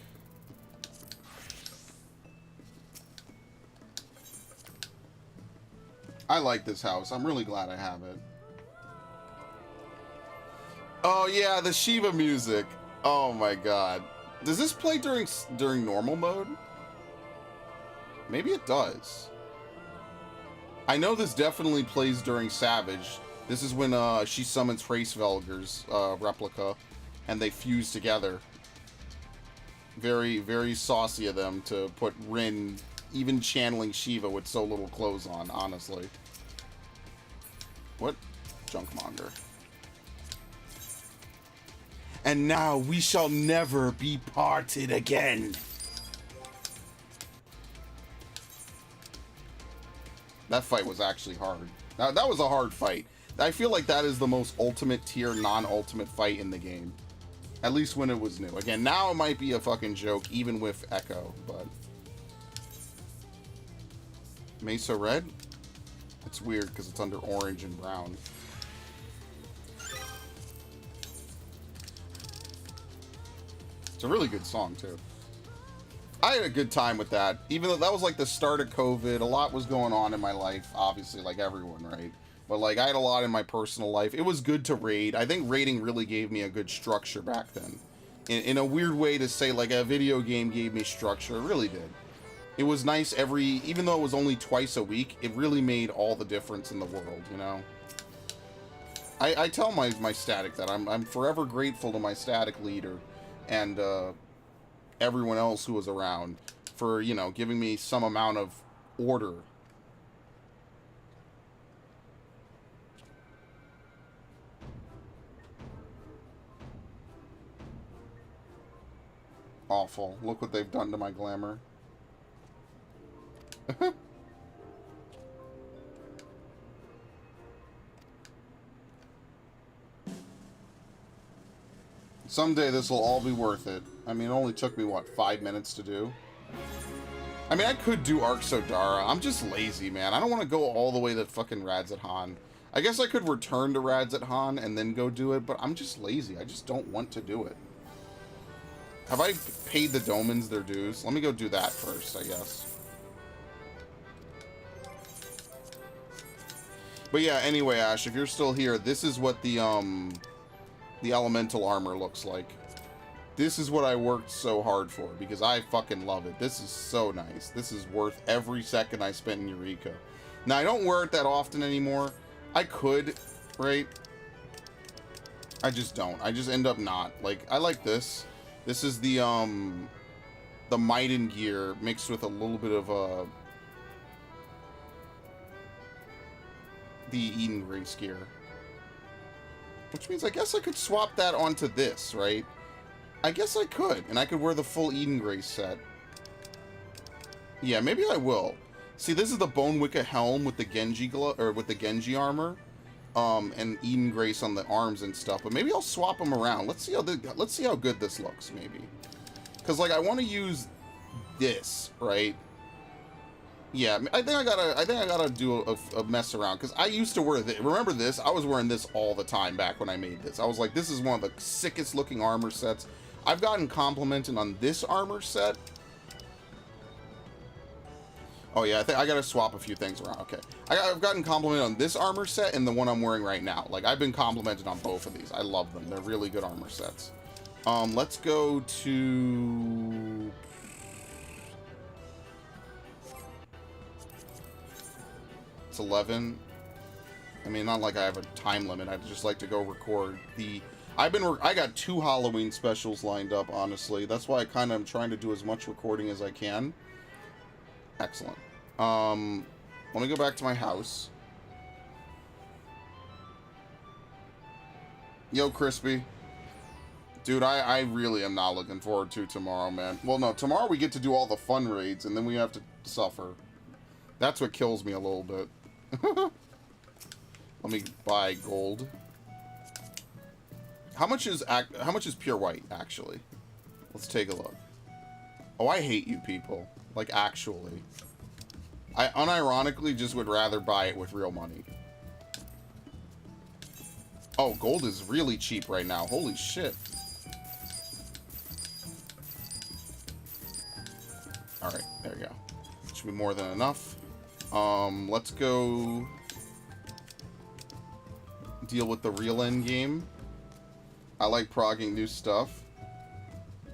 I like this house. I'm really glad I have it. Oh yeah, the Shiva music. Oh my god. Does this play during normal mode? Maybe it does. I know this definitely plays during Savage. This is when she summons Hraesvelgur's replica, and they fuse together. Very, very saucy of them to put Rin even channeling Shiva with so little clothes on, honestly. What? Junkmonger. And now we shall never be parted again. That fight was actually hard. That was a hard fight. I feel like that is the most ultimate tier non-ultimate fight in the game. At least when it was new. Again, now it might be a fucking joke, even with Echo, but... Mesa Red? It's weird, because it's under orange and brown. It's a really good song, too. I had a good time with that. Even though that was like the start of COVID, a lot was going on in my life, obviously, like everyone, right? But like, I had a lot in my personal life. It was good to raid. I think raiding really gave me a good structure back then. In a weird way to say, like, a video game gave me structure. It really did. It was nice even though it was only twice a week, it really made all the difference in the world, you know? I tell my static that I'm forever grateful to my static leader and everyone else who was around for, you know, giving me some amount of order. Awful. Look what they've done to my glamour. Someday this will all be worth it. I mean, it only took me, what, 5 minutes to do? I mean, I could do Arc Sodara. I'm just lazy, man. I don't want to go all the way to fucking Radzat Han. I guess I could return to Radzat Han and then go do it, but I'm just lazy. I just don't want to do it. Have I paid the Domans their dues? Let me go do that first, I guess. But yeah, anyway, Ash, if you're still here, this is what the elemental armor looks like. This is what I worked so hard for, because I fucking love it. This is so nice. This is worth every second I spent in Eureka. Now, I don't wear it that often anymore. I could, right? I just don't. I just end up not. Like, I like this. This is the Maiden gear mixed with a little bit of the Eden Grace gear. Which means I guess I could swap that onto this, right? I guess I could, and I could wear the full Eden Grace set. Yeah, maybe I will. See, this is the Bone Wicca helm with the Genji with the Genji armor, and Eden Grace on the arms and stuff. But maybe I'll swap them around. Let's see how good this looks, maybe. Because like I want to use this, right? Yeah, I think I gotta do a mess around, because I used to wear this. Remember this? I was wearing this all the time back when I made this. I was like, this is one of the sickest looking armor sets. I've gotten complimented on this armor set. Oh yeah, I think I gotta swap a few things around. Okay, I've gotten complimented on this armor set and the one I'm wearing right now. Like, I've been complimented on both of these. I love them. They're really good armor sets. Let's go to... It's 11. I mean, not like I have a time limit. I'd just like to go record the... I got 2 Halloween specials lined up, honestly. That's why I kind of am trying to do as much recording as I can. Excellent. Let me go back to my house. Yo, Crispy. Dude, I really am not looking forward to tomorrow, man. Well, no, tomorrow we get to do all the fun raids, and then we have to suffer. That's what kills me a little bit. Let me buy gold. How much is pure white, actually? Let's take a look. Oh, I hate you people. Like, actually. I unironically just would rather buy it with real money. Oh, gold is really cheap right now. Holy shit. Alright, there you go. Should be more than enough. Let's go deal with the real end game. I like progging new stuff.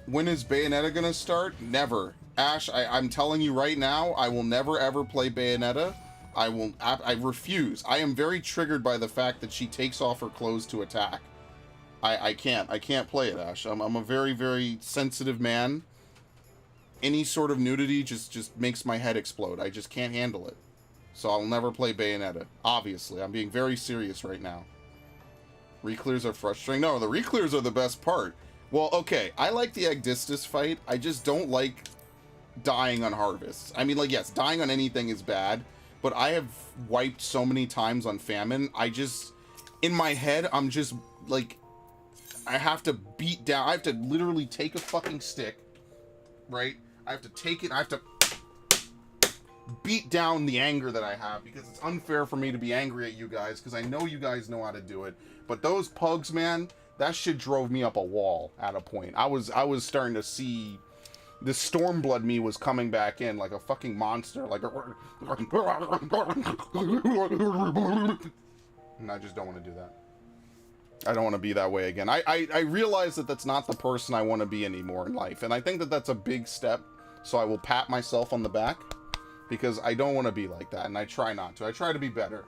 When is Bayonetta gonna start? Never. Ash, I'm telling you right now, I will never ever play Bayonetta. I refuse. I am very triggered by the fact that she takes off her clothes to attack. I can't play it, Ash. I'm a very, very sensitive man. Any sort of nudity just makes my head explode. I just can't handle it. So I'll never play Bayonetta. Obviously. I'm being very serious right now. Reclears are frustrating. No, the reclears are the best part. Well, okay, I like the Agdistis fight. I just don't like dying on harvests. I mean, like, yes, dying on anything is bad, but I have wiped so many times on famine. I just, in my head, I'm just, like, I have to beat down. I have to literally take a fucking stick, right? I have to take it. I have to beat down the anger that I have, because it's unfair for me to be angry at you guys, because I know you guys know how to do it. But those pugs, man, that shit drove me up a wall at a point. I was starting to see the Stormblood me was coming back in like a fucking monster, like and I just don't want to do that. I don't want to be that way again. I realize that that's not the person I want to be anymore in life, and I think that that's a big step, so I will pat myself on the back, because I don't want to be like that, and I try not to. I try to be better.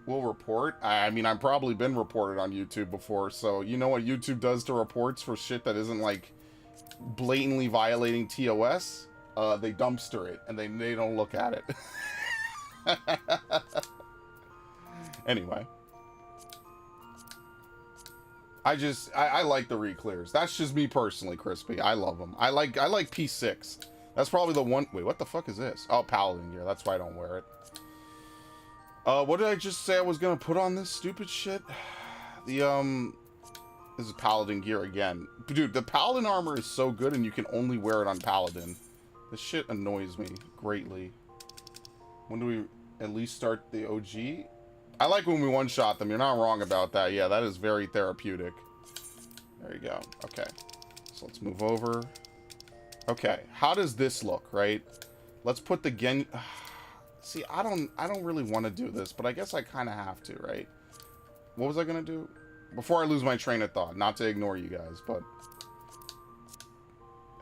We'll report. I mean, I've probably been reported on YouTube before, so you know what YouTube does to reports for shit that isn't, like, blatantly violating TOS? They dumpster it, and they don't look at it. Anyway. I like the reclears. That's just me personally, Crispy. I love them. I like P6. That's probably the one... Wait, what the fuck is this? Oh, Paladin gear. That's why I don't wear it. What did I just say I was gonna put on this stupid shit? This is Paladin gear again. Dude, the Paladin armor is so good, and you can only wear it on Paladin. This shit annoys me greatly. When do we at least start the OG? I like when we one-shot them. You're not wrong about that. Yeah, that is very therapeutic. There you go. Okay. So let's move over. Okay. How does this look, right? Let's put the Gen... See, I don't really want to do this, but I guess I kind of have to, right? What was I going to do? Before I lose my train of thought, not to ignore you guys, but...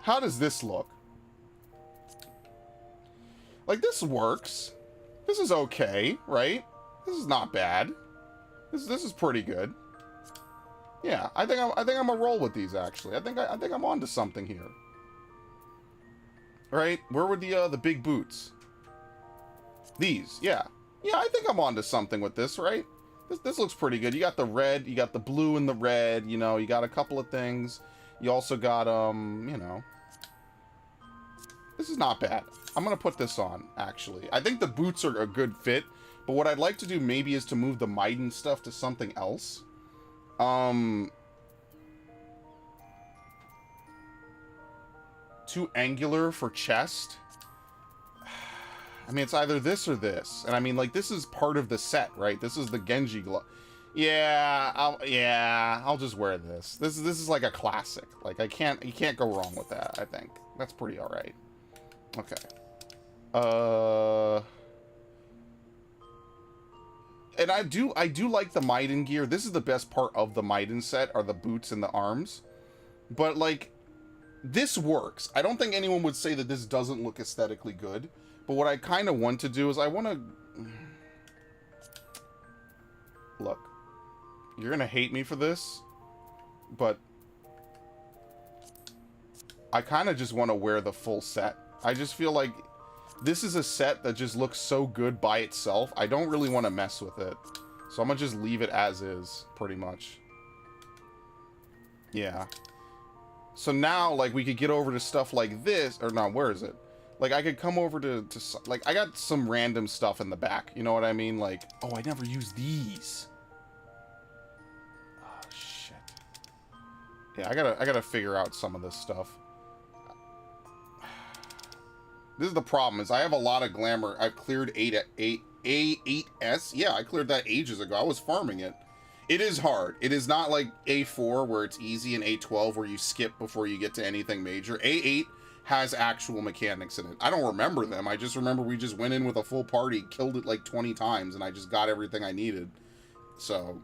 How does this look? Like, this works. This is okay, right? This is not bad. This is pretty good. Yeah, I think I'm gonna roll with these, actually. I think I'm onto something here. Right? Where were the big boots? These, yeah. Yeah, I think I'm onto something with this, right? This looks pretty good. You got the red, you got the blue and the red, you know, you got a couple of things. You also got, you know... This is not bad. I'm gonna put this on, actually. I think the boots are a good fit, but what I'd like to do maybe is to move the Maiden stuff to something else. Too angular for chest. I mean, it's either this or this. And I mean, like, this is part of the set, right? This is the Genji glove. Yeah, I'll just wear this. This is like a classic. Like, you can't go wrong with that, I think. That's pretty alright. Okay. And I do like the Maiden gear. This is the best part of the Maiden set, are the boots and the arms. But, like, this works. I don't think anyone would say that this doesn't look aesthetically good. But what I kind of want to do is I want to... Look. You're going to hate me for this. But... I kind of just want to wear the full set. I just feel like this is a set that just looks so good by itself. I don't really want to mess with it. So I'm going to just leave it as is, pretty much. Yeah. So now, like, we could get over to stuff like this. Or no, where is it? Like, I could come over to like, I got some random stuff in the back. You know what I mean? Like, oh, I never used these. Oh, shit. Yeah, I gotta figure out some of this stuff. This is the problem, is I have a lot of glamour. I've cleared A8S. Yeah, I cleared that ages ago. I was farming it. It is hard. It is not like A4 where it's easy and A12 where you skip before you get to anything major. A8 has actual mechanics in it. I don't remember them. I just remember we just went in with a full party, killed it like 20 times, and I just got everything I needed. So,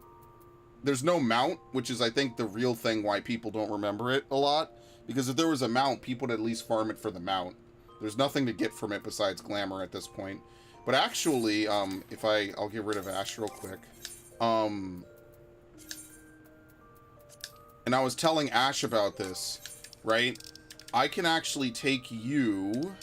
there's no mount, which is, I think, the real thing why people don't remember it a lot. Because if there was a mount, people would at least farm it for the mount. There's nothing to get from it besides glamour at this point. But actually, if I'll get rid of Ash real quick. And I was telling Ash about this, right? I can actually take you...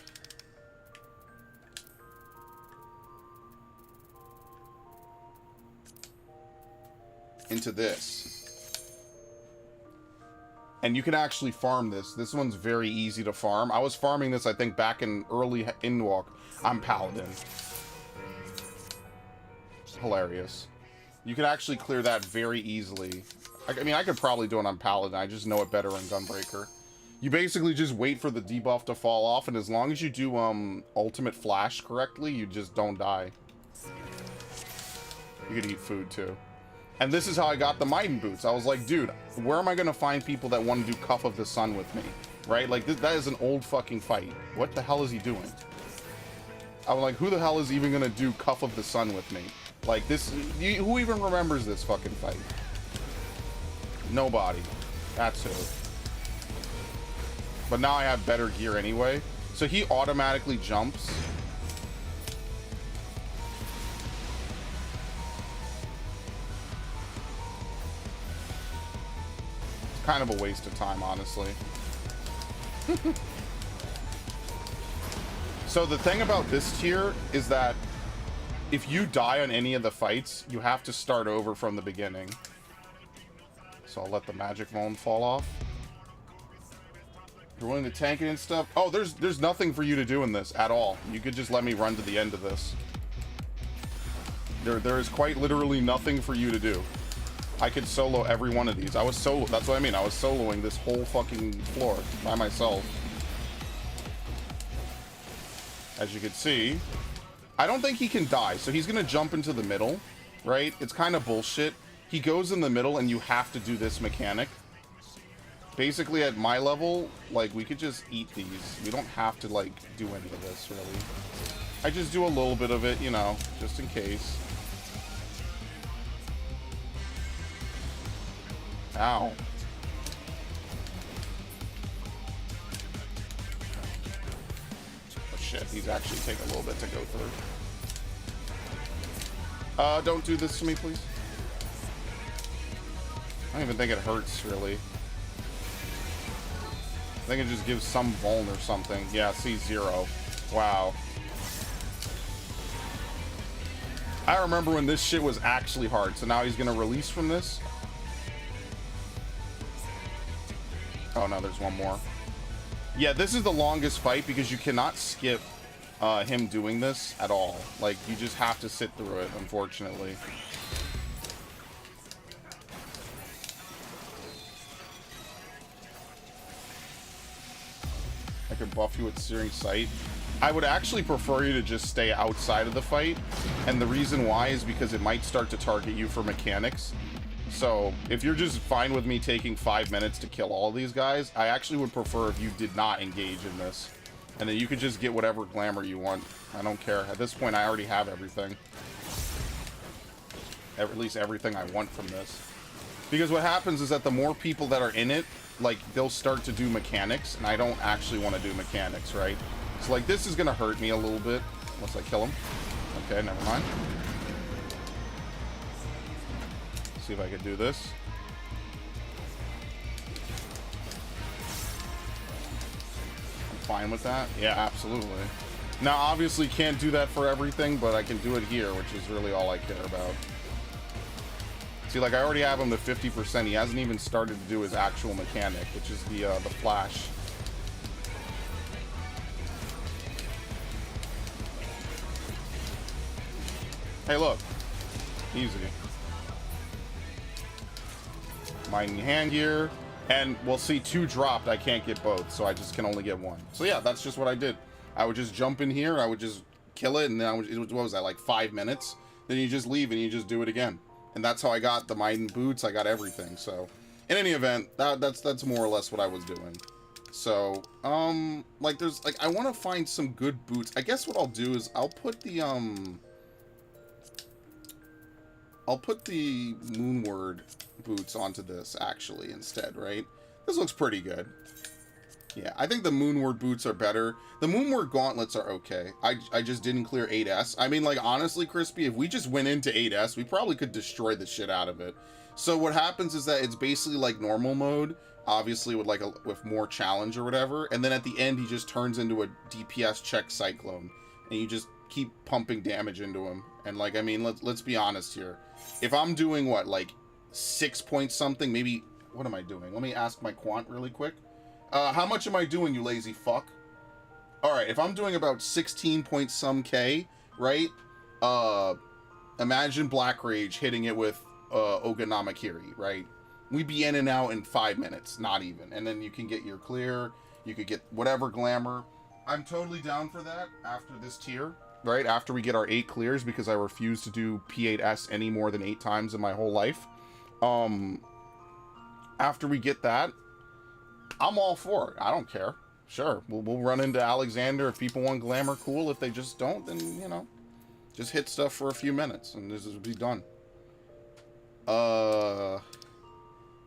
into this. And you can actually farm this. This one's very easy to farm. I was farming this, I think, back in early Endwalker. I'm Paladin. Hilarious. You can actually clear that very easily. I mean, I could probably do it on Paladin. I just know it better on Gunbreaker. You basically just wait for the debuff to fall off, and as long as you do ultimate flash correctly, you just don't die. You could eat food too. And this is how I got the Maiden Boots. I was like, dude, where am I going to find people that want to do Cuff of the Sun with me? Right? Like, that is an old fucking fight. What the hell is he doing? I was like, who the hell is even going to do Cuff of the Sun with me? Like, this... who even remembers this fucking fight? Nobody. That's who. But now I have better gear anyway. So he automatically jumps. It's kind of a waste of time, honestly. So the thing about this tier is that if you die on any of the fights, you have to start over from the beginning. So I'll let the magic bone fall off. You're willing to tank it and stuff? Oh, there's nothing for you to do in this at all. You could just let me run to the end of this. There is quite literally nothing for you to do. I could solo every one of these. That's what I mean. I was soloing this whole fucking floor by myself. As you can see, I don't think he can die. So he's gonna jump into the middle, right? It's kind of bullshit. He goes in the middle and you have to do this mechanic. Basically, at my level, like, we could just eat these. We don't have to, like, do any of this, really. I just do a little bit of it, you know, just in case. Ow. Oh, shit. These actually take a little bit to go through. Don't do this to me, please. I don't even think it hurts, really. I think it just gives some vuln or something. Yeah, see, 0. Wow. I remember when this shit was actually hard. So now he's gonna release from this. Oh no, there's one more. Yeah, this is the longest fight because you cannot skip him doing this at all. Like, you just have to sit through it, unfortunately. I could buff you with Searing Sight. I would actually prefer you to just stay outside of the fight. And the reason why is because it might start to target you for mechanics. So if you're just fine with me taking 5 minutes to kill all these guys, I actually would prefer if you did not engage in this. And then you could just get whatever glamour you want. I don't care. At this point, I already have everything. At least everything I want from this. Because what happens is that the more people that are in it, like, they'll start to do mechanics, and I don't actually want to do mechanics, right? So, like, this is going to hurt me a little bit, unless I kill him. Okay, never mind. Let's see if I can do this. I'm fine with that. Yeah, absolutely. Now, obviously, can't do that for everything, but I can do it here, which is really all I care about. See, like, I already have him to 50%. He hasn't even started to do his actual mechanic, which is the flash. Hey, look. Easy. Mining hand gear. And we'll see 2 dropped. I can't get both, so I just can only get 1. So, yeah, that's just what I did. I would just jump in here, I would just kill it, and then what was that, like 5 minutes? Then you just leave and you just do it again. And that's how I got the Maiden Boots. I got everything. So, in any event, that's more or less what I was doing. So, like, there's, like, I want to find some good boots. I guess what I'll do is I'll put the Moonward boots onto this, actually, instead, right? This looks pretty good. Yeah, I think the Moonward boots are better. The Moonward gauntlets are okay. I just didn't clear 8S. I mean, like, honestly, Crispy, if we just went into 8S, we probably could destroy the shit out of it. So what happens is that it's basically like normal mode, obviously with like with more challenge or whatever, and then at the end he just turns into a DPS check Cyclone, and you just keep pumping damage into him. And like, I mean, let's be honest here. If I'm doing what, like 6 point something, maybe, what am I doing? Let me ask my quant really quick. How much am I doing, you lazy fuck? Alright, if I'm doing about 16 point some K, right? Imagine Black Rage hitting it with Oganamakiri, right? We'd be in and out in 5 minutes, not even. And then you can get your clear, you could get whatever glamour. I'm totally down for that after this tier, right? After we get our 8 clears, because I refuse to do P8S any more than 8 times in my whole life. After we get that, I'm all for it. I don't care. Sure, we'll run into Alexander if people want glamour, cool. If they just don't, then, you know, just hit stuff for a few minutes and this will be done.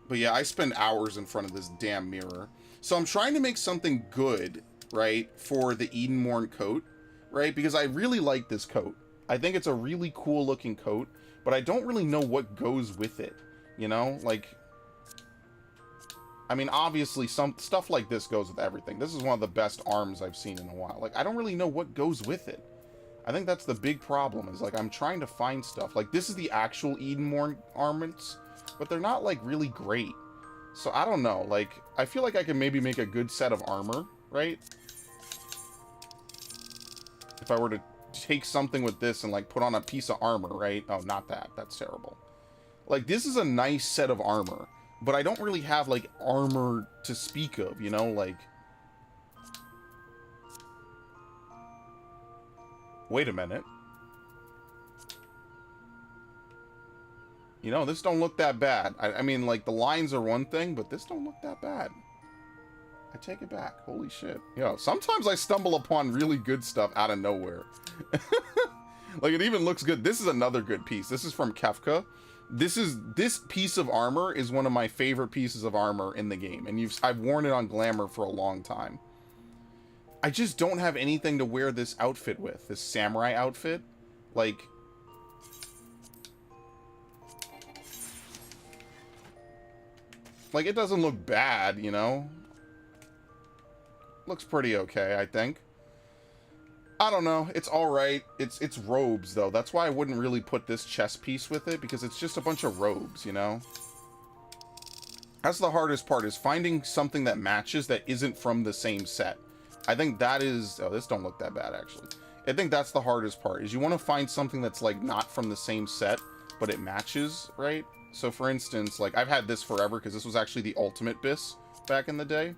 But yeah, I spend hours in front of this damn mirror. So I'm trying to make something good, right, for the Edenmorn coat, right? Because I really like this coat. I think it's a really cool looking coat, but I don't really know what goes with it, you know? Like, I mean, obviously, some stuff like this goes with everything. This is one of the best arms I've seen in a while. Like, I don't really know what goes with it. I think that's the big problem, is, like, I'm trying to find stuff. Like, this is the actual Edenmorn armaments, but they're not, like, really great. So, I don't know. Like, I feel like I can maybe make a good set of armor, right? If I were to take something with this and, like, put on a piece of armor, right? Oh, not that. That's terrible. Like, this is a nice set of armor. But I don't really have, like, armor to speak of, you know? Like... Wait a minute. You know, this don't look that bad. I mean, like, the lines are one thing, but this don't look that bad. I take it back. Holy shit. Yo, sometimes I stumble upon really good stuff out of nowhere. Like, it even looks good. This is another good piece. This is from Kefka. This piece of armor is one of my favorite pieces of armor in the game, and I've worn it on Glamour for a long time. I just don't have anything to wear this outfit with, this samurai outfit. Like, it doesn't look bad, you know? Looks pretty okay, I think. I don't know. It's alright. It's robes, though. That's why I wouldn't really put this chest piece with it, because it's just a bunch of robes, you know? That's the hardest part, is finding something that matches that isn't from the same set. I think that is... Oh, this don't look that bad, actually. I think that's the hardest part, is you want to find something that's, like, not from the same set, but it matches, right? So, for instance, like, I've had this forever, because this was actually the ultimate BIS back in the day.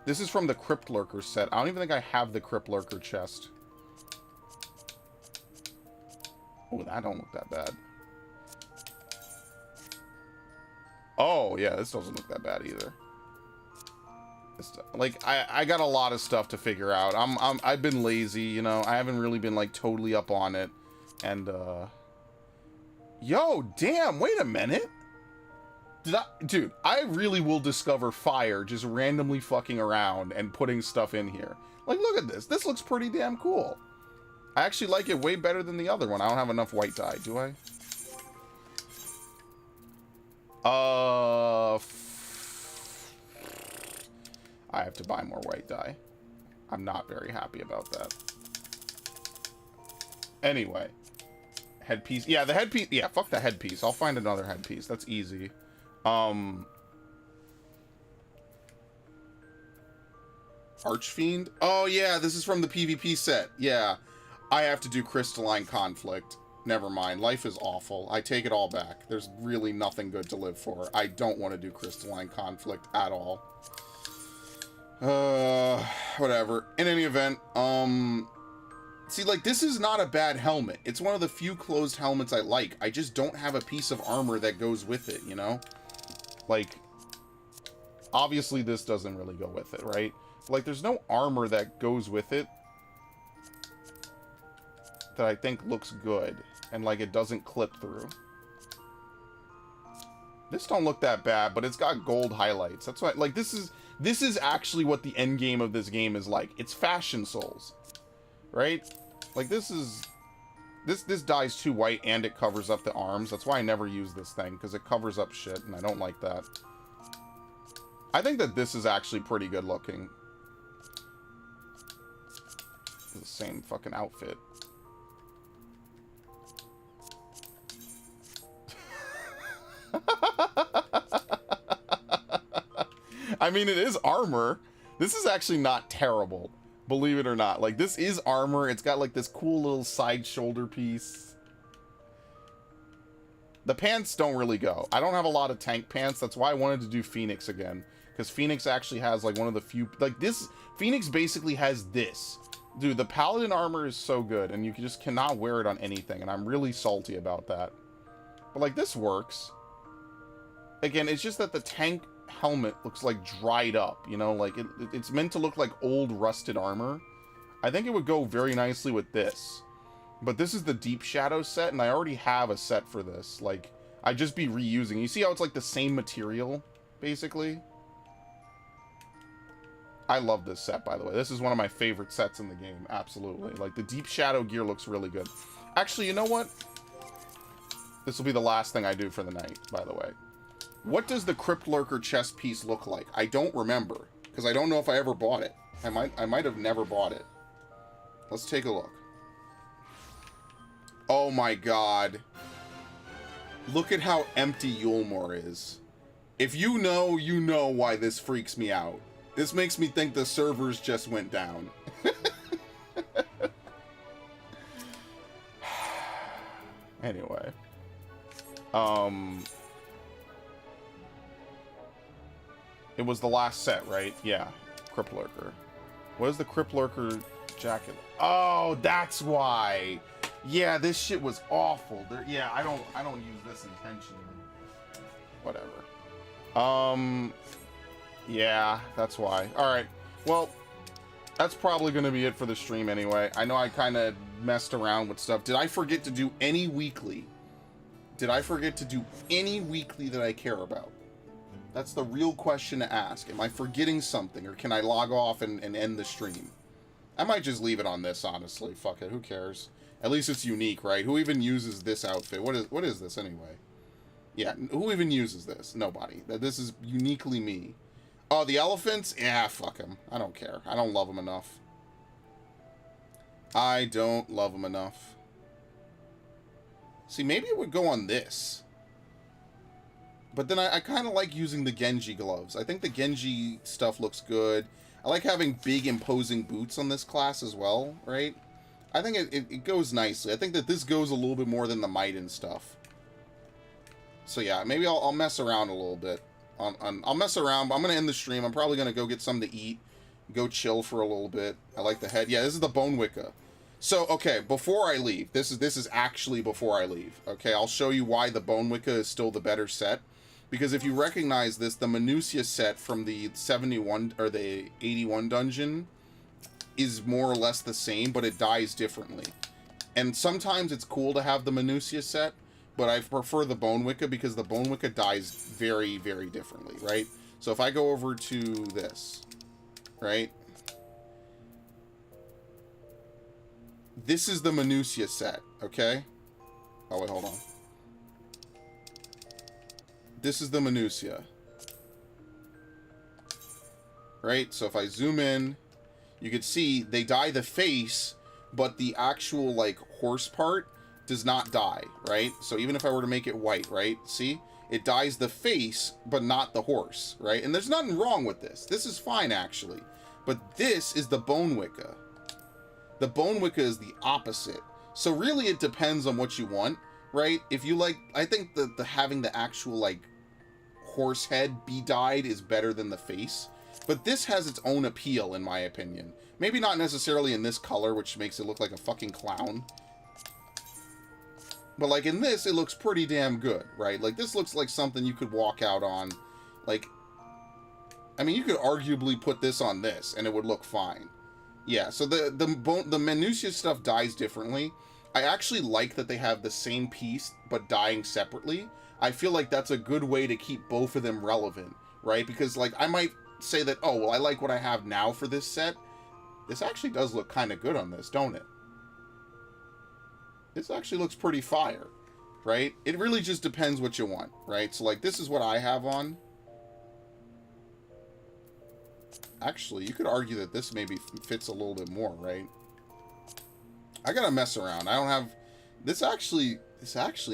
This is from the Crypt Lurker set. I don't even think I have the Crypt Lurker chest. Oh, that don't look that bad. Oh, yeah, this doesn't look that bad either. Like, I got a lot of stuff to figure out. I've been lazy, you know. I haven't really been, like, totally up on it. And, Yo, damn, wait a minute. Dude, I really will discover fire just randomly fucking around and putting stuff in here. Like, look at this. This looks pretty damn cool. I actually like it way better than the other one. I don't have enough white dye, do I? I have to buy more white dye. I'm not very happy about that. Anyway. Headpiece. Yeah, the headpiece. Yeah, fuck the headpiece. I'll find another headpiece. That's easy. Archfiend? Oh, yeah, this is from the PvP set. Yeah. I have to do Crystalline Conflict. Never mind. Life is awful. I take it all back. There's really nothing good to live for. I don't want to do Crystalline Conflict at all. Whatever. In any event, see, like, this is not a bad helmet. It's one of the few closed helmets I like. I just don't have a piece of armor that goes with it, you know? Like, Obviously, this doesn't really go with it, right? Like, there's no armor that goes with it that I think looks good. And, like, it doesn't clip through. This don't look that bad, but it's got gold highlights. That's why, like, this is actually what the end game of this game is like. It's Fashion Souls, right? Like, this dye's too white and it covers up the arms. That's why I never use this thing, because it covers up shit, and I don't like that. I think that this is actually pretty good looking. It's the same fucking outfit. I mean, it is armor. This is actually not terrible, believe it or not. Like, this is armor. It's got, like, this cool little side shoulder piece. The pants don't really go. I don't have a lot of tank pants. That's why I wanted to do Phoenix again. Because Phoenix actually has, like, one of the few... Like, this... Phoenix basically has this. Dude, the Paladin armor is so good, and you just cannot wear it on anything, and I'm really salty about that. But, like, this works. Again, it's just that the tank helmet looks, like, dried up, you know? Like, it's meant to look like old, rusted armor. I think it would go very nicely with this. But this is the Deep Shadow set, and I already have a set for this. Like, I'd just be reusing. You see how it's, like, the same material, basically? I love this set, by the way. This is one of my favorite sets in the game. Absolutely. Like, the Deep Shadow gear looks really good. Actually, you know what? This will be the last thing I do for the night, by the way. What does the Crypt Lurker chest piece look like? I don't remember, because I don't know if I ever bought it. I might have never bought it. Let's take a look. Oh my god. Look at how empty Yulmore is. If you know why this freaks me out. This makes me think the servers just went down. Anyway. It was the last set, right? Yeah. Crypt Lurker. What is the Crypt Lurker jacket? Oh, that's why. Yeah, this shit was awful. Yeah, I don't use this intentionally. Whatever. Yeah, that's why. Alright, well, that's probably going to be it for the stream anyway. I know I kind of messed around with stuff. Did I forget to do any weekly? Did I forget to do any weekly that I care about? That's the real question to ask. Am I forgetting something, or can I log off and end the stream? I might just leave it on this, honestly. Fuck it, who cares? At least it's unique, right? Who even uses this outfit? What is this anyway? Yeah, who even uses this? Nobody. This is uniquely me. Oh, the elephants? Yeah, fuck them. I don't care. I don't love them enough. I don't love them enough. See, maybe it would go on this. But then I kind of like using the Genji gloves. I think the Genji stuff looks good. I like having big, imposing boots on this class as well, right? I think it goes nicely. I think that this goes a little bit more than the Maiden stuff. So yeah, maybe I'll mess around a little bit. I'll mess around, but I'm going to end the stream. I'm probably going to go get something to eat, go chill for a little bit. I like the head. Yeah, this is the Bone Wicca. So, okay, before I leave, this is actually before I leave. Okay, I'll show you why the Bone Wicca is still the better set. Because if you recognize this, the Minutia set from the 71 or the 81 dungeon is more or less the same, but it dies differently. And sometimes it's cool to have the Minutia set, but I prefer the Bone Wicca because the Bone Wicca dies very, very differently, right? So if I go over to this, right? This is the Minutia set, okay? Oh, wait, hold on. This is the Minutia. Right? So if I zoom in, you can see they dye the face, but the actual, like, horse part does not die, right? So even if I were to make it white, right? See? It dyes the face, but not the horse, right? And there's nothing wrong with this. This is fine, actually. But this is the Bone Wicca. The Bone Wicca is the opposite. So really it depends on what you want, right? If you like, I think the having the actual, like, horse head be dyed is better than the face. But this has its own appeal, in my opinion. Maybe not necessarily in this color, which makes it look like a fucking clown. But, like, in this, it looks pretty damn good, right? Like, this looks like something you could walk out on. Like, I mean, you could arguably put this on this, and it would look fine. Yeah, so the minutia stuff dies differently. I actually like that they have the same piece, but dying separately. I feel like that's a good way to keep both of them relevant, right? Because, like, I might say that, oh, well, I like what I have now for this set. This actually does look kind of good on this, don't it? This actually looks pretty fire, right? It really just depends what you want, right? So, like, this is what I have on. Actually, you could argue that this maybe fits a little bit more, right? I gotta mess around. I don't have... This actually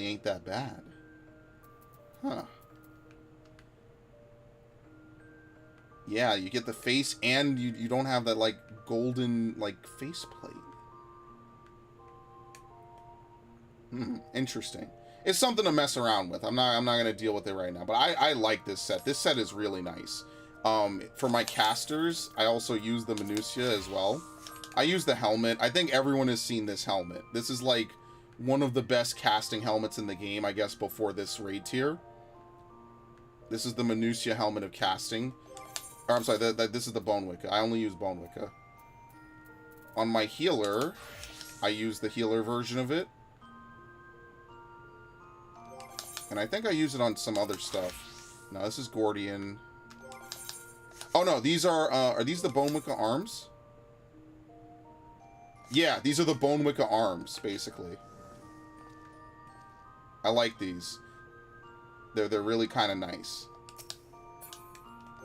ain't that bad. Huh. Yeah, you get the face, and you don't have that, like, golden, like, faceplate. Interesting. It's something to mess around with. I'm not gonna deal with it right now, but I like this set. This set is really nice. For my casters, I also use the minutia as well. I use the helmet. I think everyone has seen this helmet. This is like one of the best casting helmets in the game, I guess, before this raid tier. This is the minutia helmet of casting. Or, I'm sorry, this is the Bone Wicca. I only use Bone Wicca. On my healer, I use the healer version of it. And I think I use it on some other stuff. No, this is Gordian. Oh no, these are these the Bone Wicca arms? Yeah, these are the Bone Wicca arms, basically. I like these. They're really kind of nice.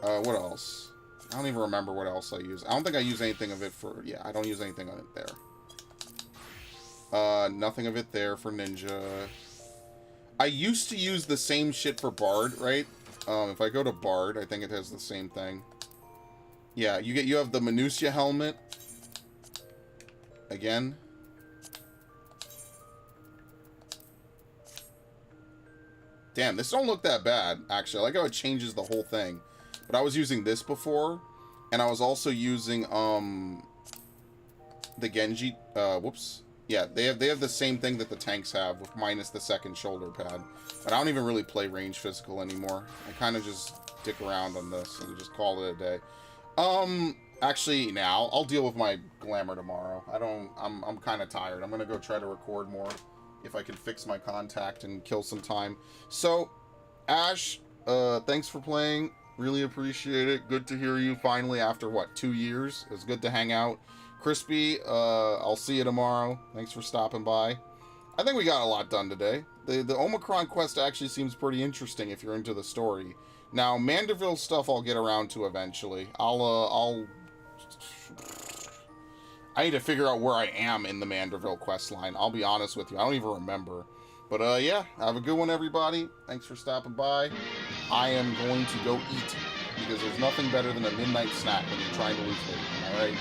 What else? I don't even remember what else I use. I don't think I use anything of it for... Yeah, I don't use anything on it there. Nothing of it there for Ninja. I used to use the same shit for Bard, right? If I go to Bard, I think it has the same thing. Yeah, you have the minutia helmet. Again. Damn, this don't look that bad, actually. I like how it changes the whole thing. But I was using this before, and I was also using the Genji. Whoops. Yeah, they have the same thing that the tanks have, with minus the second shoulder pad. But I don't even really play range physical anymore. I kind of just dick around on this and just call it a day. Actually, now I'll deal with my glamour tomorrow. I'm kind of tired. I'm gonna go try to record more if I can fix my contact and kill some time. So, Ash, thanks for playing. Really appreciate it. Good to hear you finally after, what, 2 years? It's good to hang out. Crispy, I'll see you tomorrow. Thanks for stopping by. I think we got a lot done today. The Omicron quest actually seems pretty interesting if you're into the story. Now, Manderville stuff I'll get around to eventually. I need to figure out where I am in the Manderville quest line. I'll be honest with you. I don't even remember. But, yeah, have a good one, everybody. Thanks for stopping by. I am going to go eat, because there's nothing better than a midnight snack when you're trying to lose weight. All right?